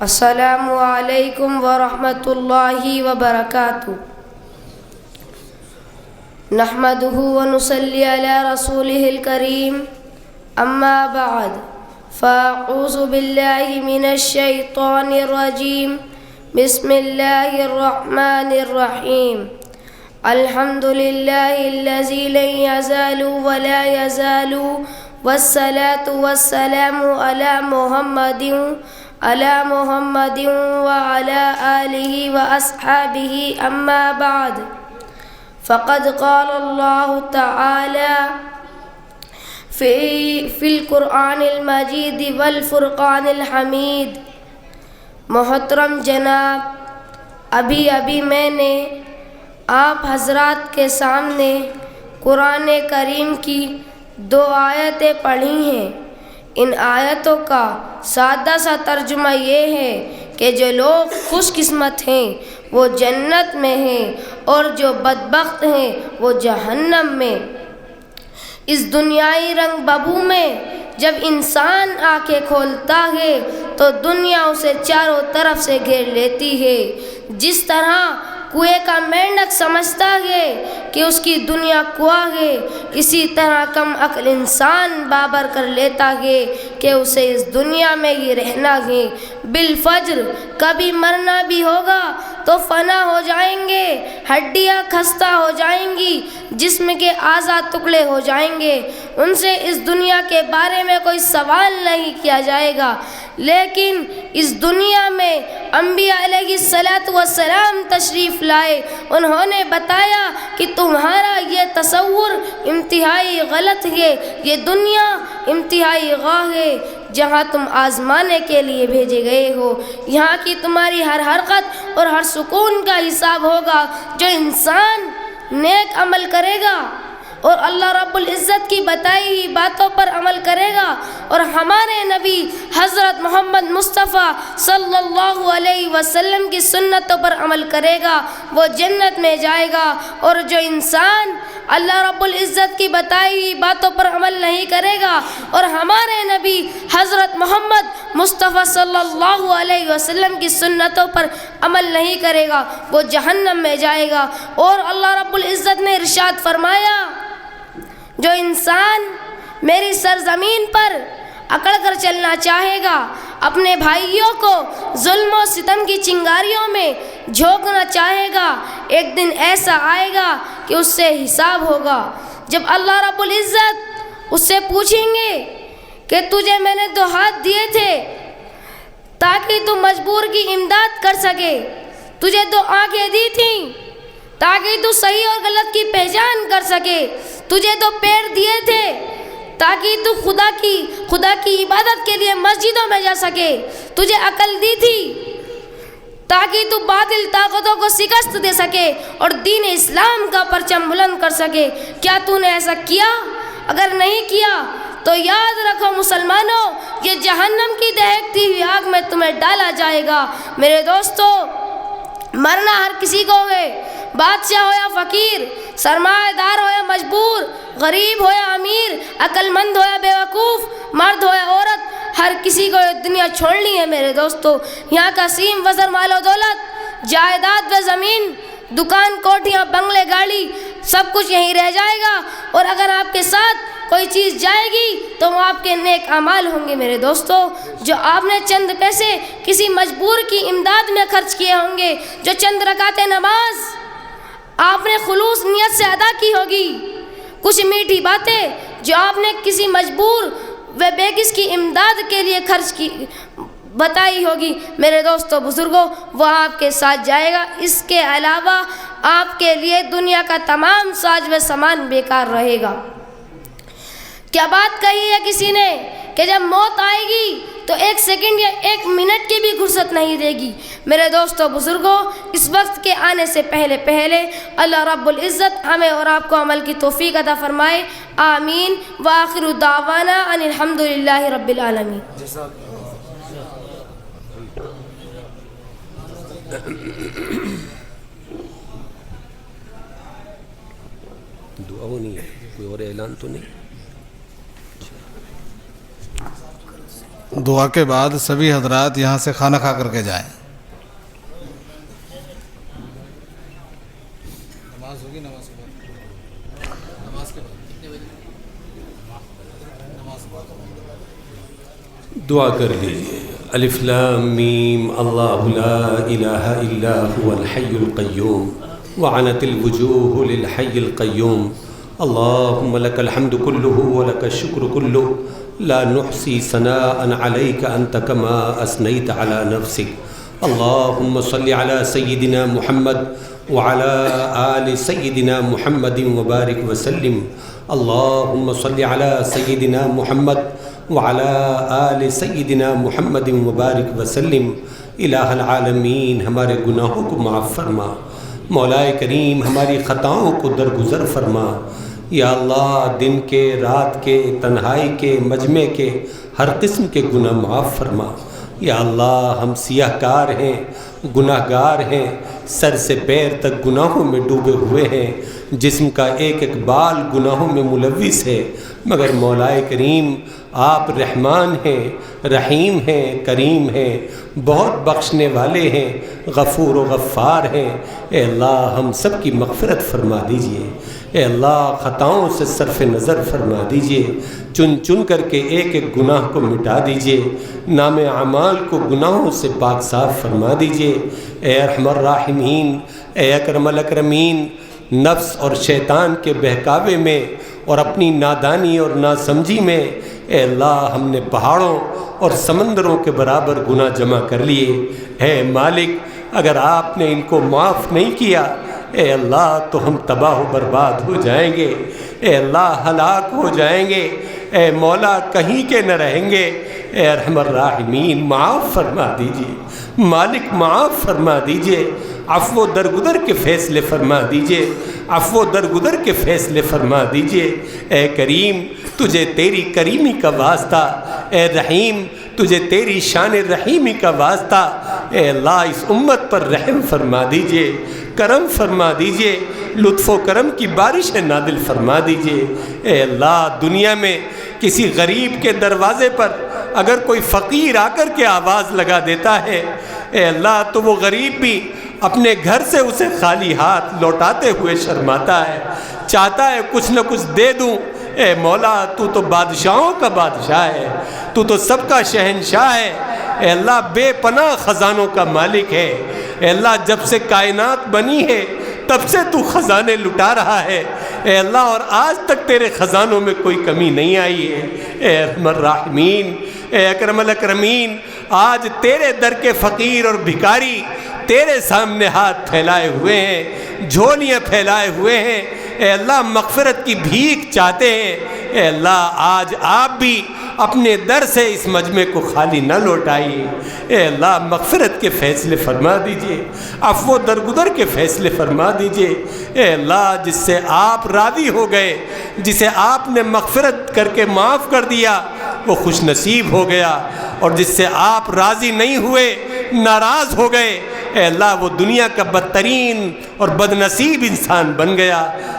السلام علیکم ورحمۃ اللہ وبرکاتہ۔ نحمده ونصلي على رسوله الكريم، اما بعد، فاعوذ باللہ من الشیطان الرجیم، بسم اللہ الرحمن الرحیم۔ الحمد لله الذي لن يزال ولا يزال والصلاة والسلام على محمد وعلى آله وأصحابه أما بعد فقد قال الله تعالى في القرآن المجيد والفرقان الحمید. محترم جناب، ابھی میں نے آپ حضرات کے سامنے قرآن کریم کی 2 آیتیں پڑھی ہیں. ان آیتوں کا سادہ سا ترجمہ یہ ہے کہ جو لوگ خوش قسمت ہیں وہ جنت میں ہیں اور جو بدبخت ہیں وہ جہنم میں. اس دنیائی رنگ ببو میں جب انسان آنکھیں کھولتا ہے تو دنیا اسے چاروں طرف سے گھیر لیتی ہے. جس طرح کنویں کا مینڈک سمجھتا ہے کہ اس کی دنیا کنواں ہے، اسی طرح کم عقل انسان بابر کر لیتا ہے کہ اسے اس دنیا میں ہی رہنا ہے. بالفجر کبھی مرنا بھی ہوگا تو فنا ہو جائیں گے، ہڈیاں خستہ ہو جائیں گی، جسم کے اعضاء ٹکڑے ہو جائیں گے. ان سے اس دنیا کے بارے میں کوئی سوال نہیں کیا جائے گا. لیکن اس دنیا میں انبیاء علیہ السلام تشریف لائے. انہوں نے بتایا کہ تمہارا یہ تصور انتہائی غلط ہے. یہ دنیا انتہائی غاہ ہے جہاں تم آزمانے کے لیے بھیجے گئے ہو. یہاں کی تمہاری ہر حرکت اور ہر سکون کا حساب ہوگا. جو انسان نیک عمل کرے گا اور اللہ رب العزت کی بتائی ہوئی باتوں پر عمل کرے گا اور ہمارے نبی حضرت محمد مصطفیٰ صلی اللہ علیہ وسلم کی سنتوں پر عمل کرے گا وہ جنت میں جائے گا. اور جو انسان اللہ رب العزت کی بتائی ہوئی باتوں پر عمل نہیں کرے گا اور ہمارے نبی حضرت محمد مصطفیٰ صلی اللہ علیہ وسلم کی سنتوں پر عمل نہیں کرے گا وہ جہنم میں جائے گا. اور اللہ رب العزت نے ارشاد فرمایا، جو انسان میری سرزمین پر اکڑ کر چلنا چاہے گا، اپنے بھائیوں کو ظلم و ستم کی چنگاریوں میں جھونکنا چاہے گا، ایک دن ایسا آئے گا کہ اس سے حساب ہوگا. جب اللہ رب العزت اس سے پوچھیں گے کہ تجھے میں نے 2 ہاتھ دیے تھے تاکہ تو مجبور کی امداد کر سکے، تجھے 2 آنکھیں دی تھیں تاکہ تو صحیح اور غلط کی پہچان کر سکے، تجھے 2 پیر دیے تھے تاکہ تو خدا کی عبادت کے لیے مسجدوں میں جا سکے، تجھے عقل دی تھی تاکہ تو باطل طاقتوں کو شکست دے سکے اور دین اسلام کا پرچم بلند کر سکے. کیا تو نے ایسا کیا؟ اگر نہیں کیا تو یاد رکھو مسلمانوں، یہ جہنم کی دہکتی ہوئی آگ میں تمہیں ڈالا جائے گا. میرے دوستو، مرنا ہر کسی کو ہے، بادشاہ ہو یا فقیر، سرمایہ دار ہو یا مجبور، غریب ہو یا امیر، عقل مند ہو یا بیوقوف، مرد ہو یا عورت، ہر کسی کو یہ دنیا چھوڑنی ہے. میرے دوستو، یہاں کا سیم وزر مال و دولت، جائیداد و زمین، دکان، کوٹھیاں، بنگلے، گاڑی، سب کچھ یہیں رہ جائے گا. اور اگر آپ کے ساتھ کوئی چیز جائے گی تو وہ آپ کے نیک اعمال ہوں گے. میرے دوستو، جو آپ نے چند پیسے کسی مجبور کی امداد میں خرچ کیے ہوں گے، جو چند رکعتیں نماز آپ نے خلوص نیت سے ادا کی ہوگی، کچھ میٹھی باتیں جو آپ نے کسی مجبور و بے کس کی امداد کے لیے خرچ کی بتائی ہوگی، میرے دوستو بزرگوں، وہ آپ کے ساتھ جائے گا. اس کے علاوہ آپ کے لیے دنیا کا تمام ساز و سامان بیکار رہے گا. کیا بات کہی ہے کسی نے کہ جب موت آئے گی تو 1 سیکنڈ یا 1 منٹ کی بھی فرصت نہیں دے گی. میرے دوستو بزرگوں، اس وقت کے آنے سے پہلے اللہ رب العزت ہمیں اور آپ کو عمل کی توفیق عطا فرمائے. آمین. وآخر دعوانا ان الحمدللہ رب العالمین. دعا نہیں ہے، کوئی اور اعلان تو نہیں؟ دعا کے بعد سبھی حضرات یہاں سے کھانا کھا کر کے جائیں. نماز ہوگی، نماز کے بعد دعا کر لیجیے. الف لام میم اللہ لا الہ الا هو الحی القیوم وعنت الوجوه للحي القيوم اللهم لك الحمد كله ولك الشكر كله لا نحصي ثناء عليك أنت كما أثنيت على نفسك اللهم صل على سيدنا محمد وعلى آل سيدنا محمد وبارك وسلم اللهم صل على سيدنا محمد وعلى آل سيدنا محمد وبارك وسلم الہ العالمین ہمارے گناہوں کو معاف فرما مولا کریم ہماری خطاؤں کو درگزر فرما یا اللہ دن کے رات کے تنہائی کے مجمع کے ہر قسم کے گناہ معاف فرما یا اللہ ہم سیاہ کار ہیں گناہ گار ہیں سر سے پیر تک گناہوں میں ڈوبے ہوئے ہیں جسم کا ایک ایک بال گناہوں میں ملوث ہے مگر مولا کریم آپ رحمان ہیں رحیم ہیں کریم ہیں بہت بخشنے والے ہیں غفور و غفار ہیں اے اللہ ہم سب کی مغفرت فرما دیجئے اے اللہ خطاؤں سے صرف نظر فرما دیجئے چن چن کر کے ایک ایک گناہ کو مٹا دیجئے نام اعمال کو گناہوں سے پاک صاف فرما دیجئے اے ارحم الراحمین اے اکرم الاکرمین نفس اور شیطان کے بہکاوے میں اور اپنی نادانی اور ناسمجھی میں اے اللہ ہم نے پہاڑوں اور سمندروں کے برابر گناہ جمع کر لیے اے مالک اگر آپ نے ان کو معاف نہیں کیا اے اللہ تو ہم تباہ و برباد ہو جائیں گے اے اللہ ہلاک ہو جائیں گے اے مولا کہیں کے نہ رہیں گے اے ارحم الراحمین معاف فرما دیجئے مالک معاف فرما دیجئے عفو و درگزر کے فیصلے فرما دیجئے عفو و درگزر کے فیصلے فرما دیجئے اے کریم تجھے تیری کریمی کا واسطہ اے رحیم تجھے تیری شان رحیمی کا واسطہ اے اللہ اس امت پر رحم فرما دیجئے کرم فرما دیجئے لطف و کرم کی بارش نازل فرما دیجئے اے اللہ دنیا میں کسی غریب کے دروازے پر اگر کوئی فقیر آ کر کے آواز لگا دیتا ہے اے اللہ تو وہ غریب بھی اپنے گھر سے اسے خالی ہاتھ لوٹاتے ہوئے شرماتا ہے چاہتا ہے کچھ نہ کچھ دے دوں اے مولا تو بادشاہوں کا بادشاہ ہے تو سب کا شہنشاہ ہے اے اللہ بے پناہ خزانوں کا مالک ہے اے اللہ جب سے کائنات بنی ہے تب سے تو خزانے لٹا رہا ہے اے اللہ اور آج تک تیرے خزانوں میں کوئی کمی نہیں آئی ہے اے ارحم الراحمین اے اکرم الاکرمین آج تیرے در کے فقیر اور بھکاری تیرے سامنے ہاتھ پھیلائے ہوئے ہیں جھولیاں پھیلائے ہوئے ہیں اے اللہ مغفرت کی بھیک چاہتے ہیں اے اللہ آج آپ بھی اپنے در سے اس مجمع کو خالی نہ لوٹائیے اے اللہ مغفرت کے فیصلے فرما دیجئے عفو و درگزر کے فیصلے فرما دیجئے اے اللہ جس سے آپ راضی ہو گئے جسے آپ نے مغفرت کر کے معاف کر دیا وہ خوش نصیب ہو گیا اور جس سے آپ راضی نہیں ہوئے ناراض ہو گئے اے اللہ وہ دنیا کا بدترین اور بدنصیب انسان بن گیا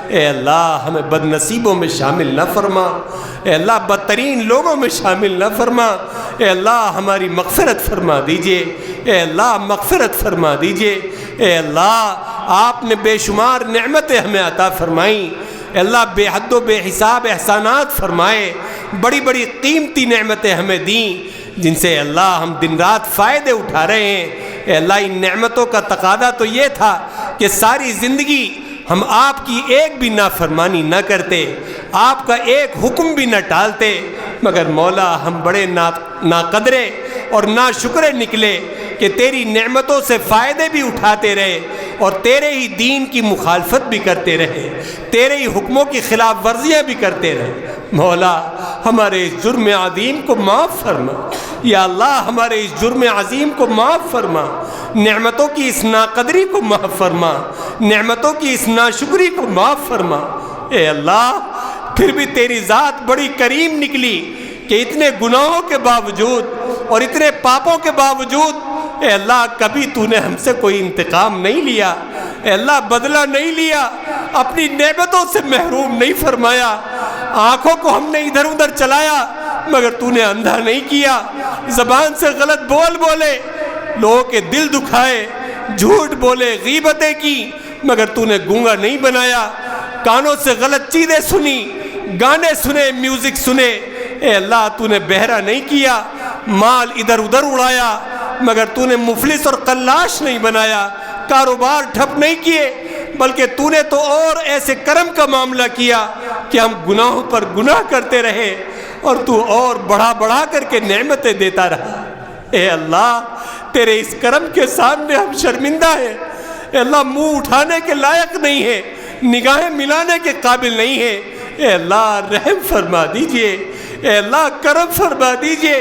اے اللہ ہمیں بدنصیبوں میں شامل نہ فرما اے اللہ بدترین لوگوں میں شامل نہ فرما اے اللہ ہماری مغفرت فرما دیجئے اے اللہ مغفرت فرما دیجئے اے اللہ آپ نے بے شمار نعمتیں ہمیں عطا فرمائیں اے اللہ بے حد و بے حساب احسانات فرمائے بڑی بڑی قیمتی نعمتیں ہمیں دیں جن سے اللہ ہم دن رات فائدے اٹھا رہے ہیں اے اللہ ان نعمتوں کا تقاضا تو یہ تھا کہ ساری زندگی ہم آپ کی ایک بھی نافرمانی نہ کرتے آپ کا ایک حکم بھی نہ ٹالتے مگر مولا ہم بڑے ناقدرے اور ناشکرے نکلے کہ تیری نعمتوں سے فائدے بھی اٹھاتے رہے اور تیرے ہی دین کی مخالفت بھی کرتے رہے تیرے ہی حکموں کی خلاف ورزیاں بھی کرتے رہے مولا ہمارے اس جرم عظیم کو معاف فرما یا اللہ ہمارے اس جرم عظیم کو معاف فرما نعمتوں کی اس ناقدری کو معاف فرما نعمتوں کی اس ناشکری کو معاف فرما اے اللہ پھر بھی تیری ذات بڑی کریم نکلی کہ اتنے گناہوں کے باوجود اور اتنے پاپوں کے باوجود اے اللہ کبھی تو نے ہم سے کوئی انتقام نہیں لیا اے اللہ بدلہ نہیں لیا اپنی نعمتوں سے محروم نہیں فرمایا آنکھوں کو ہم نے ادھر ادھر چلایا مگر تو نے اندھا نہیں کیا زبان سے غلط بول بولے لوگوں کے دل دکھائے جھوٹ بولے غیبتیں کی مگر تو نے گونگا نہیں بنایا کانوں سے غلط چیزیں سنی گانے سنے میوزک سنے اے اللہ تو نے بہرا نہیں کیا مال ادھر ادھر اڑایا مگر تو نے مفلس اور قلاش نہیں بنایا کاروبار ٹھپ نہیں کیے بلکہ تو نے تو اور ایسے کرم کا معاملہ کیا کہ ہم گناہوں پر گناہ کرتے رہے اور تو اور بڑھا بڑھا کر کے نعمتیں دیتا رہا۔ اے اللہ تیرے اس کرم کے سامنے ہم شرمندہ ہیں۔ اے اللہ منہ اٹھانے کے لائق نہیں ہے، نگاہیں ملانے کے قابل نہیں ہے۔ اے اللہ رحم فرما دیجئے، اے اللہ کرم فرما دیجئے،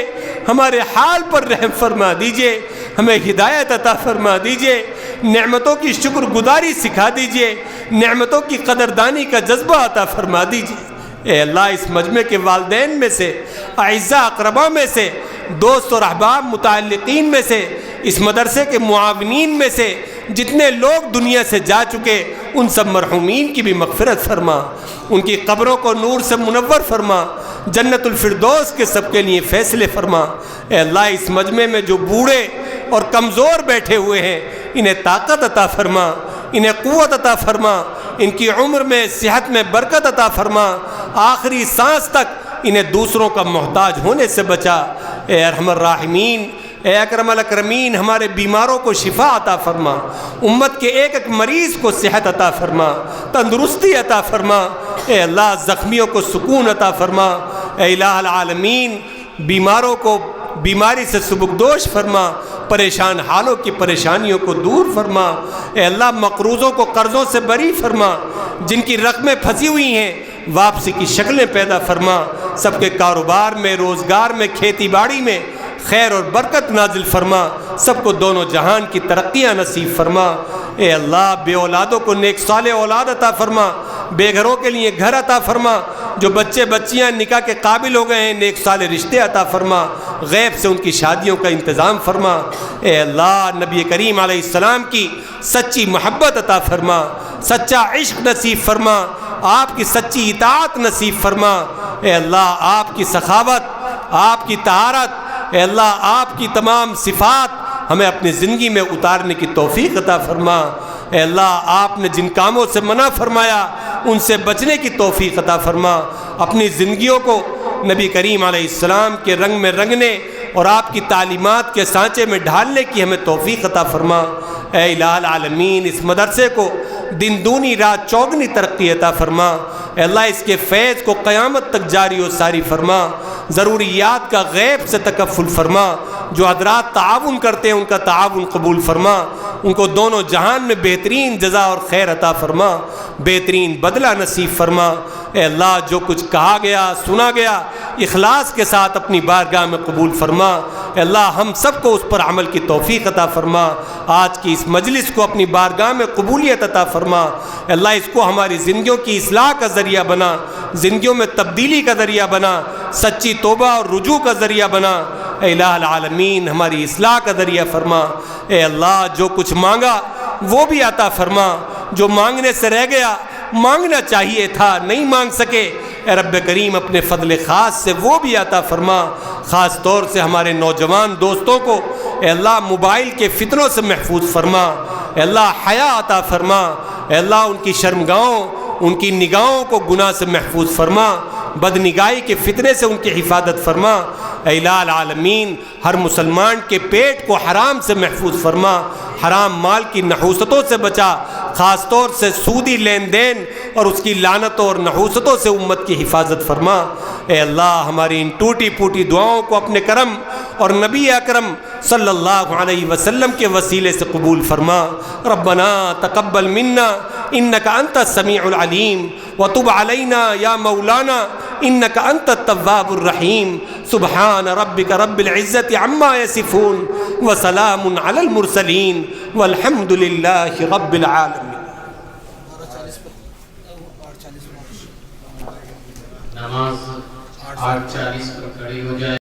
ہمارے حال پر رحم فرما دیجئے، ہمیں ہدایت عطا فرما دیجئے، نعمتوں کی شکر گزاری سکھا دیجئے، نعمتوں کی قدردانی کا جذبہ عطا فرما دیجئے۔ اے اللہ اس مجمع کے والدین میں سے، اعزاء اقرباء میں سے، دوست اور احباب متعلقین میں سے، اس مدرسے کے معاونین میں سے جتنے لوگ دنیا سے جا چکے ان سب مرحومین کی بھی مغفرت فرما، ان کی قبروں کو نور سے منور فرما، جنت الفردوس کے سب کے لیے فیصلے فرما۔ اے اللہ اس مجمع میں جو بوڑھے اور کمزور بیٹھے ہوئے ہیں انہیں طاقت عطا فرما، انہیں قوت عطا فرما، ان کی عمر میں صحت میں برکت عطا فرما، آخری سانس تک انہیں دوسروں کا محتاج ہونے سے بچا۔ اے ارحم الراحمین، اے اکرم الاکرمین ہمارے بیماروں کو شفا عطا فرما، امت کے ایک ایک مریض کو صحت عطا فرما، تندرستی عطا فرما۔ اے اللہ زخمیوں کو سکون عطا فرما۔ اے الہ العالمین بیماروں کو بیماری سے سبکدوش فرما، پریشان حالوں کی پریشانیوں کو دور فرما۔ اے اللہ مقروضوں کو قرضوں سے بری فرما، جن کی رقمیں پھنسی ہوئی ہیں واپسی کی شکلیں پیدا فرما، سب کے کاروبار میں، روزگار میں، کھیتی باڑی میں خیر اور برکت نازل فرما، سب کو دونوں جہان کی ترقیاں نصیب فرما۔ اے اللہ بے اولادوں کو نیک صالح اولاد عطا فرما، بے گھروں کے لیے گھر عطا فرما، جو بچے بچیاں نکاح کے قابل ہو گئے ہیں نیک صالح رشتے عطا فرما، غیب سے ان کی شادیوں کا انتظام فرما۔ اے اللہ نبی کریم علیہ السلام کی سچی محبت عطا فرما، سچا عشق نصیب فرما، آپ کی سچی اطاعت نصیب فرما۔ اے اللہ آپ کی سخاوت، آپ کی طہارت، اے اللہ آپ کی تمام صفات ہمیں اپنی زندگی میں اتارنے کی توفیق عطا فرما۔ اے اللہ آپ نے جن کاموں سے منع فرمایا ان سے بچنے کی توفیق عطا فرما، اپنی زندگیوں کو نبی کریم علیہ السلام کے رنگ میں رنگنے اور آپ کی تعلیمات کے سانچے میں ڈھالنے کی ہمیں توفیق عطا فرما۔ اے الہ العالمین اس مدرسے کو دن دونی رات چوگنی ترقی عطا فرما۔ اے اللہ اس کے فیض کو قیامت تک جاری و ساری فرما، ضروریات کا غیب سے تکفل فرما، جو حضرات تعاون کرتے ہیں ان کا تعاون قبول فرما، ان کو دونوں جہان میں بہترین جزا اور خیر عطا فرما، بہترین بدلہ نصیب فرما۔ اے اللہ جو کچھ کہا گیا سنا گیا اخلاص کے ساتھ اپنی بارگاہ میں قبول فرما۔ اے اللہ ہم سب کو اس پر عمل کی توفیق عطا فرما، آج کی اس مجلس کو اپنی بارگاہ میں قبولیت عطا فرما۔ اے اللہ اس کو ہماری زندگیوں کی اصلاح کا ذریعہ بنا، زندگیوں میں تبدیلی کا ذریعہ بنا، سچی توبہ اور رجوع کا ذریعہ بنا۔ اے الہ العالمین ہماری اصلاح کا ذریعہ فرما۔ اے اللہ جو کچھ مانگا وہ بھی عطا فرما، جو مانگنے سے رہ گیا مانگنا چاہیے تھا نہیں مانگ سکے، اے رب کریم اپنے فضل خاص سے وہ بھی عطا فرما۔ خاص طور سے ہمارے نوجوان دوستوں کو اے اللہ موبائل کے فتنوں سے محفوظ فرما، اے اللہ حیا عطا فرما، اے اللہ ان کی شرمگاہوں ان کی نگاہوں کو گناہ سے محفوظ فرما، بدنگاہی کے فتنے سے ان کی حفاظت فرما۔ اے الہ العالمین ہر مسلمان کے پیٹ کو حرام سے محفوظ فرما، حرام مال کی نحوستوں سے بچا، خاص طور سے سودی لین دین اور اس کی لعنتوں اور نحوستوں سے امت کی حفاظت فرما۔ اے اللہ ہماری ان ٹوٹی پھوٹی دعاؤں کو اپنے کرم اور نبی اکرم صلی اللہ علیہ وسلم کے وسیلے سے قبول فرما۔ ربنا تقبل منا انک انت السمیع العلیم وتب علینا یا مولانا انک انت التواب الرحیم۔ سبحان ربک رب العزت عما یصفون وسلام علی المرسلین والحمد للہ رب العالمین۔ نماز 8:40 پر کھڑی ہو جائے۔